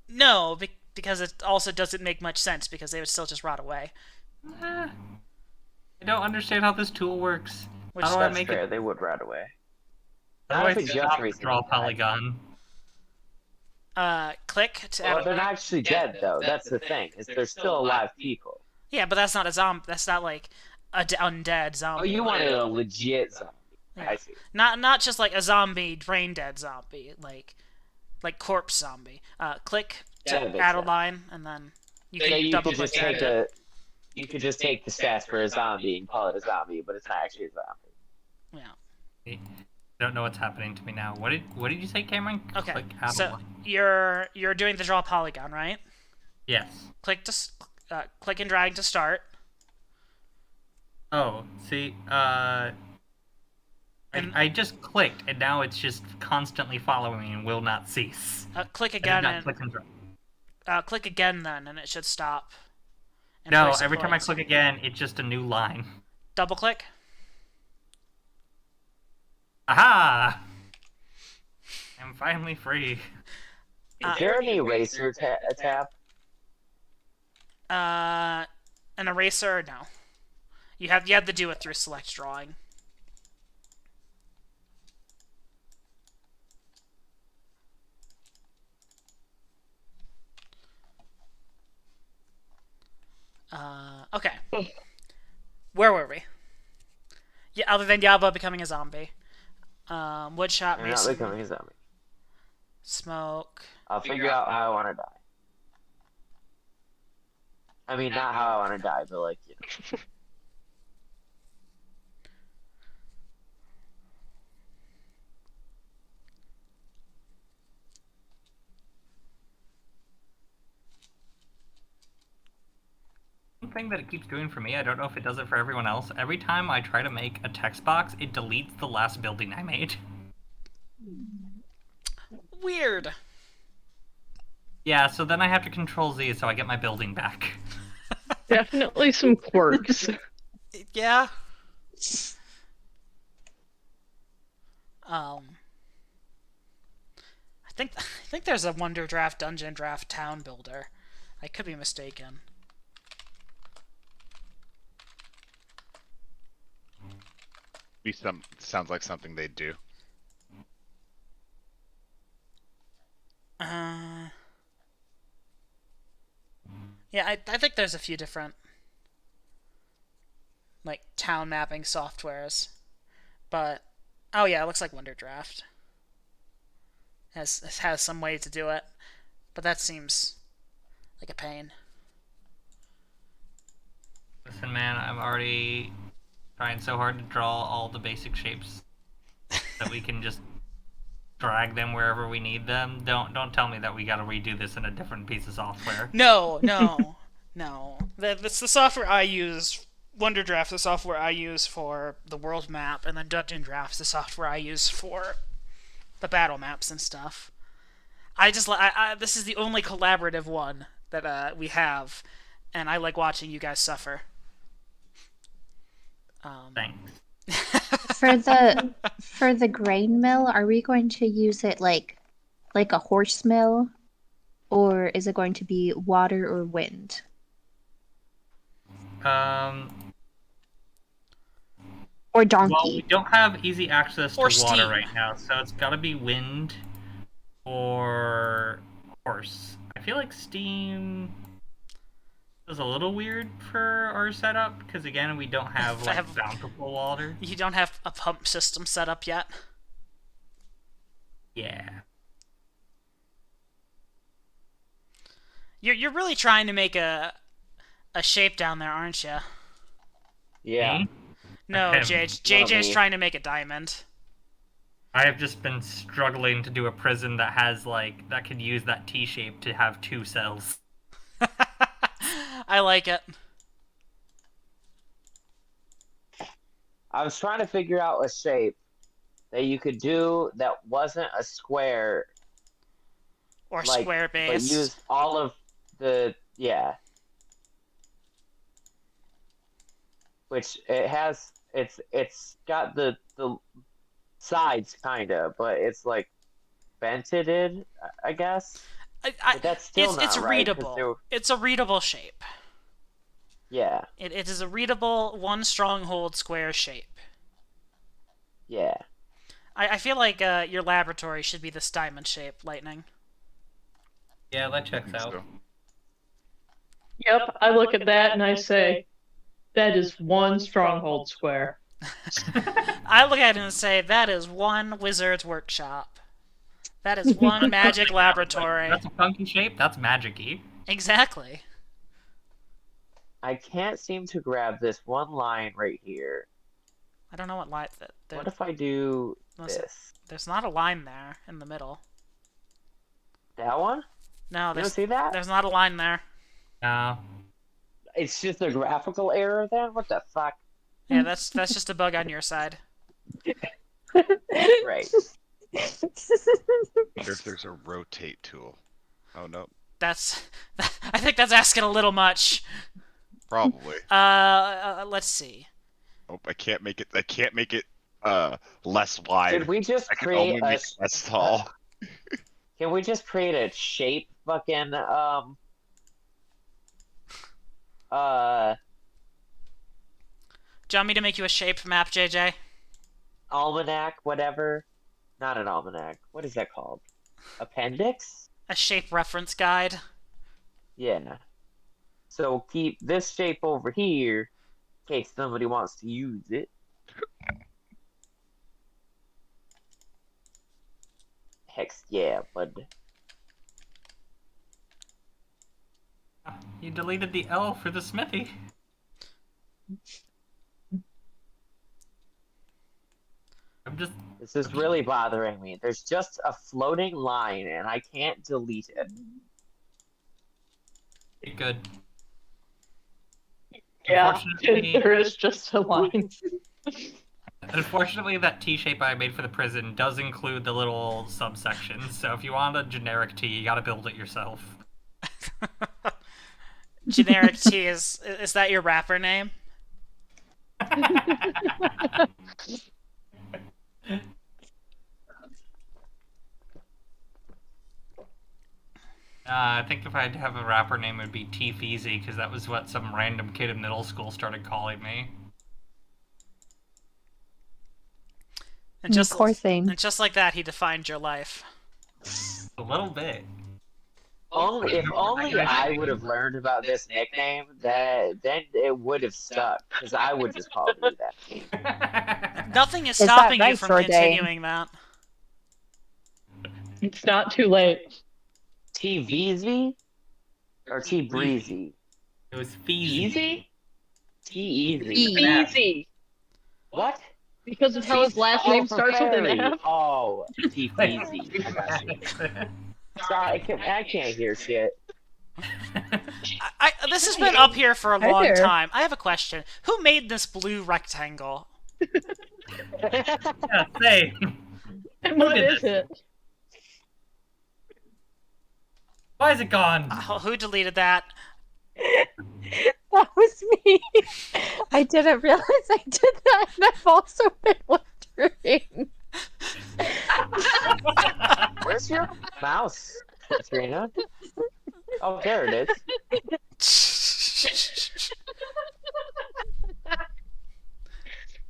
S5: No, because it also doesn't make much sense because they would still just rot away.
S1: I don't understand how this tool works.
S5: Which
S1: How do I
S2: That's
S1: make
S2: fair.
S1: it?
S2: They would right away.
S1: How
S2: Not
S1: do
S2: if
S1: I
S2: it just
S1: stop
S2: recently
S1: draw
S2: died.
S1: polygon?
S5: Click to
S2: Well,
S5: add.
S2: they're not actually dead though. That's the thing. Is they're still alive people.
S5: Yeah, but that's not a zombie. That's not like a undead zombie.
S2: Oh, you wanted a legit zombie.
S5: Yeah.
S2: I see.
S5: Not just like a zombie, brain dead zombie, like corpse zombie. Click to
S2: That makes
S5: add a
S2: sense.
S5: line, and then you
S2: So
S5: can
S2: you
S5: double
S2: could
S5: click
S2: just
S5: to
S2: take
S5: edit it.
S2: you could just take the stats for a zombie and call it a zombie, but it's not actually a zombie.
S5: Yeah.
S1: I don't know what's happening to me now. What did you say, Cameron?
S5: Okay.
S1: Click add a
S5: So
S1: line.
S5: you're doing the draw polygon, right?
S1: Yes.
S5: Click click and drag to start.
S1: Oh, see,
S5: And-
S1: I just clicked, and now it's just constantly following me and will not cease.
S5: Click
S1: I did
S5: again
S1: not
S5: and
S1: click and drag.
S5: click again then, and it should stop. And
S1: No,
S5: place a
S1: every time I
S5: point.
S1: click again, it's just a new line.
S5: Double click.
S1: Aha! I'm finally free.
S2: Is there an eraser tab?
S5: An eraser? No. You have to do it through select drawing. Okay. Where were we? Yeah, other than Yaba becoming a zombie. Woodshop,
S2: I'm not
S5: Mason,
S2: becoming a zombie.
S5: Smoke.
S2: I'll figure out how I want to die. I mean, not how I want to die, but like, you know.
S1: One thing that it keeps doing for me, I don't know if it does it for everyone else. Every time I try to make a text box, it deletes the last building I made.
S5: Weird.
S1: Yeah, so then I have to Control Z so I get my building back.
S3: Definitely some quirks.
S5: Yeah. I think there's a Wonder Draft Dungeon Draft Town Builder. I could be mistaken.
S8: Sounds like something they'd do.
S5: Yeah, I think there's a few different like town mapping softwares, but oh yeah, it looks like Wonder Draft has some way to do it, but that seems like a pain.
S1: Listen, man, I'm already trying so hard to draw all the basic shapes that we can just drag them wherever we need them. Don't tell me that we gotta redo this in a different piece of software.
S5: No. That's the software I use. Wonder Draft, the software I use for the world map, and then Dungeon Draft, the software I use for the battle maps and stuff. This is the only collaborative one that we have, and I like watching you guys suffer.
S1: Thanks.
S4: For the grain mill, are we going to use it like a horse mill, or is it going to be water or wind? Or donkey?
S1: Well, we don't have easy access to
S5: Or
S1: water
S5: steam.
S1: right now, so it's gotta be wind or horse. I feel like steam is a little weird for our setup, because again, we don't have like bountiful water.
S5: You don't have a pump system set up yet?
S1: Yeah.
S5: You're really trying to make a shape down there, aren't you?
S2: Yeah.
S1: Me?
S5: No,
S1: Him.
S5: JJ's
S2: me.
S5: trying to make a diamond.
S1: I have just been struggling to do a prison that has like that could use that T shape to have 2 cells.
S5: I like it.
S2: I was trying to figure out a shape that you could do that wasn't a square,
S5: Or
S2: like,
S5: square
S2: but
S5: base.
S2: use all of the which it has. It's got the sides kinda, but it's like vented, I guess. But that's still not
S5: it's
S2: right, 'cause
S5: readable. It's a readable shape.
S2: Yeah,
S5: It is a readable one stronghold square shape.
S2: yeah.
S5: I feel like your laboratory should be this diamond shape, Lightning.
S1: Yeah, that checks
S8: think
S1: out.
S8: so.
S3: Yep, I look at that and I say, that is one stronghold square.
S5: I look at it and say, that is one wizard's workshop. That is one magic laboratory.
S1: That's a funky shape. That's magic-y.
S5: Exactly.
S2: I can't seem to grab this one line right here.
S5: I don't know what line
S2: What if I do
S5: Listen.
S2: this?
S5: There's not a line there in the middle.
S2: That one?
S5: No,
S2: You don't
S5: there's
S2: see that?
S5: there's not a line there.
S1: No.
S2: It's just a graphical error then? What the fuck?
S5: Yeah, that's just a bug on your side.
S2: Right.
S8: Wonder if there's a rotate tool. Oh no.
S5: I think that's asking a little much.
S8: Probably.
S5: Let's see.
S8: Oh, I can't make it less wide.
S2: Should we just
S8: I can
S2: create
S8: only
S2: a?
S8: make it less tall.
S2: Can we just create a shape fucking
S5: Do you want me to make you a shape map, JJ?
S2: almanac, whatever? Not an almanac. What is that called? Appendix?
S5: A shape reference guide?
S2: Yeah. So keep this shape over here in case somebody wants to use it. Hex yeah, bud.
S1: You deleted the L for the smithy. I'm just.
S2: This is really bothering me. There's just a floating line and I can't delete it.
S1: Good.
S3: Yeah,
S1: Unfortunately,
S3: there is just a line.
S1: unfortunately, that T shape I made for the prison does include the little subsections. So if you want a generic T, you gotta build it yourself.
S5: Generic T is that your rapper name?
S1: I think if I had to have a rapper name, it would be T Feezy, because that was what some random kid in middle school started calling me.
S5: And just
S4: Poor thing.
S5: and just like that, he defined your life.
S1: A little bit.
S2: If only I would have learned about this nickname, then it would have stuck. Because I would just call you that.
S5: Nothing is
S4: Is that
S5: stopping you
S4: right,
S5: from
S4: Jordan?
S5: continuing that.
S3: It's not too late.
S2: T Veezy? Or T Breezy?
S1: It was Feezy.
S2: Easy? T Easy.
S3: Easy.
S2: What?
S3: Because of how his last name starts with an F.
S2: Oh, T Feezy. Sorry, I can't hear shit.
S5: This has been up here for a
S4: Hi
S5: long
S4: there.
S5: time. I have a question. Who made this blue rectangle?
S1: Yeah, same.
S3: And
S1: Look
S3: what
S1: at
S3: is
S1: this.
S3: it?
S1: Why is it gone?
S5: Who deleted that?
S4: That was me. I didn't realize I did that, and I've also been wondering.
S2: Where's your mouse, Katrina? Oh, there it is.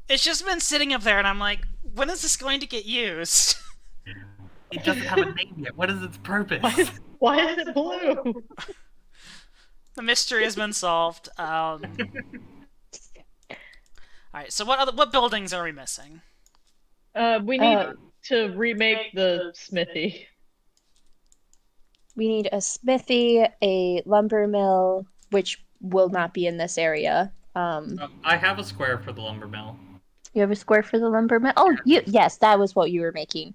S5: It's just been sitting up there, and I'm like, when is this going to get used?
S1: It doesn't have a name yet. What is its purpose?
S3: Why is it blue?
S5: The mystery has been solved. All right. So what buildings are we missing?
S3: We need to remake the smithy.
S4: We need a smithy, a lumber mill, which will not be in this area.
S1: I have a square for the lumber mill.
S4: You have a square for the lumber mill? Oh, yes, that was what you were making.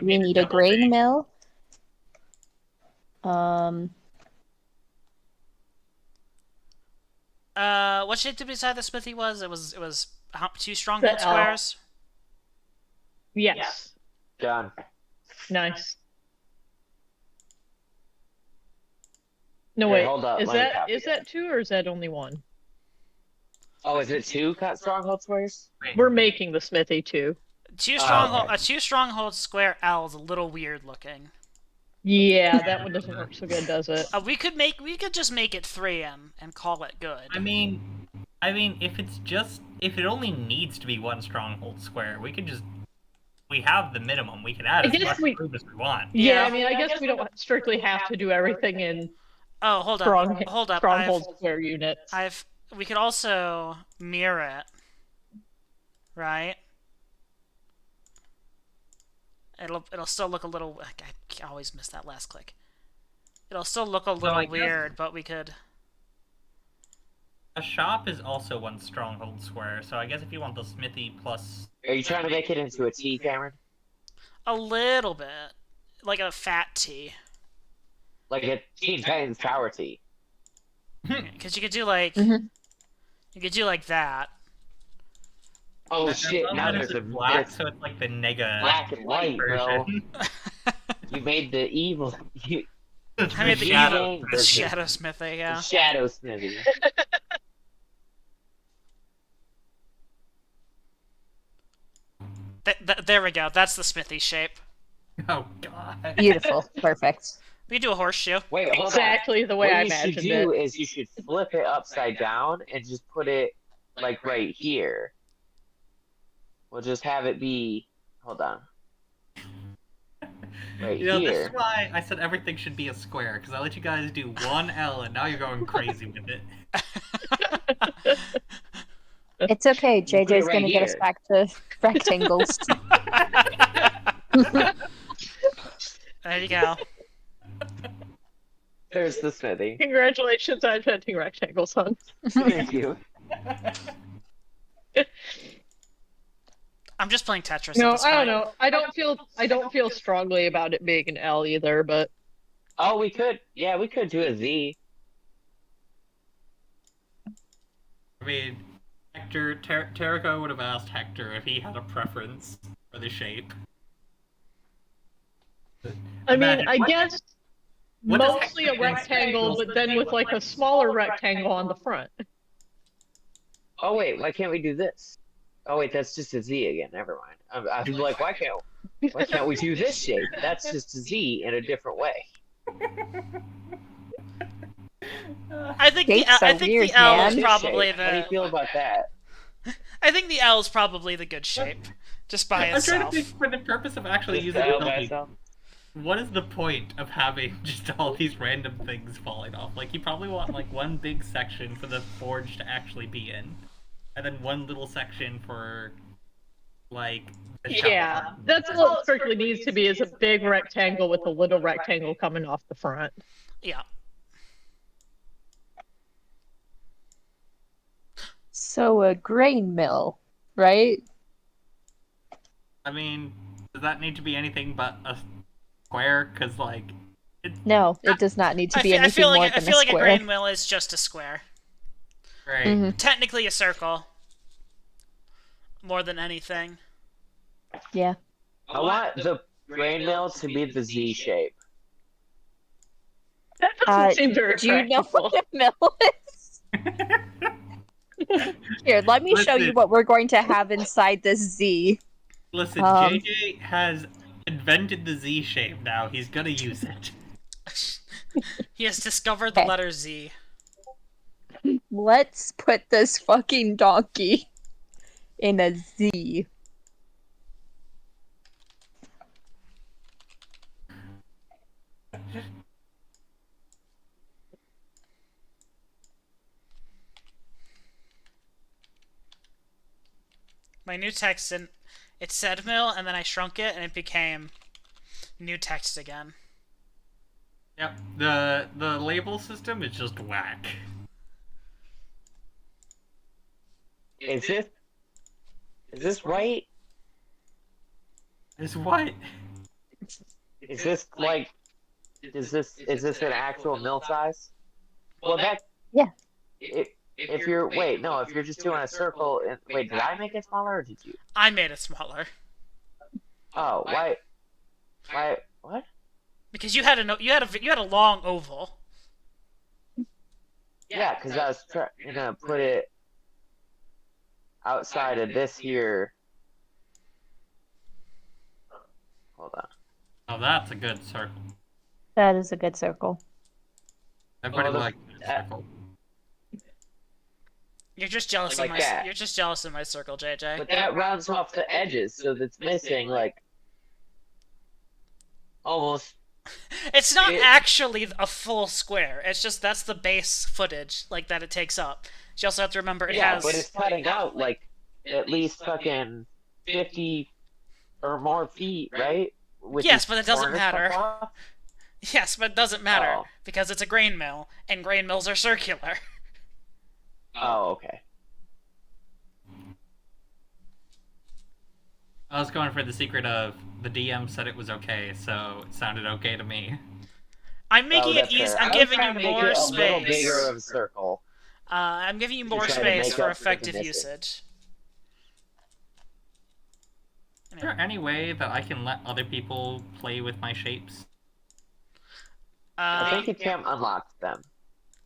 S4: We need a grain mill.
S5: What shape did we decide the smithy was? It was two stronghold
S3: The L.
S5: squares.
S3: Yes.
S2: Done.
S3: Nice. No,
S2: Here,
S3: wait.
S2: hold up,
S3: Is
S2: let me
S3: that
S2: copy
S3: is that two or is that only one?
S2: Oh, is it two stronghold squares?
S3: We're making the smithy too.
S5: Two
S2: Oh,
S5: stronghold
S2: okay.
S5: a two stronghold square L is a little weird looking.
S3: Yeah, that one doesn't work so good, does it?
S5: We could just make it 3 and call it good.
S1: I mean, if it only needs to be one stronghold square, we have the minimum. We can add
S3: I
S1: as
S3: guess
S1: much
S3: we-
S1: room as we want.
S3: Yeah, I mean, I guess we don't strictly have to do everything in
S5: Oh, hold up. Hold up.
S3: stronghold square units.
S5: We could also mirror it. Right? It'll still look a little. I always miss that last click. It'll still look a little
S1: I guess-
S5: weird, but we could.
S1: A shop is also one stronghold square, so I guess if you want the smithy plus.
S2: Are you trying to make it into a T, Cameron?
S5: A little bit. Like a fat T.
S2: Like a Teen Titans Power T.
S5: Because you could do like.
S4: Mhm.
S5: You could do like that.
S2: Oh
S1: I
S2: shit!
S1: love
S2: Now
S1: that
S2: there's
S1: it's
S2: a
S1: black, so it's like the nega
S2: black and white, bro.
S1: version.
S2: You made the evil.
S5: I made the
S1: shadow.
S5: evil shadow smithy, yeah.
S2: Shadow Smithy.
S5: There we go. That's the smithy shape.
S1: Oh god.
S4: Beautiful. Perfect.
S5: We can do a horseshoe.
S2: Wait, hold on.
S3: Exactly the way
S2: What
S3: I
S2: you should
S3: imagined
S2: do
S3: it.
S2: is you should flip it upside down and just put it like right here. We'll just have it be. Hold on. Right
S1: You know, this
S2: here.
S1: is why I said everything should be a square, because I let you guys do one L and now you're going crazy with it.
S4: It's okay.
S2: put it
S4: JJ's
S2: right
S4: gonna get us
S2: here.
S4: back to rectangles.
S5: There you go.
S2: There's the smithy.
S3: Congratulations on inventing rectangles, hon.
S2: Thank you.
S5: I'm just playing Tetris.
S3: No,
S5: at this
S3: I don't
S5: point.
S3: know. I don't feel strongly about it being an L either, but
S2: Oh, we could. Yeah, we could do a Z.
S1: I mean, Hector, Terrico would have asked Hector if he had a preference for the shape.
S3: I mean,
S1: Imagine,
S3: I
S1: what-
S3: guess
S1: what does
S3: mostly a
S1: Hector think?
S3: rectangle, but then with like a smaller rectangle on the front.
S2: Oh wait, why can't we do this? Oh wait, that's just a Z again. Never mind. I'm like, why can't we do this shape? That's just a Z in a different way.
S5: I think
S4: Shapes
S5: I
S4: are
S5: think
S4: weird,
S5: the L
S4: man.
S5: is probably
S2: How do you
S5: the.
S2: feel about that?
S5: I think the L is probably the good shape, just by
S1: I'm trying to
S5: itself.
S1: think for the purpose of actually
S2: Just
S1: using
S2: L
S1: the
S2: by
S1: building.
S2: itself?
S1: What is the point of having just all these random things falling off? Like, you probably want like one big section for the forge to actually be in, and then one little section for like the shop.
S3: Yeah, that's all it strictly needs to be is a big rectangle with a little rectangle coming off the front.
S5: Yeah.
S4: So a grain mill, right?
S1: I mean, does that need to be anything but a square? Because like,
S4: No, it does not need to be
S5: I
S4: anything
S5: feel
S4: more
S5: like
S4: than
S5: I feel like a
S4: square.
S5: grain mill is just a square.
S1: right.
S4: Mhm.
S5: Technically a circle. More than anything.
S4: Yeah.
S2: I want the grain mill to be the Z shape.
S3: That doesn't seem very
S4: Do you know
S3: practical.
S4: what a mill is? Here, let me show you
S1: Listen.
S4: what we're going to have inside this Z.
S1: Listen,
S4: Um,
S1: JJ has invented the Z shape now. He's gonna use it.
S5: He has discovered the
S4: Okay.
S5: letter Z.
S4: Let's put this fucking donkey in a Z.
S5: My new text and it said mill and then I shrunk it and it became new text again.
S1: Yep. The label system is just whack.
S2: Is this right?
S1: Is what?
S2: Is this like? Is this an actual mill size? Well, that.
S4: Yeah.
S2: If you're if you're just doing a circle, wait, did I make it smaller or did you?
S5: I made it smaller
S2: Oh, why? What?
S5: because you had a long oval.
S2: Yeah, because I was gonna put it outside of this here. Hold on.
S1: Oh, that's a good circle.
S4: That is a good circle.
S1: Everybody
S2: Well,
S1: likes a good circle.
S5: You're just jealous
S2: Like
S5: of my
S2: that.
S5: you're just jealous of my circle, JJ.
S2: But that rounds off the edges, so that's missing like almost.
S5: It's not
S2: It-
S5: actually a full square. It's just that's the base footage like that it takes up. You also have to remember it
S2: Yeah,
S5: has
S2: but it's cutting out like at least fucking 50 or more feet, right? With
S5: Yes,
S2: these
S5: but it doesn't
S2: corners
S5: matter.
S2: cut off?
S5: Yes, but it doesn't matter
S2: Oh.
S5: because it's a grain mill and grain mills are circular.
S2: Oh, okay.
S1: I was going for the secret of the DM said it was okay, so it sounded okay to me.
S5: I'm making
S2: Oh,
S5: it
S2: that's
S5: easy.
S2: fair.
S5: I'm
S2: I was
S5: giving you
S2: trying to make
S5: more
S2: it a little
S5: space.
S2: bigger of a circle.
S5: I'm giving you more
S2: try to
S5: space
S2: make
S5: for
S2: up for the
S5: effective
S2: missing.
S5: usage.
S1: Is there any way that I can let other people play with my shapes?
S2: I think you can't unlock them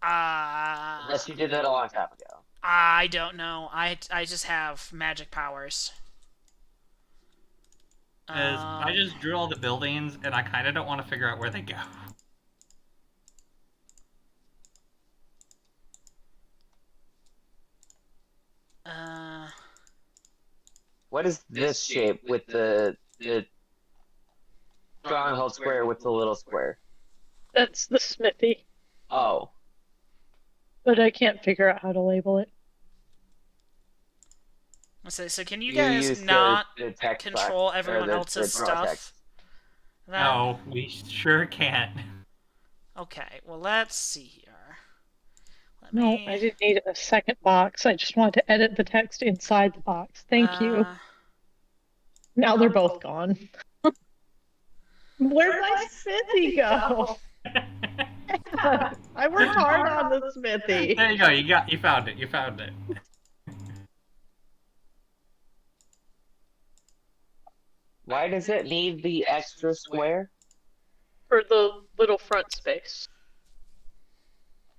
S2: unless you did that a long time ago.
S5: I don't know. I just have magic powers.
S1: Because I just drew all the buildings, and I kind of don't want to figure out where they go.
S2: What is this shape with the stronghold square with the little square?
S3: That's the smithy,
S2: Oh,
S3: but I can't figure out how to label it.
S5: So can you
S2: you
S5: guys
S2: use
S5: not
S2: the text
S5: control
S2: box, or
S5: everyone
S2: the
S5: else's
S2: draw
S5: stuff?
S2: text.
S1: No, we sure can't.
S5: Okay, well, let's see here. Let
S3: No,
S5: me...
S3: I didn't need a second box. I just wanted to edit the text inside the box. Thank you. Now they're both gone. Where'd my smithy go? I worked hard on the smithy.
S1: There you go. You found it. You found it.
S2: Why does it need the extra square?
S3: For the little front space.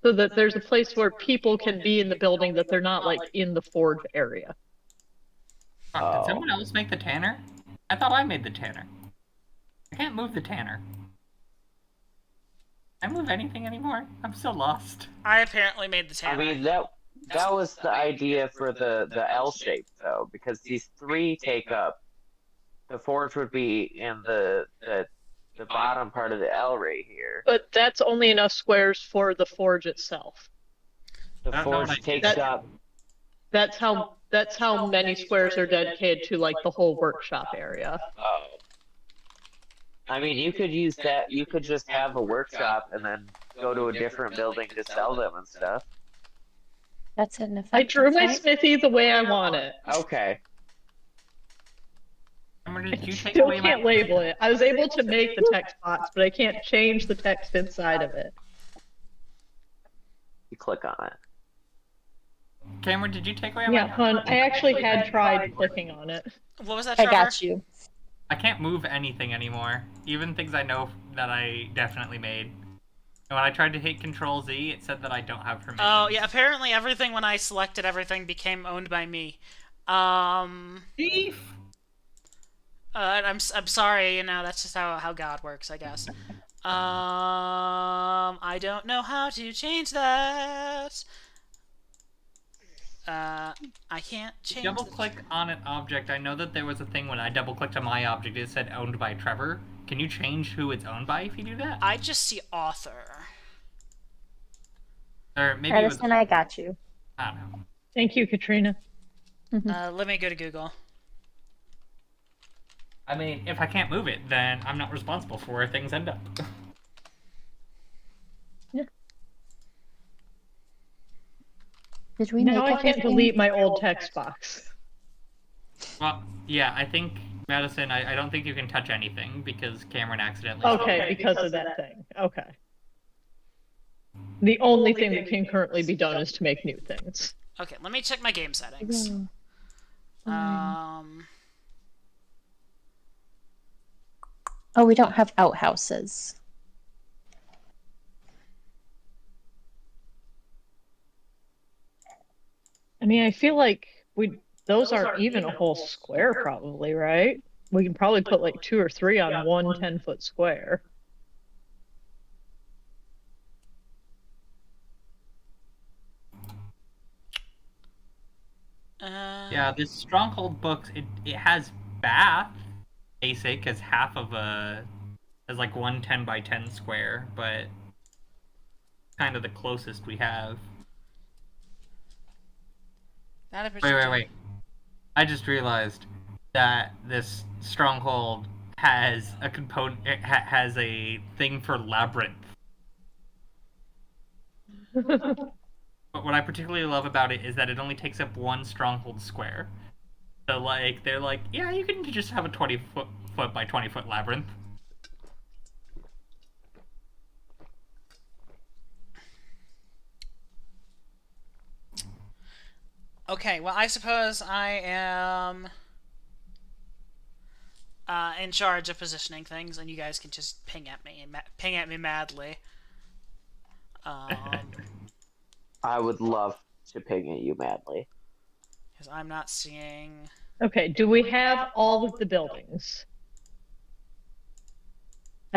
S3: So that there's a place where people can be in the building that they're not like in the forge area.
S1: Oh, did someone else make the tanner? I thought I made the tanner. I can't move the tanner. Can I move anything anymore? I'm still lost.
S5: I apparently made the tanner.
S2: I mean, that was the idea for the L shape, though, because these three take up. The forge would be in the bottom part of the L right here.
S3: But that's only enough squares for the forge itself.
S2: The
S1: I don't know what
S2: forge
S1: I-
S2: takes up.
S3: That's how many squares are dedicated to like the whole workshop area.
S2: Oh. I mean, you could use that. You could just have a workshop and then go to a different building to sell them and stuff.
S4: That's an effect.
S3: I drew my smithy the way I want it.
S2: Okay.
S1: Cameron, did you take
S3: Still
S1: away
S3: can't
S1: my...
S3: label it. I was able to make the text box, but I can't change the text inside of it.
S2: You click on it.
S1: Cameron, did you take away
S3: Yeah,
S1: my...
S3: hon, I actually had tried clicking on it.
S5: What was that,
S4: I
S5: Trevor?
S4: got you.
S1: I can't move anything anymore. Even things I know that I definitely made. And when I tried to hit Control Z, it said that I don't have permission.
S5: Oh, yeah, apparently everything when I selected everything became owned by me.
S1: Thief!
S5: I'm sorry, you know, that's just how God works, I guess. I don't know how to change that. I can't change
S1: Double click on an object. I know that there was a thing when I double clicked on my object, it said owned by Trevor. Can you change who it's owned by if you do that?
S5: I just see author.
S1: Or maybe it was...
S4: Edison, I got you.
S1: I don't know.
S3: Thank you, Katrina.
S5: Let me go to Google.
S1: I mean, if I can't move it, then I'm not responsible for where things end up.
S4: Did we
S3: Now
S4: make
S3: I can't
S4: anything?
S3: delete my old text box.
S1: Well, yeah, I think, Madison, I don't think you can touch anything because Cameron accidentally...
S3: Okay, because of that thing. Okay. The only thing that can currently be done is to make new things.
S5: Okay, let me check my game settings.
S4: Oh, we don't have outhouses.
S3: I mean, I feel like those aren't even a whole square probably, right? We can probably put like 2 or 3 on one 10-foot square.
S1: Yeah, this Stronghold book, it has bath, basic, as half of as like one 10 by 10 square, but kind of the closest we have. Wait. I just realized that this Stronghold has a component, it has a thing for labyrinth. But what I particularly love about it is that it only takes up one Stronghold square. So, like, they're like, yeah, you can just have a 20-foot by 20-foot labyrinth.
S5: Okay, well, I suppose I am in charge of positioning things, and you guys can just ping at me madly.
S2: I would love to ping at you madly.
S5: Because I'm not seeing...
S3: Okay, do we have all of the buildings?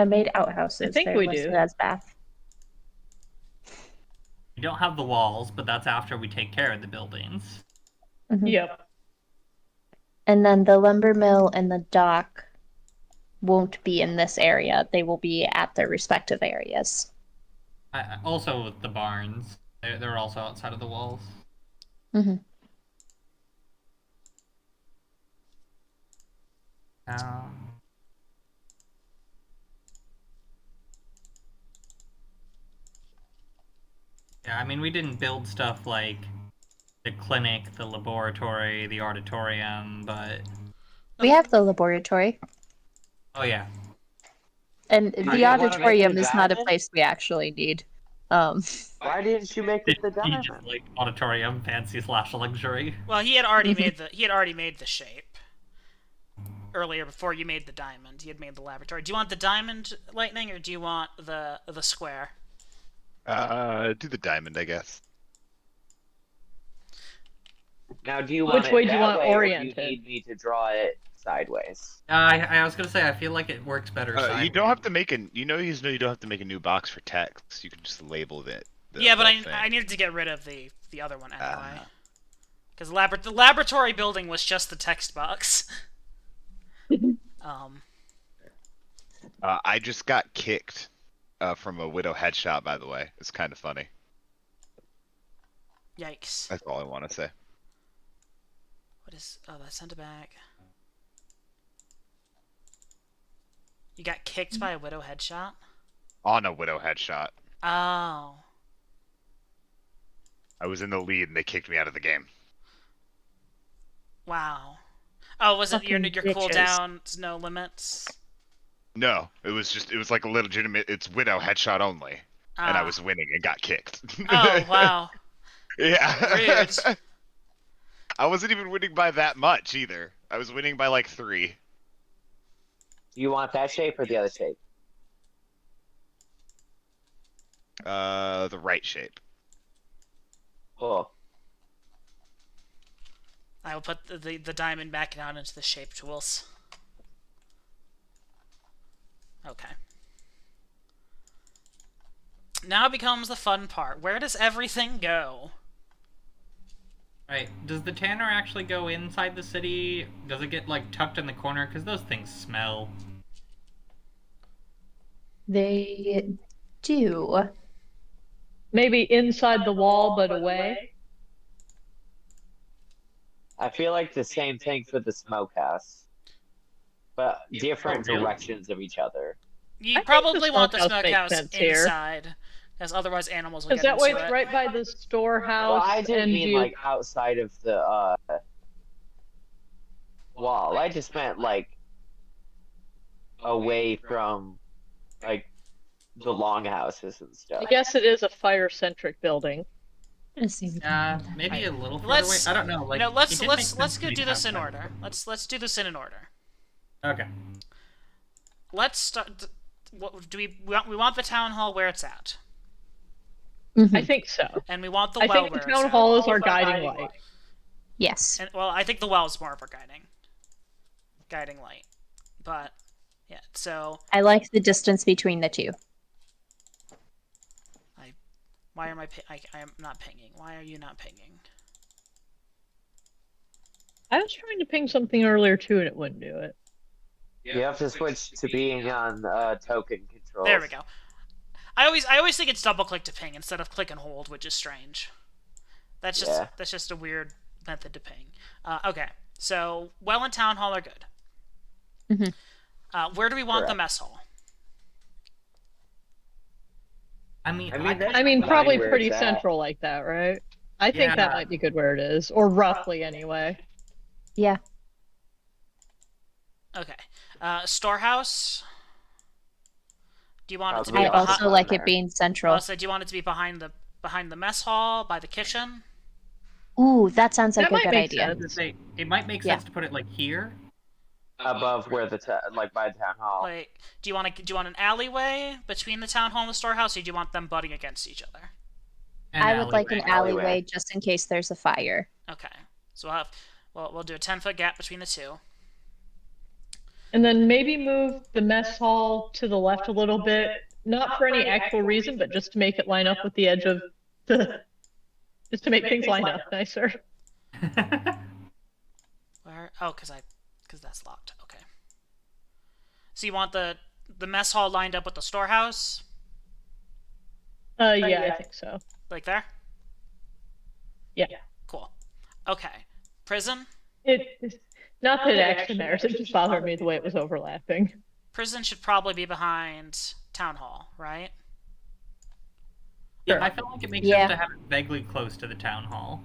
S4: I made outhouses.
S3: I think
S4: They're
S3: we
S4: listed
S3: do.
S4: as bath.
S1: We don't have the walls, but that's after we take care of the buildings.
S4: Mhm.
S3: Yep.
S4: And then the lumber mill and the dock won't be in this area. They will be at their respective areas.
S1: Also with the barns, they're also outside of the walls.
S4: Mm-hmm.
S1: Yeah, I mean, we didn't build stuff like the clinic, the laboratory, the auditorium, but
S4: We have the laboratory,
S1: oh yeah,
S4: and
S2: you
S4: the
S2: wanna make
S4: auditorium
S2: the
S4: is not a
S2: diamond?
S4: place we actually need.
S2: Why didn't you make it the
S1: he
S2: diamond?
S1: just like auditorium, fancy slash luxury.
S5: Well, he had already
S4: Mhm.
S5: made the shape earlier before you made the diamond. He had made the laboratory. Do you want the diamond, Lightning, or do you want the square?
S8: Do the diamond, I guess.
S2: Now, do you
S3: Which
S2: want it
S3: way do you
S2: that
S3: want
S2: way, or do
S3: oriented?
S2: you need me to draw it sideways?
S1: I was gonna say I feel like it works better.
S8: You don't have to make you don't have to make a new box for text. You can just label it.
S5: Yeah, but
S8: whole thing.
S5: I needed to get rid of the other one anyway.
S8: Ah.
S5: Because the laboratory building was just the text box.
S8: I just got kicked from a widow headshot. By the way, it's kind of funny.
S5: Yikes.
S8: That's all I want to say.
S5: What is... Oh, that sent it back. You got kicked by a widow headshot?
S8: On a widow headshot.
S5: Oh.
S8: I was in the lead and they kicked me out of the game.
S5: Wow. Oh, was it your
S4: Fucking
S5: cooldowns, no limits?
S8: No, it was like a legitimate. It's widow headshot only, and I
S5: Ah.
S8: was winning and got kicked.
S5: Oh, wow.
S8: Yeah.
S5: Rude.
S8: I wasn't even winning by that much either. I was winning by like 3.
S2: Do you want that shape or the other shape?
S8: The right shape.
S2: Cool.
S5: I will put the diamond back down into the shape tools. Okay. Now becomes the fun part. Where does everything go?
S1: Right. Does the tanner actually go inside the city? Does it get like tucked in the corner? Because those things smell.
S4: They do.
S3: Maybe inside the wall, but away.
S2: I feel like the same thing for the smokehouse, but different
S1: Oh, really?
S2: directions of each other.
S5: You
S3: think
S5: probably
S3: the
S5: want the
S3: smokehouse makes
S5: smokehouse
S3: sense here.
S5: inside, because otherwise animals will
S3: Because
S5: get
S3: that way
S5: into
S3: it's
S5: it.
S3: right by the storehouse.
S2: Well, I didn't
S3: and
S2: mean
S3: you...
S2: like outside of the wall. I just meant like away from like the longhouses and stuff.
S3: I guess it is a fire-centric building.
S1: Maybe a little further
S5: Let's-
S1: away. I don't know. Like,
S5: No,
S1: it
S5: let's
S1: did make
S5: let's
S1: sense
S5: let's
S1: to
S5: go
S1: me
S5: do
S1: to
S5: this
S1: have
S5: in
S1: that.
S5: order. Let's do this in order.
S1: Okay.
S5: Let's start. What do we want the town hall where it's at,
S3: I think so.
S5: and we want the
S3: I
S5: well
S3: think the
S5: where it's
S3: town
S5: at.
S3: hall is our guiding light.
S4: Yes.
S5: And well, I think the well is more of our guiding light. But yeah, so
S4: I like the distance between the two.
S5: why am I am not pinging? Why are you not pinging?
S3: I was trying to ping something earlier too, and it wouldn't do it.
S2: You have to switch to being on token controls.
S5: There we go. I always think it's double click to ping instead of click and hold, which is strange. That's just a weird method to ping. Okay, so well and town hall are good.
S4: Mhm.
S5: Where do we want the
S2: Correct.
S5: mess hall?
S1: I mean,
S2: that's
S3: I mean,
S2: fine
S3: probably
S2: where
S3: pretty
S2: it's at.
S3: central like that, right? I think that
S1: Yeah.
S3: might be good where it is, or roughly anyway.
S4: Yeah.
S5: Okay, storehouse. Do you want it to be
S2: Probably
S4: I
S2: Yeah,
S4: also
S2: behind
S4: like
S2: there.
S4: it being central.
S5: Also, do you want it to be behind the mess hall, by the kitchen?
S4: Ooh, that sounds like
S3: That
S4: a
S3: might
S4: good
S3: make
S4: idea.
S3: sense.
S1: it might make
S4: Yeah.
S1: sense to put it like here.
S2: Above where the like by the town hall.
S5: Like, do you want an alleyway between the town hall and the storehouse, or do you want them butting against each other?
S1: An
S4: I would like an
S2: Alleyway.
S4: alleyway just in case there's a fire.
S5: Okay, so we'll do a 10-foot gap between the two.
S3: And then maybe move the mess hall to the left a little bit, not for any actual reason, but just to make it line up with the edge of the, just to make things line up nicer.
S5: Where? Oh, because that's locked. Okay. So you want the mess hall lined up with the storehouse?
S3: Yeah, I think so.
S5: Like there?
S3: Yeah.
S5: Cool. Okay. Prison?
S3: Not that it actually matters, it just bothered me the way it was overlapping.
S5: Prison should probably be behind town hall, right?
S1: Yeah, I feel like it makes
S4: Yeah.
S1: sense to have it vaguely close to the town hall.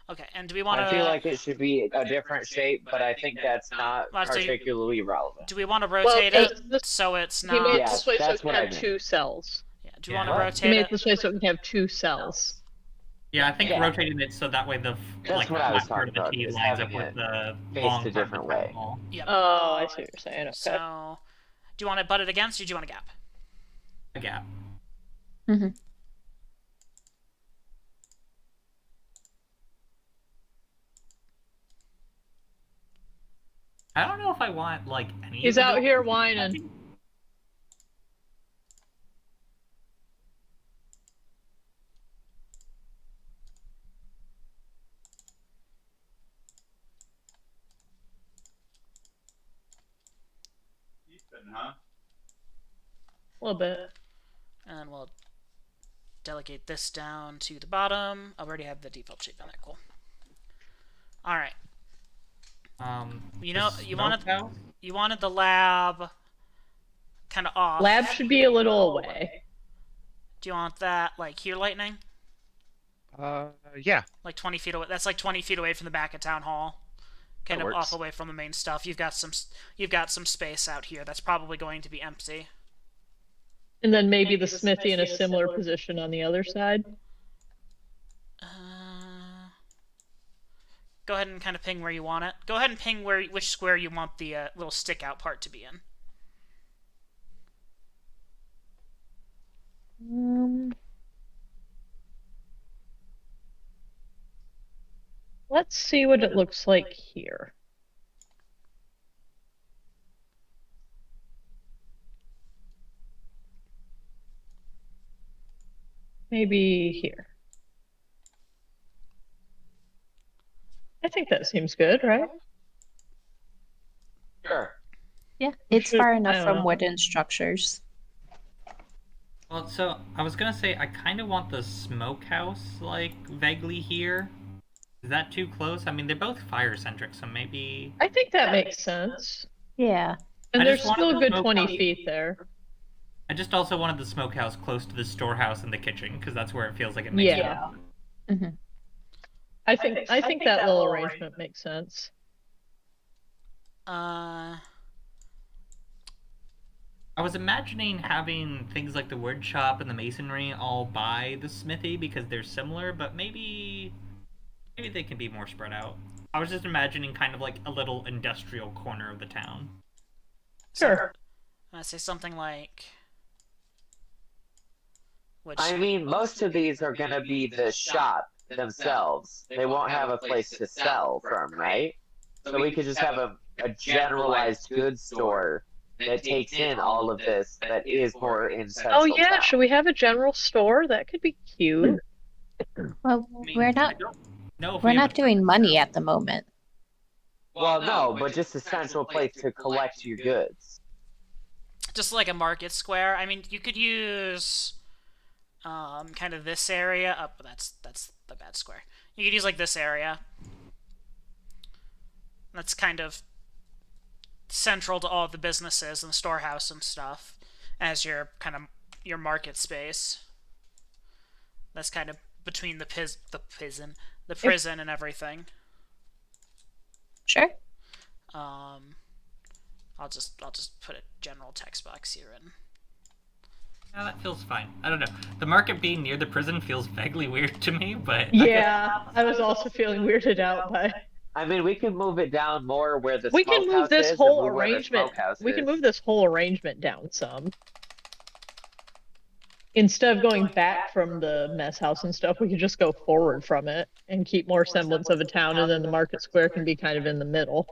S5: Okay, and do we want to...
S2: I feel like it should be a different shape, but I think that's not
S5: Well, so you-
S2: particularly relevant.
S5: Do we want to rotate
S3: Well,
S5: it so it's
S3: He
S5: not...
S3: made it
S2: Yeah,
S3: this way so
S2: that's
S3: it can
S2: what I
S3: have
S2: meant.
S3: 2 cells.
S5: Yeah, do you
S1: Yeah.
S5: want to
S2: What?
S3: He
S5: rotate
S3: made
S5: it?
S3: it this way so it can have 2 cells.
S1: Yeah, I think
S5: Yeah.
S1: rotating it so that way the
S2: That's
S1: like
S2: what I was
S1: flat part of
S2: talking
S1: the T
S2: about, is
S1: lines up
S2: having
S1: with
S2: it
S1: the
S2: faced
S1: long
S2: a
S1: part of
S2: different
S1: the
S2: way.
S1: town hall.
S5: Yep.
S3: Oh, I see what you're saying. Okay.
S5: So, do you want it butted against, or do you want a gap?
S1: A gap.
S4: Hmm.
S1: I don't know if I want like any.
S3: He's
S1: of the
S3: out
S1: buildings
S3: here
S1: to be
S3: whining.
S1: touching.
S3: A little bit.
S5: And we'll delegate this down to the bottom. I already have the default shape on there. Cool. All right. You know,
S1: the
S5: you wanted
S1: smokehouse?
S5: you wanted the lab kind of off.
S3: Lab should be a little away.
S5: Do you want that like here, lightning?
S8: Yeah.
S5: Like 20 feet away. That's like 20 feet away from the back of town hall. Kind
S8: That
S5: of
S8: works.
S5: off away from the main stuff. You've got some space out here that's probably going to be empty.
S3: And then maybe the smithy in a similar position on the other side.
S5: Go ahead and kind of ping where you want it. Go ahead and ping which square you want the little stick out part to be in.
S3: Let's see what it looks like here. Maybe here. I think that seems good, right?
S2: Sure.
S4: Yeah, it's
S3: should-
S4: far
S3: I
S4: enough
S3: don't
S4: from
S3: know.
S4: wooden structures.
S1: Well, so I was gonna say I kind of want the smokehouse like vaguely here. Is that too close? I mean, they're both fire centric, so maybe.
S3: I think that makes sense.
S4: Yeah.
S3: And
S1: I
S3: there's
S1: just wanted
S3: still a
S1: the
S3: good
S1: smoke
S3: 20
S1: out.
S3: feet there.
S1: I just also wanted the smokehouse close to the storehouse and the kitchen because that's where it feels like it makes
S3: Yeah.
S1: sense.
S4: Hmm.
S3: I think that little arrangement makes sense.
S1: I was imagining having things like the wood shop and the masonry all by the smithy because they're similar, but maybe they can be more spread out. I was just imagining kind of like a little industrial corner of the town.
S3: Sure.
S5: I say something like. Which
S2: I mean, most of these are going to be the shop themselves. They won't have a place to sell from, right? So we could just have a generalized goods store that takes in all of this that is more in central
S3: Oh yeah,
S2: town.
S3: should we have a general store? That could be cute.
S4: Well,
S1: I mean,
S4: we're
S1: I
S4: not
S1: don't know if
S4: we're
S1: we have
S4: not doing money at the moment.
S2: Well, no, but just a central place to collect your goods.
S5: just like a market square. I mean, you could use kind of this area. Oh, that's the bad square. You could use like this area. That's kind of central to all of the businesses and the storehouse and stuff as your kind of your market space. That's kind of between the prison and everything.
S4: Sure.
S5: I'll just put a general text box here and
S1: Yeah, that feels fine. I don't know. The market being near the prison feels vaguely weird to me, but
S3: Yeah, I was also feeling weirded out by.
S2: I mean, we can move it down more where the
S3: We can move
S2: smokehouse
S3: this
S2: is and
S3: whole
S2: move where the
S3: arrangement.
S2: smokehouse
S3: We can
S2: is.
S3: move this whole arrangement down some. Instead of going back from the mess house and stuff, we could just go forward from it and keep more semblance of a town, and then the market square can be kind of in the middle.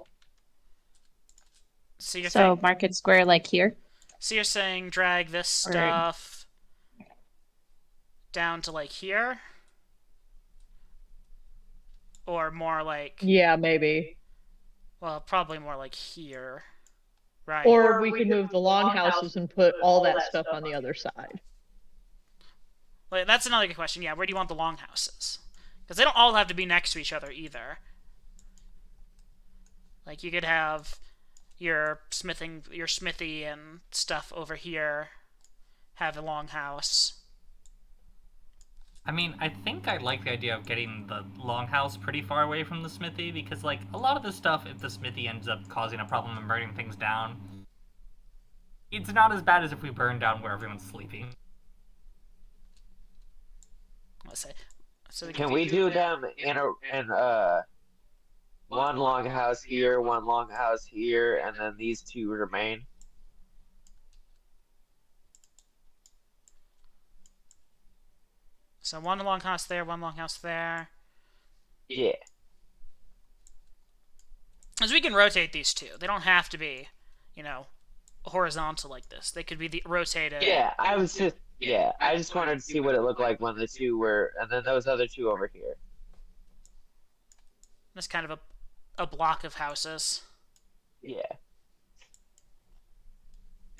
S5: So you're
S4: So Market Square, like here.
S5: so you're saying drag this
S4: Or-
S5: stuff down to like here, or more like
S3: Yeah, maybe.
S5: well, probably more like here, right?
S3: Or we could move the longhouses and put all that stuff on the other side.
S5: Like, that's another good question. Yeah, where do you want the longhouses? Because they don't all have to be next to each other either. Like you could have your smithy and stuff over here. Have a longhouse.
S1: I mean, I think I like the idea of getting the longhouse pretty far away from the smithy because, like, a lot of the stuff, if the smithy ends up causing a problem and burning things down, it's not as bad as if we burn down where everyone's sleeping.
S5: Let's say. So we
S2: Can we do them in one longhouse here, one longhouse here, and then these two remain?
S5: So one longhouse there, one longhouse there.
S2: Yeah.
S5: Because we can rotate these two. They don't have to be, horizontal like this. They could be rotated.
S2: Yeah, I just wanted to see what it looked like when the two were, and then those other two over here.
S5: That's kind of a block of houses.
S2: Yeah.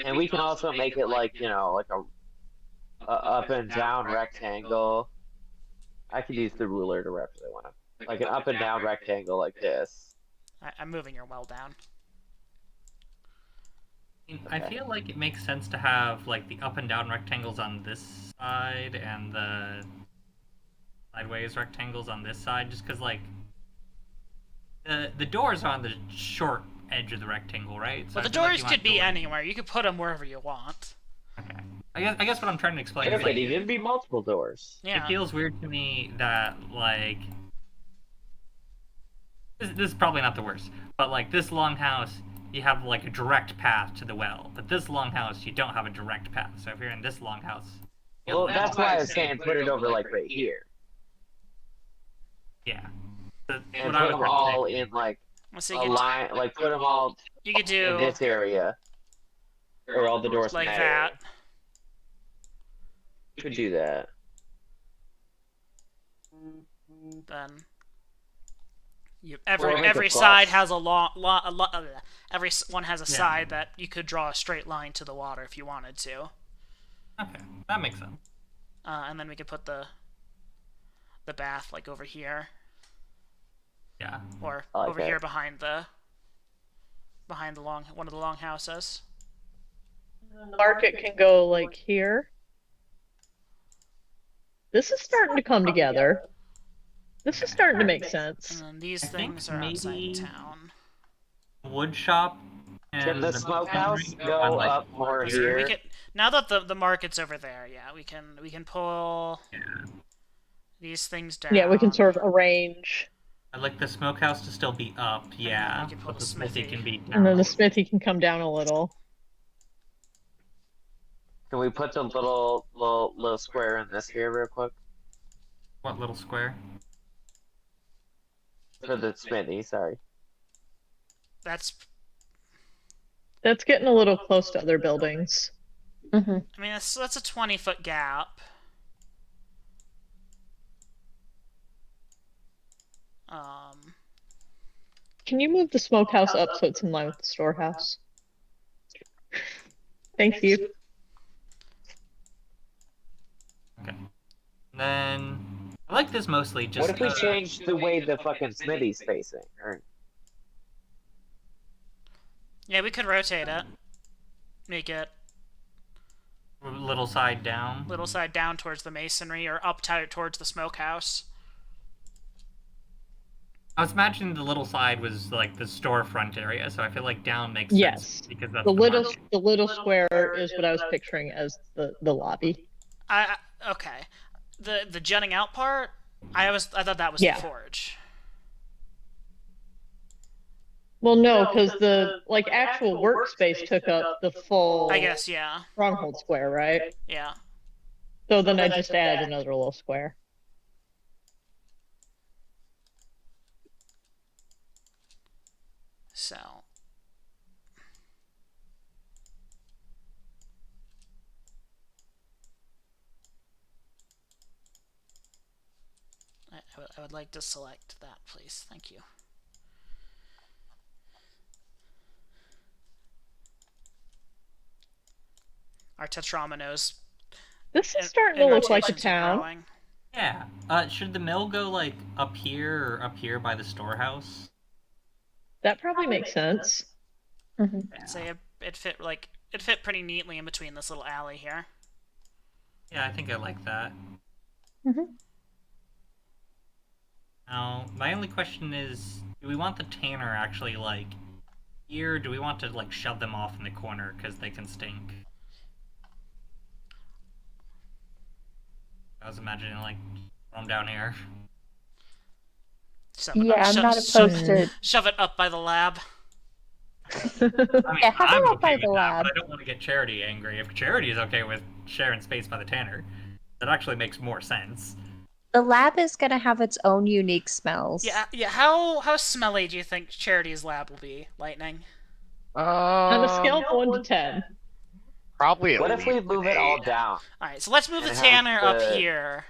S2: And we can also make it like, like a up and down rectangle. I could use the ruler to represent one of like an up and down rectangle like this.
S5: I'm moving your well down.
S1: I feel like it makes sense to have like the up and down rectangles on this side and the sideways rectangles on this side, just because like the doors are on the short edge of the rectangle, right? So
S5: Well, the
S1: I feel like
S5: doors
S1: you want
S5: could be
S1: doors-
S5: anywhere. You could put them wherever you want.
S1: Okay. I guess what I'm trying to explain
S2: There
S1: is
S2: could
S1: like,
S2: even be multiple doors.
S5: Yeah.
S1: it feels weird to me that like this is probably not the worst, but like this longhouse you have like a direct path to the well, but this longhouse you don't have a direct path. So if you're in this longhouse,
S2: Well, that's why I was saying put it over like right here.
S1: yeah.
S2: And
S1: What
S2: put
S1: I was
S2: them
S1: trying to
S2: all
S1: say-
S2: in like
S5: So
S2: a line, like put them all
S5: you could
S2: in
S5: do
S2: this area. Or all the doors
S5: like
S2: in
S5: that.
S2: area. Could do that.
S5: Then
S2: Or
S5: every
S2: make a
S5: every
S2: plus.
S5: side has every one has a
S1: Yeah.
S5: side that you could draw a straight line to the water if you wanted to.
S1: Okay, that makes sense.
S5: And then we could put the bath like over here
S1: Yeah.
S5: or
S2: I like
S5: over
S2: that.
S5: here behind the one of the long houses.
S3: The market can go like here. This is starting to come together. This is starting to make
S5: And
S3: sense.
S5: then these
S1: I think
S5: things are outside
S1: maybe-
S5: town.
S1: Wood shop.
S2: Can
S1: And
S2: the smokehouse
S1: foundry
S2: go
S1: on, like,
S2: up more
S5: So we
S2: here?
S5: could, now that the market's over there, yeah, we can pull these things down.
S3: Yeah, we can sort of arrange.
S1: I'd like the smokehouse to still be up, yeah,
S5: we can pull
S1: but
S5: the
S1: the smithy
S5: smithy.
S1: can be down.
S3: And then the smithy can come down a little.
S2: Can we put the little square in this here real quick?
S1: What little square?
S2: For the smithy, sorry.
S5: That's
S3: That's getting a little close to other buildings.
S4: Mm-hmm.
S5: I mean that's a 20-foot gap.
S3: Can you move the smokehouse up so it's in line with the storehouse? Thank you.
S1: Okay. Then I like this mostly just.
S2: What if we change the way the fucking smithy's facing? Or
S5: Yeah, we could rotate it. Make it
S1: little side down?
S5: little side down towards the masonry or up towards the smokehouse.
S1: I was imagining the little side was like the storefront area, so I feel like down makes sense
S3: Yes.
S1: because that's
S3: The little
S1: market.
S3: the little square is what I was picturing as the lobby.
S5: Okay. The jutting out part, I thought that was
S3: Yeah.
S5: the forge.
S3: Well, no, because the actual workspace took up the full
S5: I guess, yeah.
S3: stronghold square, right?
S5: Yeah.
S3: So then I just added another little square.
S5: So I would like to select that, please. Thank you. Our Tetrominoes.
S3: This is starting to look like a
S5: rotations are
S3: town.
S5: growing.
S1: Yeah. Should the mill go like up here or up here by the storehouse?
S3: That probably makes sense.
S4: Mhm.
S5: I'd say it fit pretty neatly in between this little alley here.
S1: Yeah, I think I like that.
S4: Mhm.
S1: Now, my only question is, do we want the tanner actually like here? Or do we want to like shove them off in the corner because they can stink? I was imagining like throw them down here.
S5: Shove it
S4: Yeah,
S5: up,
S4: I'm
S5: shove,
S4: not opposed to.
S5: shove it up by the lab.
S1: I mean,
S4: Yeah, have
S1: I'm
S4: them up by
S1: okay
S4: the
S1: with that,
S4: lab.
S1: but I don't want to get Charity angry. If Charity is okay with sharing space by the tanner, that actually makes more sense.
S4: The lab is gonna have its own unique smells.
S5: Yeah. How smelly do you think Charity's lab will be, Lightning?
S3: On a scale of 1 to 10.
S8: Probably.
S2: What if we move it all down?
S5: All right, so let's move the
S2: And have
S5: tanner up
S2: the-
S5: here.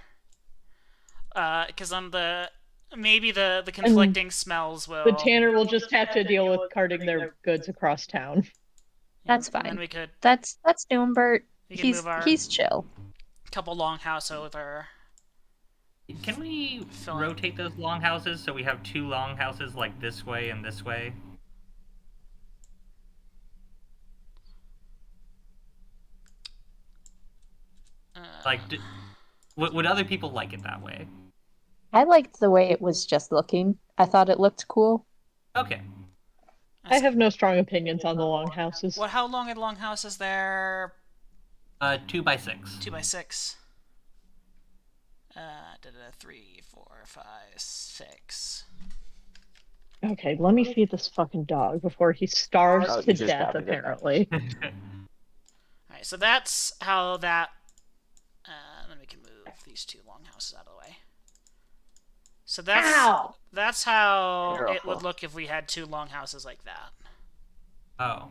S5: Because on the maybe the conflicting smells will.
S3: The tanner will just have to deal with carting their goods across town.
S4: That's
S5: And then
S4: fine.
S5: we could
S4: That's Newbert.
S5: We can
S4: He's
S5: move our-
S4: he's chill.
S5: couple longhouse over.
S1: Can we
S5: Fill in.
S1: rotate those longhouses so we have two longhouses like this way and this way? Like, would other people like it that way?
S4: I liked the way it was just looking. I thought it looked cool.
S1: Okay.
S3: I have no strong opinions on the longhouses.
S5: What? How long a longhouse is there?
S1: 2x6.
S5: 2x6. 3, 4, 5, 6.
S3: Okay, let me feed this fucking dog before he starves
S2: Oh,
S3: to
S2: you just
S3: death,
S2: gotta get that.
S3: apparently.
S5: Alright, so that's how that. Then we can move these two longhouses out of the way. So that's
S3: Ow!
S5: that's how it
S2: Careful.
S5: would look if we had two longhouses like that.
S1: Oh.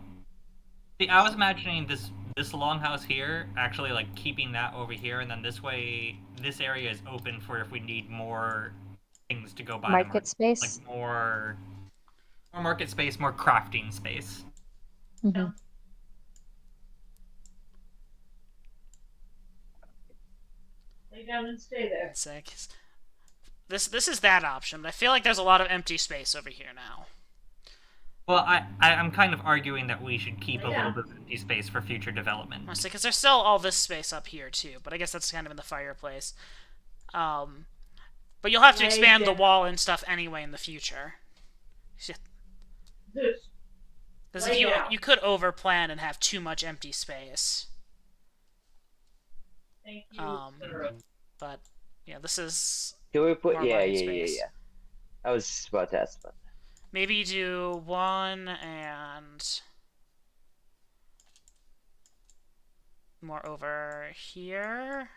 S1: See, I was imagining this longhouse here, actually like keeping that over here, and then this way, this area is open for if we need more things to go by.
S4: Market space.
S1: Like more market space, more crafting space.
S4: Mhm.
S3: Lay down and stay there.
S5: It's like, this is that option, but I feel like there's a lot of empty space over here now.
S1: Well, I'm kind of arguing that we should keep a little bit of empty space for future development.
S5: Honestly, because there's still all this space up here too, but I guess that's kind of in the fireplace. But you'll have to expand the wall and stuff anyway in the future. Because if you could overplan and have too much empty space.
S3: Thank
S5: But yeah, this is
S2: Can we put?
S5: More
S2: Yeah,
S5: market
S2: yeah,
S5: space.
S2: yeah. I was just about to ask about that.
S5: maybe you do 1 and more over here.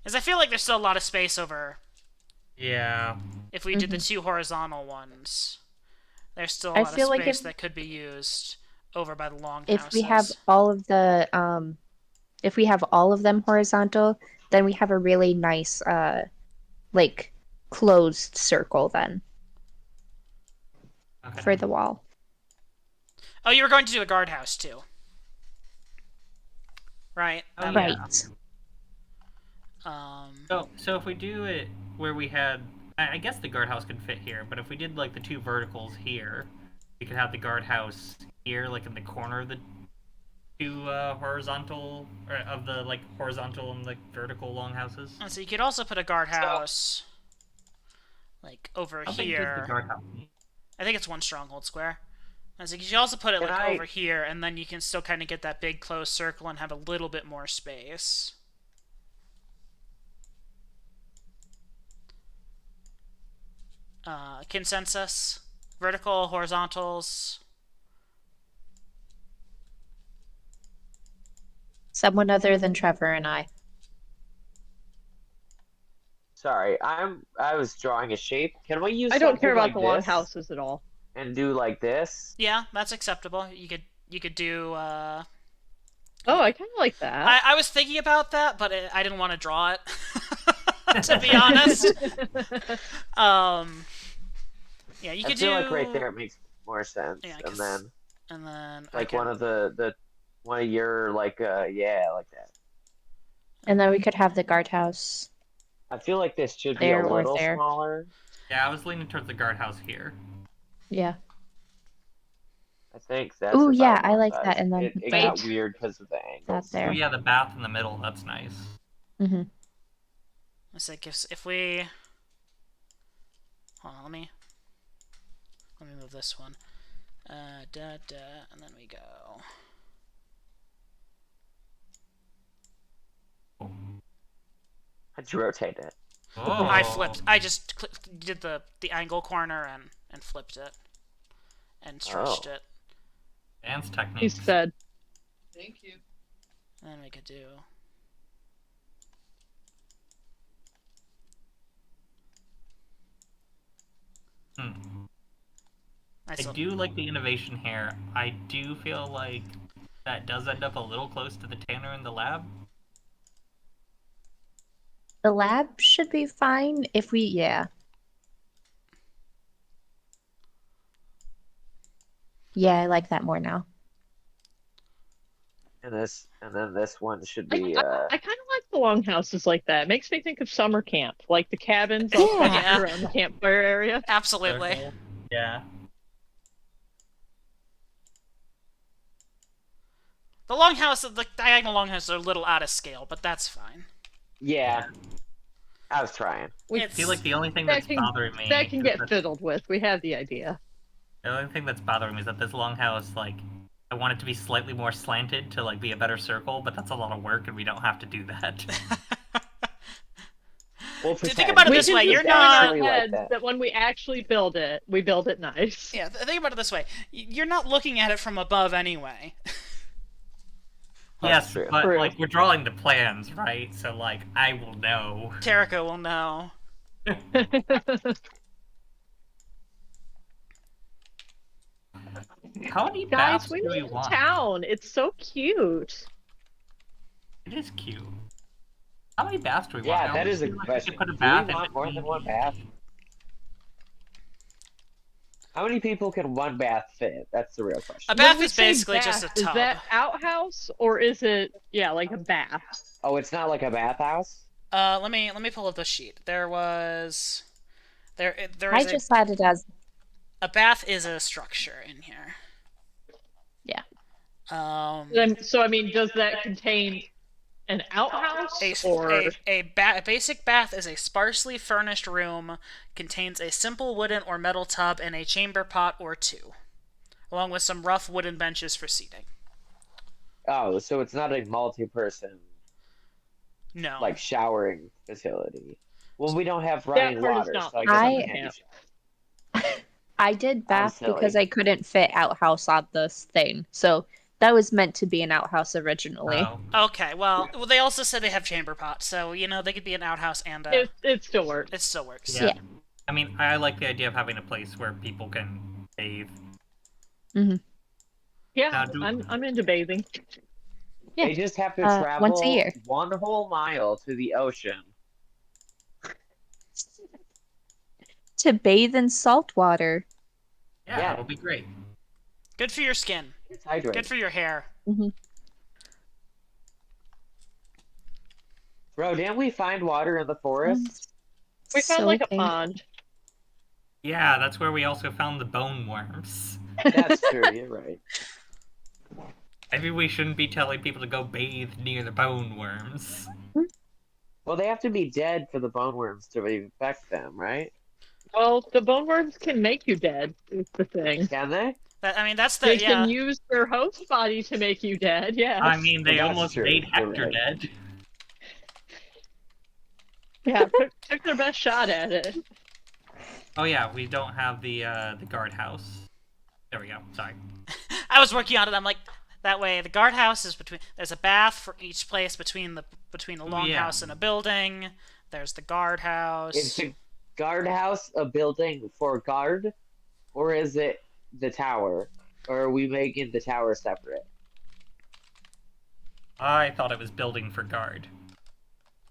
S5: As I feel like there's still a lot of space over.
S1: Yeah.
S5: If we did the two horizontal ones, there's still a
S4: I
S5: lot
S4: feel
S5: of
S4: like
S5: space
S4: if-
S5: that could be used over by the longhouses.
S4: If we have all of the if we have all of them horizontal, then we have a really nice like closed circle then
S1: Okay.
S4: for the wall.
S5: Oh, you were going to do a guardhouse too, right?
S1: Oh,
S5: That-
S1: yeah.
S4: Right.
S1: So if we do it where we had, I guess the guardhouse could fit here, but if we did like the two verticals here, we could have the guardhouse here, like in the corner of the two horizontal, or of the like horizontal and like vertical longhouses.
S5: And so you could also put a guardhouse like over
S1: How big is
S5: here.
S1: the guardhouse?
S5: I think it's 1 stronghold square. And so you could also put it
S2: Can
S5: like
S2: I-
S5: over here, and then you can still kind of get that big closed circle and have a little bit more space. Consensus, vertical, horizontals.
S4: Someone other than Trevor and I.
S2: Sorry, I was drawing a shape. Can we use?
S3: I don't care
S2: something
S3: about
S2: like
S3: the
S2: this
S3: longhouses at all.
S2: and do like this.
S5: Yeah, that's acceptable. You could do
S3: Oh, I kind of like that.
S5: I was thinking about that, but I didn't want to draw it. To be honest. Yeah, you
S2: I
S5: could
S2: feel
S5: do.
S2: like right there it makes more sense.
S5: Yeah,
S2: and then
S5: And then
S2: like one of one of your like like that.
S4: And then we could have the guardhouse.
S2: I feel like this should be
S4: There
S2: a
S4: or
S2: little
S4: there.
S2: smaller.
S1: Yeah, I was leaning towards the guardhouse here.
S4: Yeah.
S2: I think that's.
S4: Ooh,
S2: about
S4: yeah, I
S2: one
S4: like
S2: size.
S4: that, and then
S2: it got
S3: Wait.
S2: weird because of the
S4: That
S2: angles.
S4: there.
S1: Oh yeah, the bath in the middle. That's nice.
S4: Mm-hmm.
S5: Let's like if we. Hold on, let me move this one. And then we go.
S2: How'd you rotate it?
S1: Oh.
S5: I flipped. I just did the angle corner and flipped it, and stretched
S2: Oh.
S5: it.
S1: Dance
S3: He
S1: techniques.
S3: said.
S6: Thank you.
S5: And then we could do.
S1: Hmm.
S5: I
S1: I
S5: still-
S1: do like the innovation here. I do feel like that does end up a little close to the Tanner in the lab.
S4: The lab should be fine if we, yeah. Yeah, I like that more now.
S2: And then this one should
S3: I
S2: be
S3: kind of like the longhouses like that. It makes me think of summer camp, like the cabins all
S4: Yeah.
S3: centered around the campfire area.
S5: Absolutely.
S1: Circle. Yeah.
S5: The longhouse, the diagonal longhouses are a little out of scale, but that's fine.
S2: yeah. I was trying.
S3: We,
S1: I feel like the only thing
S3: That
S1: that's
S3: can-
S1: bothering me.
S3: that can
S1: is
S3: get
S1: that-
S3: fiddled with. We have the idea.
S1: The only thing that's bothering me is that this longhouse, like, I want it to be slightly more slanted to like be a better circle, but that's a lot of work, and we don't have to do that.
S2: We'll
S5: Think
S2: pretend.
S5: about it
S3: We
S5: this
S3: can
S5: way,
S3: just
S5: you're
S3: put in our
S5: not-
S2: Actually like
S3: heads
S2: that.
S3: that when we actually build it, we build it nice.
S5: Yeah, think about it this way. You're not looking at it from above anyway.
S1: Yes,
S2: true.
S1: but
S3: True.
S1: like we're drawing the plans, right? So like I will know.
S5: Terrico will know.
S1: How many
S3: Guys,
S1: baths
S3: we
S1: do we
S3: need a
S1: want?
S3: town. It's so cute.
S1: It is cute. How many baths do we want?
S2: Yeah,
S1: I
S2: that
S1: almost
S2: is a
S1: feel like we
S2: question.
S1: should put a
S2: Do
S1: bath
S2: we
S1: in
S2: want more than
S1: between
S2: one
S1: each.
S2: bath? How many people can one bath fit? That's the real question.
S5: A bath
S3: When we
S5: is
S3: say
S5: basically just a
S3: bath,
S5: tub.
S3: Is that outhouse or is it like a bath?
S2: Oh, it's not like a bathhouse?
S5: Let me pull up the sheet. There
S4: I
S5: is
S4: just had it as,
S5: a bath is a structure in here.
S4: Yeah.
S3: So I mean, does that contain an outhouse
S5: A basic bath is a sparsely furnished room, contains a simple wooden or metal tub and a chamber pot or two, along with some rough wooden benches for seating.
S2: Oh, so it's not a multi-person
S5: No.
S2: like showering facility. Well, we don't have running
S3: part is
S2: water,
S3: not
S2: so I guess
S4: I-
S2: we can't do shower.
S4: I did bath
S2: silly.
S4: because I couldn't fit outhouse on this thing. So that was meant to be an outhouse originally.
S1: Oh,
S5: Okay, well, they also said they have chamber pots, so, they could be an outhouse and a...
S3: It still works.
S5: It still works.
S1: yeah.
S4: Yeah.
S1: I mean, I like the idea of having a place where people can bathe.
S3: Yeah,
S1: Now, do-
S3: I'm into bathing.
S4: Yeah.
S2: They just have to
S4: Once a
S2: travel
S4: year.
S2: 1 whole mile to the ocean.
S4: To bathe in salt water.
S1: Yeah,
S2: Yeah.
S1: that'll be great.
S5: Good for your skin.
S2: It's hydrated.
S5: Good for your hair.
S2: Bro, didn't we find water in the forest?
S3: We found
S4: So
S3: like a
S4: pink.
S3: pond.
S1: Yeah, that's where we also found the bone worms.
S2: That's true, you're right.
S1: Maybe we shouldn't be telling people to go bathe near the bone worms.
S2: Well, they have to be dead for the bone worms to infect them, right?
S3: Well, the bone worms can make you dead. Is the thing.
S2: Can they?
S5: That's
S3: They
S5: the...
S3: can use their host body to make you dead. Yeah.
S1: I mean, they
S2: That's
S1: almost
S2: true,
S1: made
S2: you're
S1: Hector
S2: right.
S1: dead.
S3: Yeah. Took their best shot at it.
S1: Oh yeah, we don't have the guardhouse. There we go. Sorry.
S5: I was working on it. I'm like, that way the guardhouse is between. There's a bath for each place between the longhouse and a building. There's the guardhouse.
S2: Is the guardhouse a building for guard? Or is it the tower? Or are we making the tower separate?
S1: I thought it was building for guard.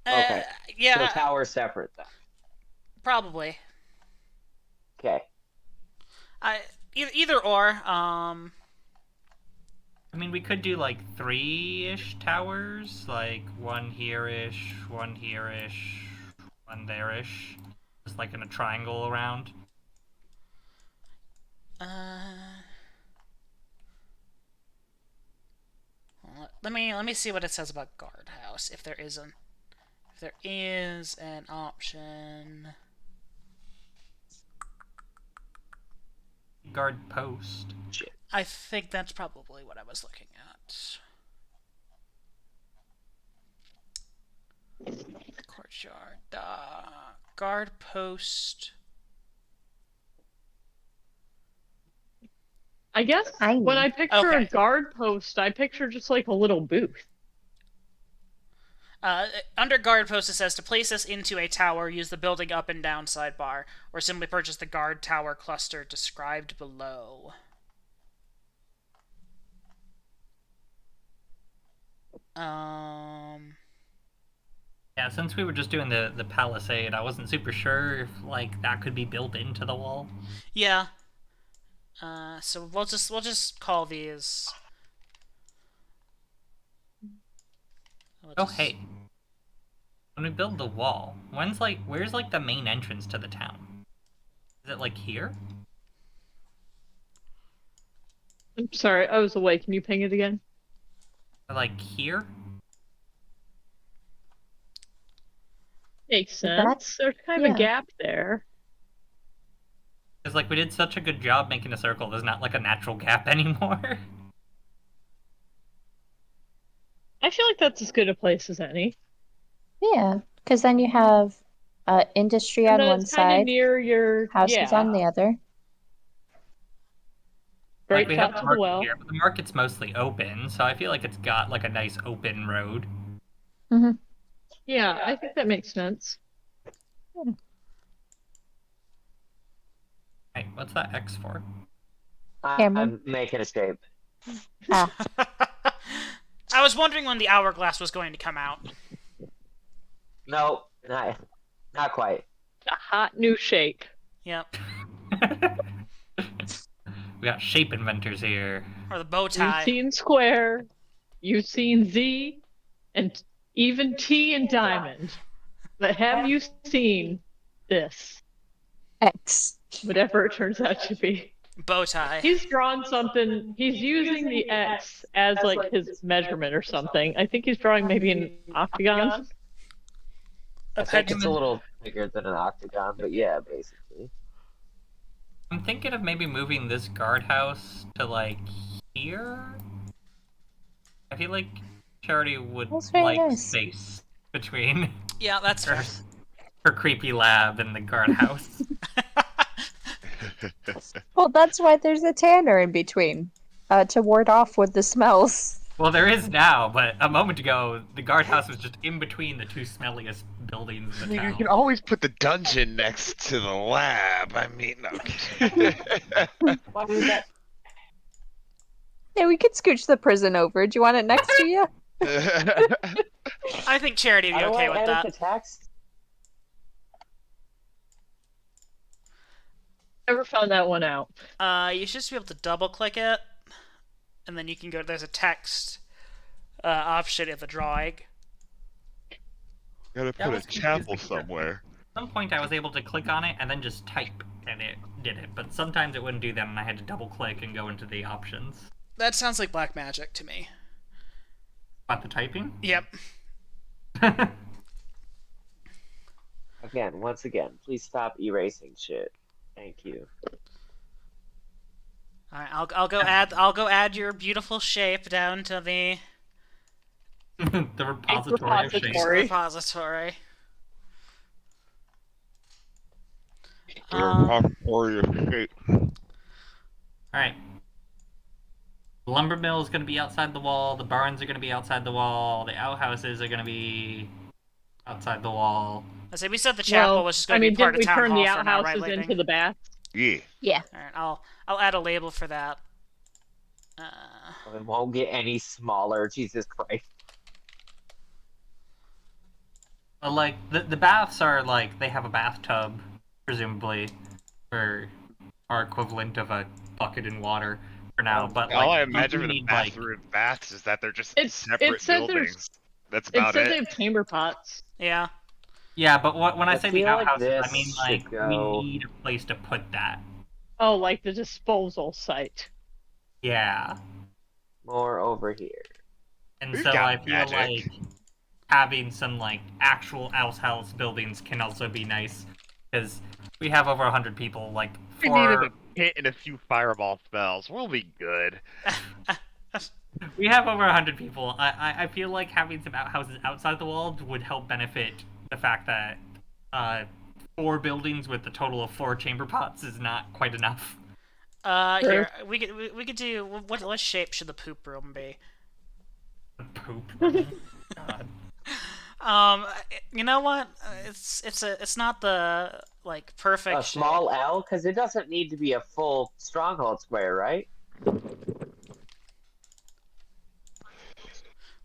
S2: Okay.
S5: Yeah,
S2: So tower's separate then.
S5: probably.
S2: Okay.
S5: Either or.
S1: I mean, we could do like 3-ish towers, like one here-ish, one here-ish, one there-ish, just like in a triangle around.
S5: Let me see what it says about guardhouse. If there is an option.
S1: Guard post.
S5: I think that's probably what I was looking at. Courtyard. Guard post.
S3: I guess
S4: I
S3: when
S4: know.
S3: I picture
S5: Okay.
S3: a guard post, I picture just like a little booth.
S5: Under guard post, it says to place this into a tower, use the building up and down sidebar, or simply purchase the guard tower cluster described below.
S1: Yeah, since we were just doing the palisade, I wasn't super sure if like that could be built into the wall.
S5: Yeah. So we'll just call these. We'll
S1: Oh,
S5: just-
S1: hey. When we build the wall, where's like the main entrance to the town? Is it like here?
S3: I'm sorry, I was away. Can you ping it again?
S1: Or like here?
S3: Makes
S4: That's-
S3: sense. There's kind of
S4: yeah.
S3: a gap there.
S1: Because like we did such a good job making a circle, there's not like a natural gap anymore.
S3: I feel like that's as good a place as any.
S4: Yeah, because then you have industry
S3: And
S4: on
S3: then
S4: one
S3: it's kind of
S4: side,
S3: near your
S4: houses on the other.
S3: Great
S1: Like, we
S3: shot
S1: have
S3: to the
S1: market
S3: well.
S1: here, but the market's mostly open, so I feel like it's got like a nice open road.
S3: Yeah, I think that makes sense.
S1: Hey, what's that X for?
S4: Cameron?
S2: I'm making a shape.
S4: Ah,
S5: I was wondering when the hourglass was going to come out.
S2: No, not quite.
S3: A hot new shape.
S5: Yep.
S1: We got shape inventors here.
S5: Or the bow
S3: You've
S5: tie.
S3: seen square, you've seen Z, and even T and diamond. But have you seen this?
S4: X.
S3: Whatever it turns out to be.
S5: Bow tie.
S3: He's drawn something. He's using the X as like his measurement or something. I think he's drawing maybe an octagon.
S2: I think it's a little bigger than an octagon, but yeah, basically.
S1: I'm thinking of maybe moving this guardhouse to like here. I feel like Charity would
S4: That's very
S1: like
S4: nice.
S1: space between
S5: Yeah, that's
S1: her,
S5: fair.
S1: her creepy lab and the guardhouse.
S4: Well, that's why there's a tanner in between, to ward off with the smells.
S1: Well, there is now, but a moment ago, the guardhouse was just in between the two smelliest buildings
S7: I
S1: in the
S7: mean, you
S1: town.
S7: can always put the dungeon next to the lab. I mean, okay.
S2: Why would that?
S4: Yeah, we could scooch the prison over. Do you want it next to you?
S5: I think Charity would be
S2: How do
S5: okay
S2: I
S5: with
S2: edit
S5: that.
S2: the text?
S3: Never found that one out.
S5: You should just be able to double click it, and then you can go. There's a text option in the drawing.
S7: Gotta
S1: That
S7: put
S1: was
S7: a chapel
S1: confusing.
S7: somewhere.
S1: At some point, I was able to click on it and then just type, and it did it. But sometimes it wouldn't do that, and I had to double click and go into the options.
S5: That sounds like black magic to me.
S1: About the typing?
S5: Yep.
S2: Again, once again, please stop erasing shit. Thank you.
S5: All right, I'll go add your beautiful shape down to the
S1: The repository of shape.
S3: Repository.
S5: repository.
S7: The repository of shape.
S1: Alright. The lumber mill is going to be outside the wall, the barns are going to be outside the wall, the outhouses are going to be outside the wall.
S5: I say we said the chapel
S3: Well,
S5: was just
S3: I
S5: going to
S3: mean,
S5: be part
S3: didn't
S5: of
S3: we
S5: town
S3: turn
S5: hall
S3: the
S5: for now, right,
S3: outhouses
S5: Lightning?
S3: into the bath?
S7: Yeah.
S4: Yeah.
S5: All right, I'll add a label for that.
S2: It won't get any smaller. Jesus Christ.
S1: But like the baths are like they have a bathtub, presumably, or are equivalent of a bucket in water for now. But
S8: All I
S1: like
S8: imagine
S1: you
S8: for the
S1: need like
S8: bathroom baths is that they're just
S3: It
S8: separate
S3: said there's-
S8: buildings. That's
S3: It
S8: about
S3: said they
S8: it.
S3: have chamber pots.
S5: Yeah.
S1: yeah. But when I
S2: I
S1: say the
S2: feel like
S1: outhouses, I
S2: this
S1: mean
S2: should
S1: like
S2: go-
S1: we need a place to put that.
S3: Oh, like the disposal site.
S1: Yeah.
S2: More over here.
S1: And
S8: We've
S1: so
S8: got
S1: I feel
S8: magic.
S1: like having some like actual outhouse buildings can also be nice because we have over 100 people. Like
S8: We need a pit and a few fireball spells. We'll be good.
S1: we have over 100 people. I feel like having some outhouses outside the wall would help benefit the fact that 4 buildings with a total of 4 chamber pots is not quite enough.
S5: Here we could do what shape should the poop room be?
S1: Poop. God.
S5: You know what? It's not the like perfect
S2: A small L, because it doesn't need to be a full stronghold square, right?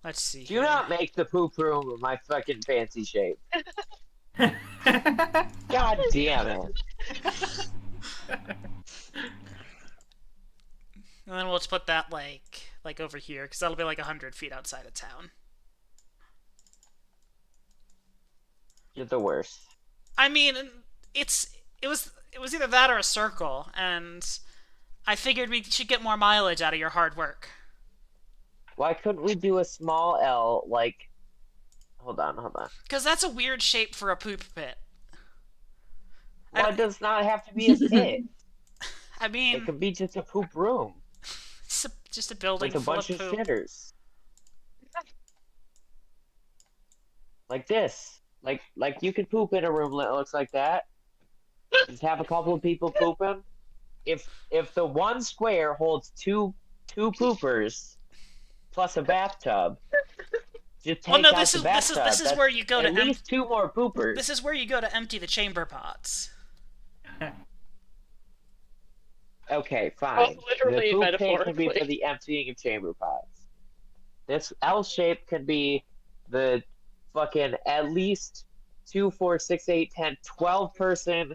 S5: Let's see.
S2: Do
S5: here.
S2: not make the poop room my fucking fancy shape. God damn it.
S5: And then we'll just put that like over here because that'll be like 100 feet outside of town.
S2: You're the worst.
S5: I mean, it was either that or a circle, and I figured we should get more mileage out of your hard work.
S2: Why couldn't we do a small L, like... Hold on.
S5: Because that's a weird shape for a poop pit.
S2: Well, it does not have to be a pit.
S5: I mean,
S2: It could be just a poop room.
S5: it's just a building
S2: With a
S5: full
S2: bunch
S5: of
S2: of
S5: poop.
S2: shitters. Like this. Like you could poop in a room that looks like that. Just have a couple of people pooping. If the one square holds two poopers plus a bathtub, just take
S5: Well, no,
S2: out
S5: this
S2: the
S5: is
S2: bathtub.
S5: this is where you go to
S2: at least 2 more poopers.
S5: this is where you go to empty the chamber pots.
S2: Okay, fine.
S3: literally,
S2: the poop tank can be
S3: metaphorically.
S2: for the emptying of chamber pots. This L shape can be the fucking at least 2, 4, 6, 8, 10, 12 person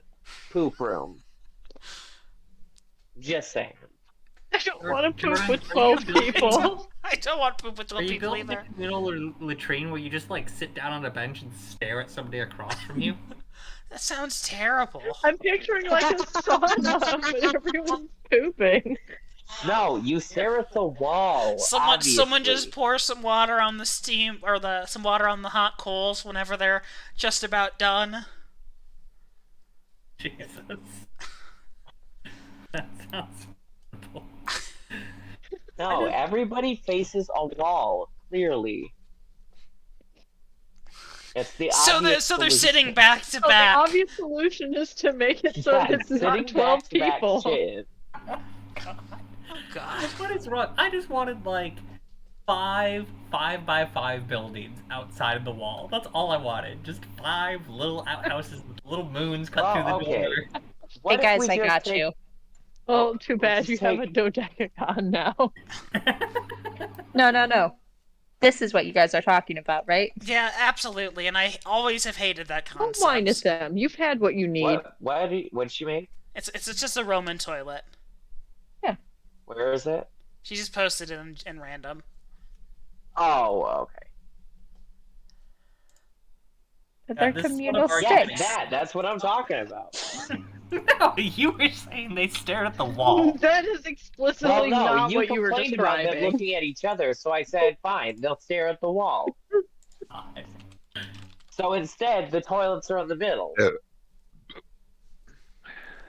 S2: poop room. Just saying.
S3: I don't want to poop
S1: Jordan,
S3: with
S1: are you
S3: 12
S1: building-
S3: people.
S5: I don't want poop with
S1: Are
S5: 12
S1: you
S5: people
S1: building
S5: either.
S1: a communal latrine where you just like sit down on a bench and stare at somebody across from you?
S5: That sounds terrible.
S3: I'm picturing like a sauna, but everyone's pooping.
S2: No, you stare at the wall.
S5: Someone just
S2: obviously.
S5: pours some water on the steam or some water on the hot coals whenever they're just about done.
S1: Jesus. That sounds horrible.
S2: No, everybody faces a wall, clearly. It's the
S5: So
S2: obvious
S5: they're
S2: solution.
S5: sitting back to
S3: So the
S5: back.
S3: obvious solution is to make it so
S2: Yeah,
S3: that it's
S2: sitting
S3: not 12
S2: back-to-back
S3: people.
S2: shit.
S5: God.
S1: What is wrong? I just wanted like 5 5x5 buildings outside of the wall. That's all I wanted. Just 5 little outhouses with little moons cut through the
S2: Well, okay.
S1: door.
S2: What
S4: Hey
S2: if
S4: guys,
S2: we
S4: I
S2: just
S4: got
S2: take-
S4: you.
S3: Oh, too bad
S2: let's
S3: you
S2: take-
S3: have a dodecagon now.
S4: No. This is what you guys are talking about, right?
S5: Yeah, absolutely. And I always have hated that
S3: Don't
S5: concept.
S3: whine at them. You've had what you need.
S2: What'd she make?
S5: It's just a Roman toilet.
S2: Where is it?
S5: She just posted it in random.
S2: Oh, okay.
S4: But
S1: Yeah,
S4: they're
S1: this is one
S4: communal
S1: of our
S2: Yeah,
S4: sticks.
S2: that's what I'm talking about.
S1: No, you were saying they stared at the wall.
S3: That is explicitly
S2: Well, no,
S3: not
S2: you
S3: what you were
S2: complained about them
S3: describing.
S2: looking at each other, so I said, fine, they'll stare at the wall. So instead, the toilets are in the middle.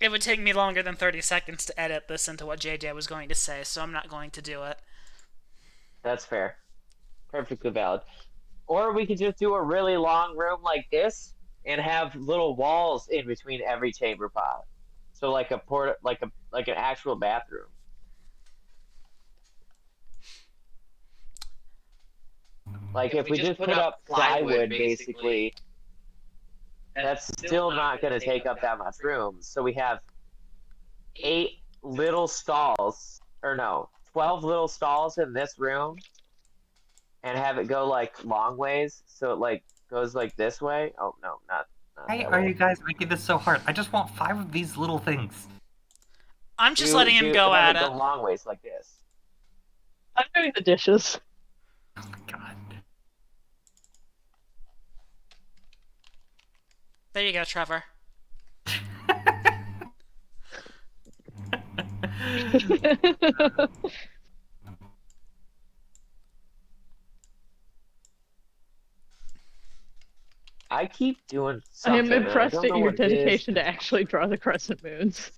S5: It would take me longer than 30 seconds to edit this into what JJ was going to say, so I'm not going to do it.
S2: That's fair. Perfectly valid. Or we could just do a really long room like this and have little walls in between every chamber pot. So like an actual bathroom. Like if we just put up plywood basically, that's still not going to take up that much room. So we have 8 little stalls, or no, 12 little stalls in this room, and have it go like long ways, so it like goes like this way. Oh no, not
S1: Why
S2: that
S1: are
S2: way.
S1: you guys making this so hard? I just want 5 of these little things.
S5: I'm just letting him go
S2: have
S5: at
S2: it
S5: it.
S2: go long ways like this.
S3: I'm doing the dishes.
S1: Oh my god.
S5: There you go, Trevor.
S2: I keep doing
S3: I
S2: something.
S3: am
S2: and
S3: impressed
S2: don't
S3: at
S2: know
S3: your
S2: what it is.
S3: dedication to actually draw the crescent moons.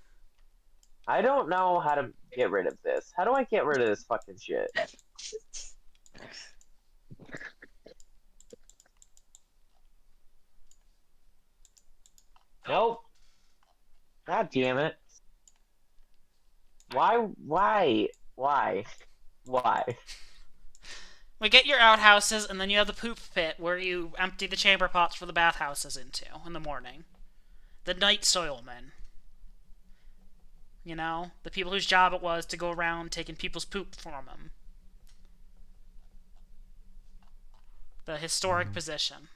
S2: I don't know how to get rid of this. How do I get rid of this fucking shit? Nope. God damn it. Why? Why?
S5: We get your outhouses, and then you have the poop pit where you empty the chamber pots for the bathhouses into in the morning. The night soilmen. You know? The people whose job it was to go around taking people's poop from them. The historic position.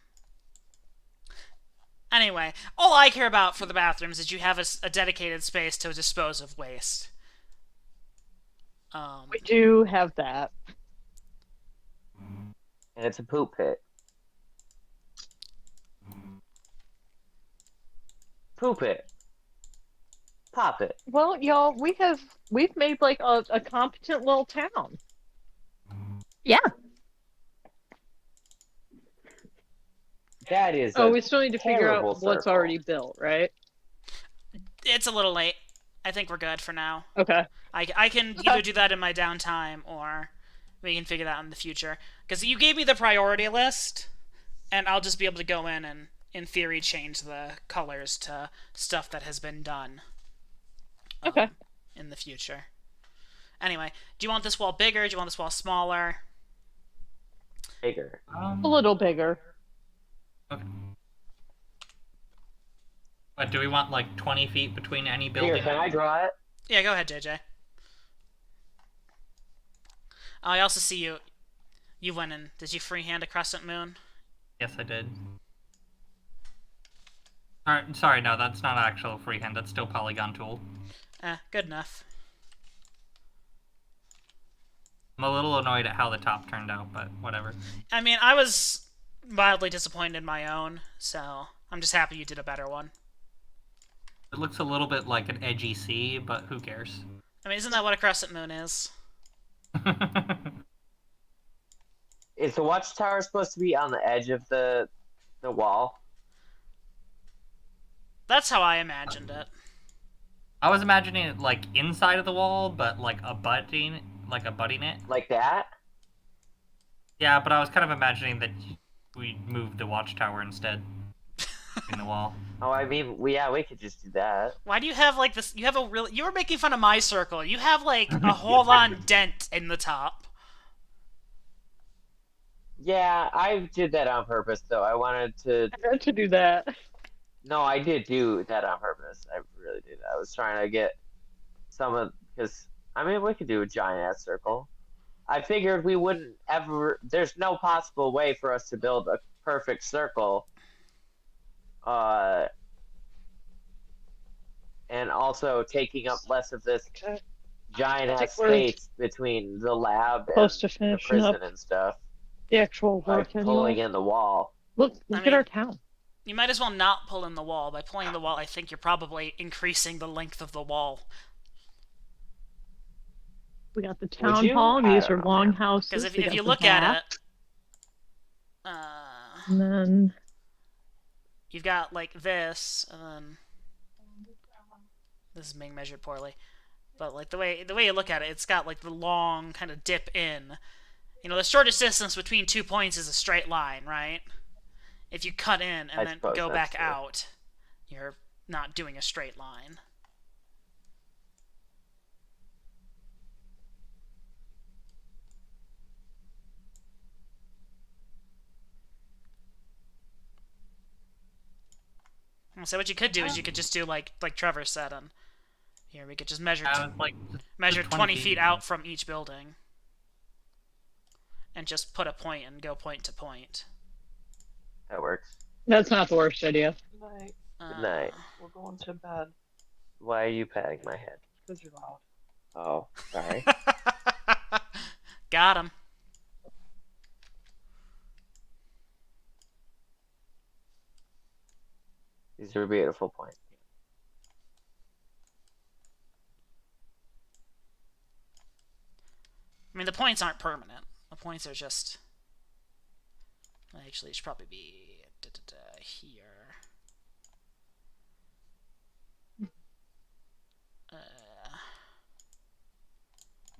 S5: Anyway, all I care about for the bathrooms is you have a dedicated space to dispose of waste.
S3: We do have that.
S2: And it's a poop pit. Poop it. Pop it.
S3: Well, y'all, we've made like a competent little town.
S4: Yeah.
S2: That is.
S3: Oh,
S2: a
S3: we still need to figure out
S2: terrible
S3: what's
S2: circle.
S3: already built, right?
S5: It's a little late. I think we're good for now.
S3: Okay.
S5: I can either do that in my downtime or we can figure that out in the future. Because you gave me the priority list, and I'll just be able to go in and, in theory, change the colors to stuff that has been done.
S3: Okay.
S5: In the future. Anyway, do you want this wall bigger? Do you want this wall smaller?
S2: Bigger.
S3: A little bigger.
S1: Okay. But do we want like 20 feet between any building?
S2: Here, can I draw it?
S5: Yeah, go ahead, JJ. I also see you. You went in. Did you freehand a crescent moon?
S1: Yes, I did. Alright, sorry, no, that's not actual freehand. That's still polygon tool.
S5: Good enough.
S1: I'm a little annoyed at how the top turned out, but whatever.
S5: I mean, I was mildly disappointed in my own, so I'm just happy you did a better one.
S1: It looks a little bit like an edgy C, but who cares?
S5: I mean, isn't that what a crescent moon is?
S2: Is the watchtower supposed to be on the edge of the wall?
S5: That's how I imagined it.
S1: I was imagining it like inside of the wall, but like abutting it.
S2: Like that?
S1: Yeah, but I was kind of imagining that we moved the watchtower instead in the wall.
S2: Oh, I mean, we could just do that.
S5: Why do you have like this? You have a real. You were making fun of my circle. You have like a whole-on dent in the top.
S2: Yeah, I did that on purpose, though. I wanted to.
S3: I had to do that.
S2: No, I did do that on purpose. I really did. I was trying to get some of because I mean we could do a giant ass circle. I figured we wouldn't ever. There's no possible way for us to build a perfect circle. And also taking up less of this giant ass
S3: We're
S2: space between the lab
S3: close to
S2: and the
S3: finishing
S2: prison
S3: up
S2: and stuff.
S3: the actual
S2: By
S3: work
S2: pulling
S3: anyway.
S2: in the wall.
S3: Look
S5: I
S3: at
S5: mean-
S3: our town.
S5: You might as well not pull in the wall. By pulling the wall, I think you're probably increasing the length of the wall.
S3: We got the town
S2: you?
S3: hall.
S2: I
S3: These
S2: don't
S3: are
S2: know,
S3: long
S2: man.
S3: houses.
S5: Because if
S3: We
S5: you
S3: got the
S5: look
S3: bath,
S5: at it,
S3: and then
S5: you've got like this, and then this is being measured poorly. But like the way you look at it, it's got like the long kind of dip in. You know, the shortest distance between 2 points is a straight line, right? If you cut in and
S2: I
S5: then
S2: suppose
S5: go
S2: that's
S5: back
S2: true.
S5: out, you're not doing a straight line. So what you could do is you could just do like Trevor said, and here we could just measure
S1: I was like,
S5: measure
S1: just
S5: 20 feet out from each building, and just put a point and go point to point.
S2: That works.
S3: That's not the worst idea.
S9: Good night.
S2: Good night.
S9: We're going to bed
S2: Why are you patting my head?
S9: because you're loud.
S2: Oh, sorry.
S5: Got him.
S2: These are beautiful points.
S5: I mean, the points aren't permanent. The points are just... Actually, it should probably be here.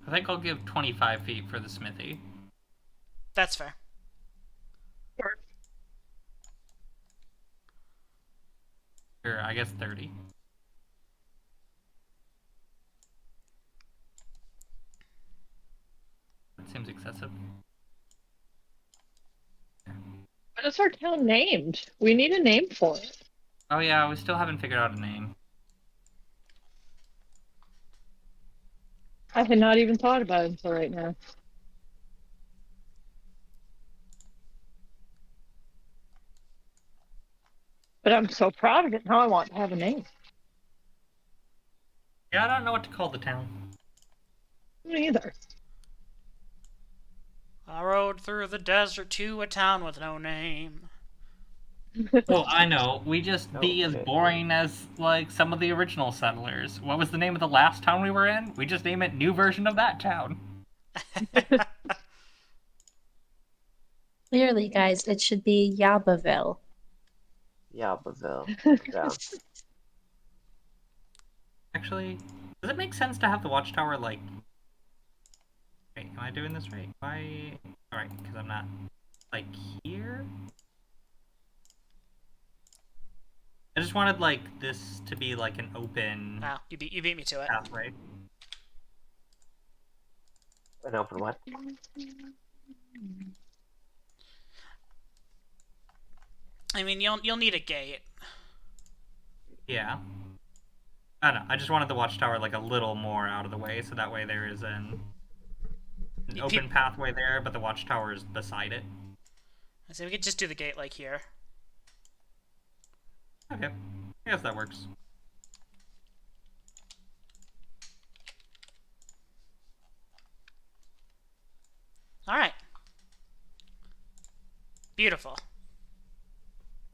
S1: I think I'll give 25 feet for the smithy.
S5: That's fair.
S1: Or I guess 30. That seems excessive.
S3: What is our town named? We need a name for it.
S1: Oh yeah, we still haven't figured out a name.
S3: I had not even thought about it until right now. But I'm so proud of it. Now I want to have a name.
S1: Yeah, I don't know what to call the town.
S3: Me either.
S5: I rode through the desert to a town with no name.
S1: Well, I know. We just be as
S2: Okay.
S1: boring as, like, some of the original settlers. What was the name of the last town we were in? We just name it new version of that town.
S4: Clearly, guys, it should be Yabaville.
S2: Yabaville. Yeah.
S1: Actually, does it make sense to have the watchtower, like... Wait, am I doing this right? Why... Alright, because I'm not... Like, here? I just wanted, like, this to be, like, an open
S5: Wow, you beat me to it.
S1: pathway.
S2: An open what?
S5: I mean, you'll need a gate.
S1: Yeah. I don't know, I just wanted the watchtower, like, a little more out of the way, so that way there is an open pathway there, but the watchtower is beside it.
S5: So we could just do the gate like here.
S1: Okay. I guess that works.
S5: Alright. Beautiful.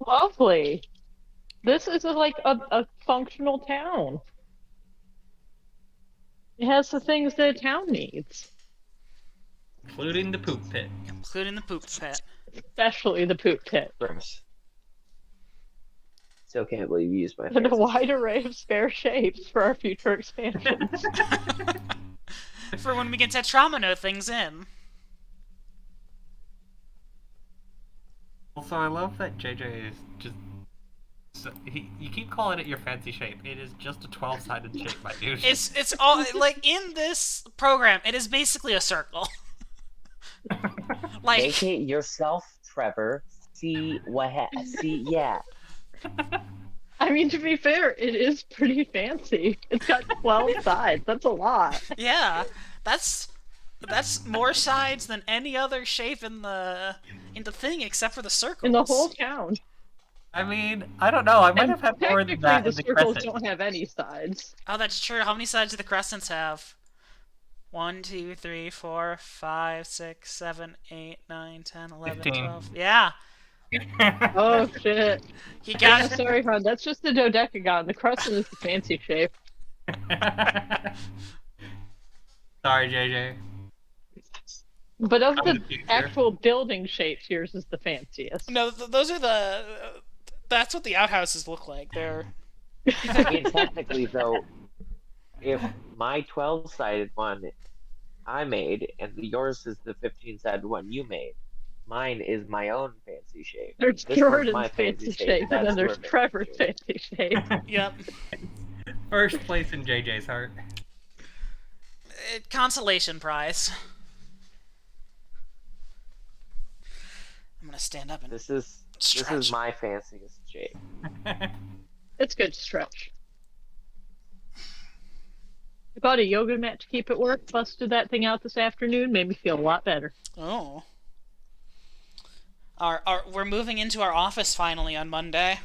S3: Lovely. This is like a functional town. It has the things that a town needs,
S1: Including the poop pit.
S5: Including the poop pit.
S3: especially the poop pit,
S2: Gross. Still can't believe you used my
S3: and a
S2: fancy
S3: wide array of spare shapes for our future expansions.
S5: For when we get Tetramino things in.
S1: Also, I love that JJ is just... So, you keep calling it your fancy shape. It is just a 12-sided shape, my dude.
S5: It's all like in this program. It is basically a circle. Like
S2: Vacate yourself, Trevor. See what see, yeah.
S3: I mean, to be fair, it is pretty fancy. It's got 12 sides. That's a lot.
S5: yeah, that's more sides than any other shape in the thing except for the circles.
S3: In the whole town.
S1: I mean, I don't know. I might
S3: And
S1: have had more than that
S3: technically,
S1: in the
S3: the circles
S1: crescent.
S3: don't have any sides.
S5: Oh, that's true. How many sides do the crescents have? 1, 2, 3, 4, 5, 6, 7, 8, 9, 10, 11,
S1: 15.
S5: 12. Yeah.
S3: Oh, shit.
S5: He
S3: Yeah,
S5: got
S3: sorry, hon. That's just the dodecagon. The crescent is the fancy shape.
S1: Sorry, JJ.
S3: But of
S1: I'm
S3: the
S1: the future.
S3: actual building shapes, yours is the fanciest.
S5: No, those are the that's what the outhouses look like. They're
S2: I mean, technically, though, if my 12-sided one I made and yours is the 15-sided one you made, mine is my own fancy shape.
S3: There's
S2: This one's
S3: Jordan's
S2: my
S3: fancy shape, and
S2: that's
S3: then there's
S2: your
S3: Trevor's
S2: fancy shape.
S3: fancy shape.
S5: yep.
S1: First place in JJ's heart.
S5: Consolation prize. I'm gonna stand up and
S2: This is
S5: stretch.
S2: my fanciest shape.
S3: It's good to stretch. I bought a yoga mat to keep at work, busted that thing out this afternoon, made me feel a lot better.
S5: Oh. We're moving into our office finally on Monday.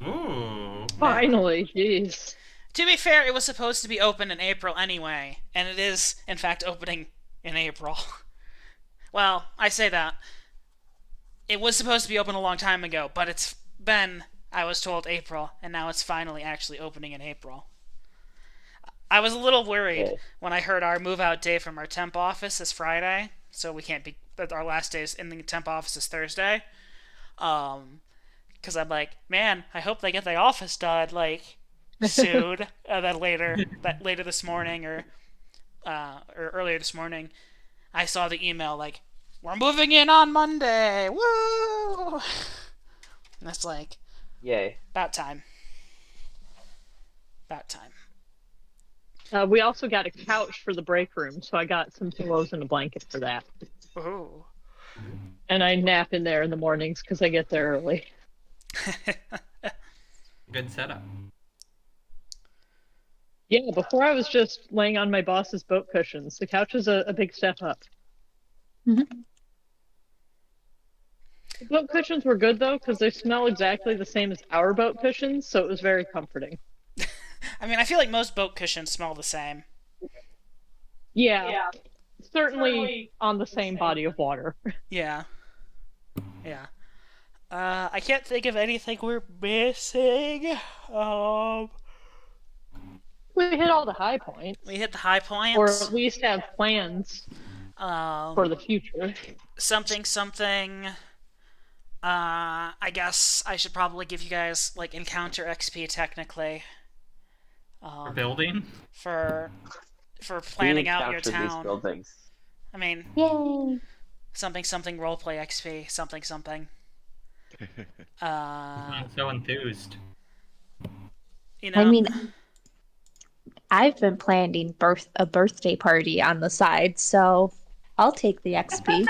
S1: Ooh.
S3: Finally, jeez.
S5: To be fair, it was supposed to be open in April anyway, and it is, in fact, opening in April. Well, I say that. It was supposed to be open a long time ago, but it's been, I was told, April, and now it's finally actually opening in April. I was a little worried
S2: Okay.
S5: when I heard our move-out day from our temp office is Friday, so we can't be, our last day in the temp office is Thursday. Because I'm like, man, I hope they get the office done, like, soon. And then later this morning, or earlier this morning, I saw the email like, we're moving in on Monday, woo! And it's like,
S2: Yay.
S5: about time. About time.
S3: We also got a couch for the break room, so I got some pillows and a blanket for that.
S5: Ooh.
S3: And I nap in there in the mornings because I get there early.
S1: Good setup.
S3: Yeah, before I was just laying on my boss's boat cushions. The couch is a big step up.
S4: Mhm.
S3: The boat cushions were good though, because they smell exactly the same as our boat cushions, so it was very comforting.
S5: I mean, I feel like most boat cushions smell the same.
S3: Yeah, certainly on the same body of water.
S5: Yeah. Yeah. I can't think of anything we're missing.
S3: We hit all the high points,
S5: We hit the high points.
S3: or at least have plans for the future.
S5: something. I guess I should probably give you guys like encounter XP technically.
S1: For building?
S5: For planning
S2: We
S5: out your
S2: encountered these
S5: town.
S2: buildings.
S5: I mean,
S4: Yay!
S5: something roleplay XP, something.
S1: I'm so enthused.
S5: You know.
S4: I mean, I've been planning a birthday party on the side, so I'll take the XP.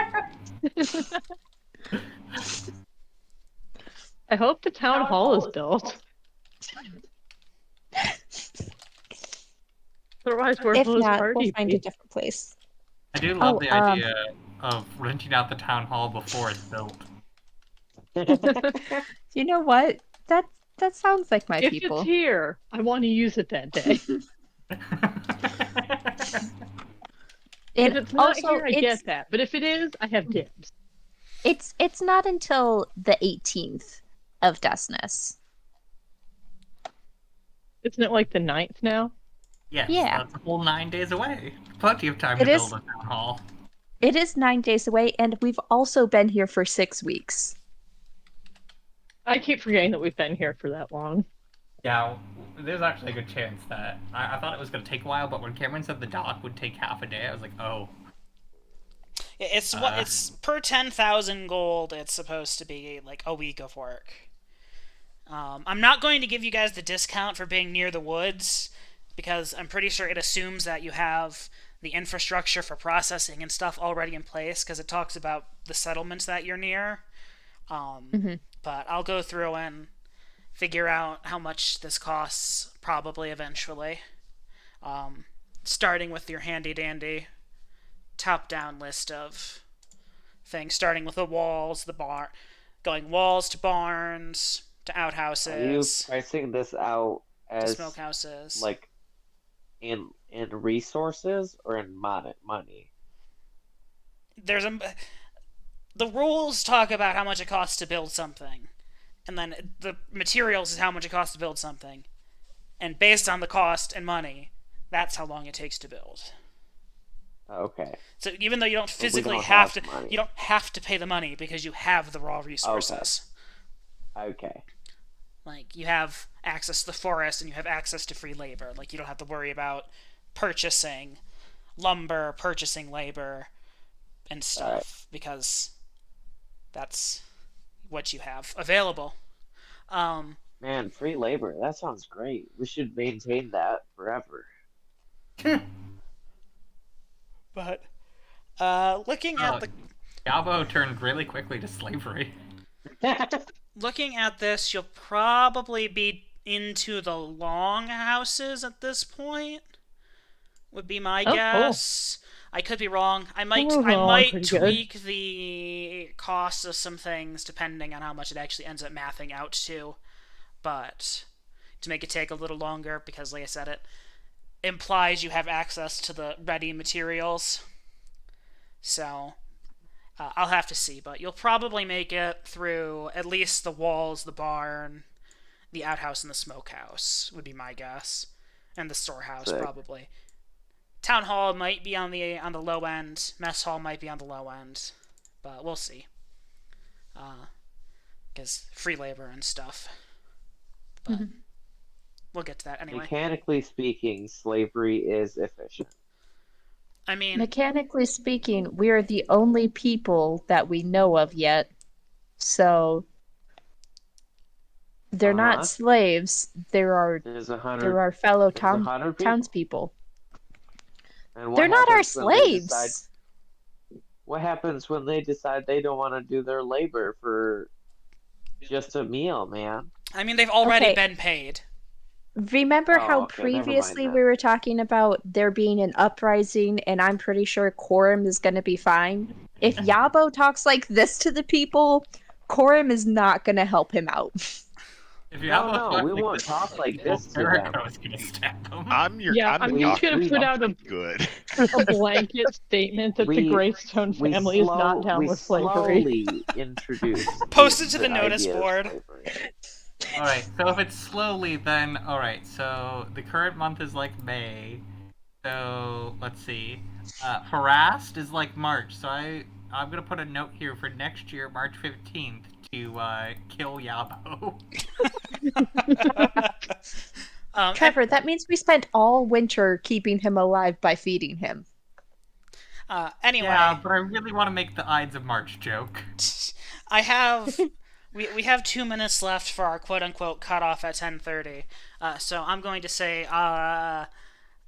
S3: I hope the town hall is built. Otherwise, where
S4: If
S3: will this
S4: not,
S3: party
S4: we'll find
S3: be?
S4: a different place.
S1: I do love
S4: Oh,
S1: the idea of renting out the town hall before it's built.
S4: You know what? That sounds like my
S3: If
S4: people.
S3: it's here, I want to use it that day. If
S4: And
S3: it's not
S4: also,
S3: here, I get that. But if it is, I have dibs.
S4: it's not until the 18th of Dusness.
S3: Isn't it like the 9th now?
S1: Yes,
S4: Yeah.
S1: that's a whole 9 days away. Plenty of time
S4: It
S1: to
S4: is-
S1: build a town hall.
S4: It is 9 days away, and we've also been here for 6 weeks.
S3: I keep forgetting that we've been here for that long.
S1: Yeah, there's actually a good chance that I thought it was going to take a while, but when Cameron said the dock would take half a day, I was like, oh.
S5: It's what it's per 10,000 gold. It's supposed to be like a week of work. I'm not going to give you guys the discount for being near the woods because I'm pretty sure it assumes that you have the infrastructure for processing and stuff already in place because it talks about the settlements that you're near. But I'll go through and figure out how much this costs probably eventually. Starting with your handy dandy top-down list of things, starting with the walls, the bar, going walls to barns to
S2: Are you
S5: outhouses
S2: pricing this out
S5: to
S2: as
S5: smokehouses.
S2: like in resources or in money?
S5: There's the rules talk about how much it costs to build something, and then the materials is how much it costs to build something, and based on the cost and money, that's how long it takes to build.
S2: Okay.
S5: So even though you don't
S2: we
S5: physically
S2: don't
S5: have
S2: have
S5: to,
S2: money.
S5: you don't have to pay the money because you have the raw resources.
S2: Okay.
S5: Like you have access to the forest and you have access to free labor. Like you don't have to worry about purchasing lumber, purchasing labor, and stuff
S2: Alright.
S5: because that's what you have available.
S2: Man, free labor. That sounds great. We should maintain that forever.
S5: But looking
S1: Oh.
S5: at the
S1: Galbo turned really quickly to slavery.
S5: looking at this, you'll probably be into the long houses at this point. Would be my
S3: Oh, cool.
S5: guess. I could be wrong. I might
S3: Overall, pretty good.
S5: tweak the cost of some things depending on how much it actually ends up mathing out to, but to make it take a little longer because, like I said, it implies you have access to the ready materials. So I'll have to see, but you'll probably make it through at least the walls, the barn, the outhouse, and the smokehouse would be my guess, and the storehouse
S2: Sick.
S5: probably. Town hall might be on the low end. Mess hall might be on the low end, but we'll see. Because free labor and stuff. But we'll get to that anyway.
S2: Mechanically speaking, slavery is efficient.
S5: I mean,
S4: Mechanically speaking, we are the only people that we know of yet. So they're
S2: Uh-huh.
S4: not slaves. There are
S2: There's 100.
S4: there are fellow
S2: there's 100 people.
S4: townspeople.
S2: And what
S4: They're not our
S2: happens when they
S4: slaves.
S2: decide- What happens when they decide they don't want to do their labor for just a meal, man?
S5: I mean, they've already
S4: Okay.
S5: been paid.
S4: Remember
S2: Oh,
S4: how
S2: okay, never mind
S4: previously
S2: that.
S4: we were talking about there being an uprising, and I'm pretty sure Quorum is going to be fine? If Yabo talks like this to the people, Quorum is not going to help him out.
S1: If you
S2: No,
S1: have a
S2: no,
S1: thought
S2: we
S1: like
S2: won't
S1: this,
S2: talk like
S1: well,
S2: this to them.
S1: Jericho's gonna stab him.
S8: I'm your.
S3: Yeah,
S8: I'm
S3: I'm
S8: the
S3: just gonna
S8: doctor.
S3: put out a
S8: Good.
S3: blanket statement that the
S2: We-
S3: Greystone family is not down
S2: we
S3: with slavery.
S2: slowly introduce
S5: Post it to the
S2: idea
S5: notice
S2: of
S5: board.
S2: slavery.
S1: Alright, so if it's slowly, then alright, so the current month is like May. So let's see. Harassed is like March, so I'm gonna put a note here for next year, March 15th, to kill Yabo.
S5: And-
S4: Trevor, that means we spent all winter keeping him alive by feeding him.
S5: anyway,
S1: Yeah, but I really want to make the Ides of March joke.
S5: I have we have 2 minutes left for our quote unquote cutoff at 10:30. So I'm going to say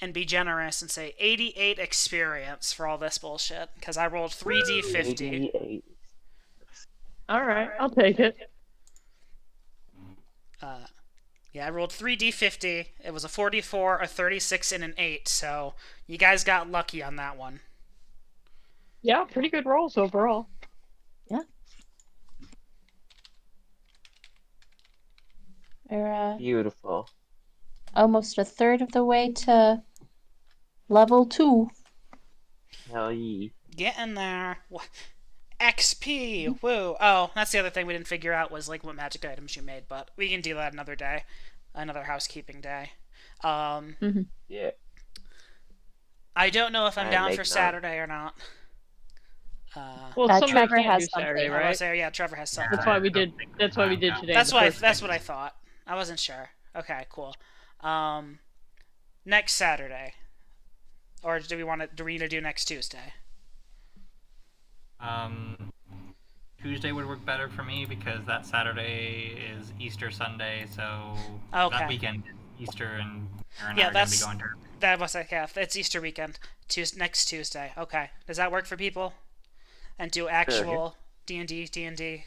S5: and be generous and say 88 experience for all this bullshit because I rolled 3d50.
S2: 88.
S3: All right, I'll take it.
S5: Yeah, I rolled 3d50. It was a 44, a 36, and an 8. So you guys got lucky on that one.
S3: Yeah, pretty good rolls overall.
S4: We're
S2: Beautiful.
S4: almost a third of the way to level 2.
S2: Hell yeah.
S5: Getting there. XP. Woo. Oh, that's the other thing we didn't figure out was like what magic items you made, but we can do that another day, another housekeeping day.
S2: Yeah.
S5: I don't know if I'm
S2: I
S5: down
S2: make
S5: for
S2: note.
S5: Saturday or not.
S3: Well, somebody
S4: Trevor
S3: can't
S4: has
S3: do Saturday,
S4: something.
S5: I
S3: right?
S5: was there. Yeah, Trevor has something.
S3: That's why we did. That's why we did today.
S5: That's
S3: the
S5: why.
S3: first
S5: That's
S3: thing.
S5: what I thought. I wasn't sure. Okay, cool. Next Saturday, or do we want to? Do we need to do next Tuesday?
S1: Tuesday would work better for me because that Saturday is Easter Sunday, so
S5: Okay.
S1: that weekend Easter and Aaron
S5: Yeah,
S1: are going to be
S5: that's-
S1: going to.
S5: That was like yeah. It's Easter weekend. Next Tuesday. Okay. Does that work for people? And do actual D&D,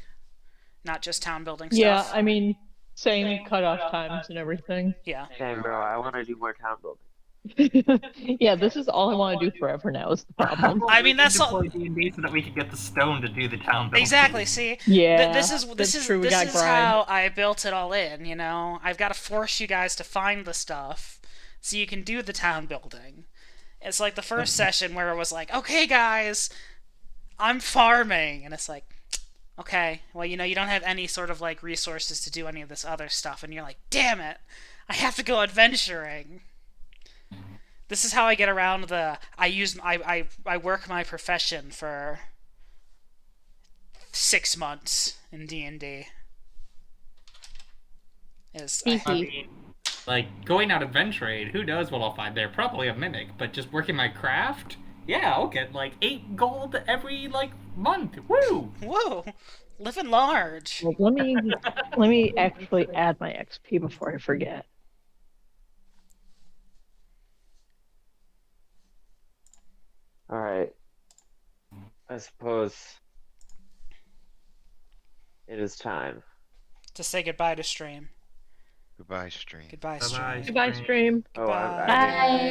S5: not just town building stuff.
S3: Yeah, I mean, same cutoff times and everything.
S5: Yeah.
S2: Dang, bro, I want to do more town building.
S3: Yeah, this is all I want to do forever now. Is the problem?
S5: I mean, that's all.
S1: D&D so that we could get the stone to do the town building.
S5: Exactly. See,
S3: Yeah,
S5: this is
S3: that's true. We
S5: this
S3: got
S5: is
S3: Brian.
S5: how I built it all in. You know, I've got to force you guys to find the stuff so you can do the town building. It's like the first session where it was like, okay, guys, I'm farming, and it's like, okay, well, you know, you don't have any sort of like resources to do any of this other stuff, and you're like, damn it, I have to go adventuring. This is how I get around the. I work my profession for 6 months in D&D. Is
S1: I mean, like, going out adventuring, who knows what I'll find there? Probably a mimic, but just working my craft? Yeah, I'll get, like, 8 gold every, like, month. Woo!
S5: whoa, living large.
S3: Well, let me actually add my XP before I forget.
S2: Alright. I suppose it is time.
S5: To say goodbye to stream.
S8: Goodbye, stream.
S5: Goodbye,
S1: Bye-bye.
S5: stream.
S3: Goodbye, stream.
S2: Oh,
S5: Goodbye.
S2: I didn't-
S4: Bye.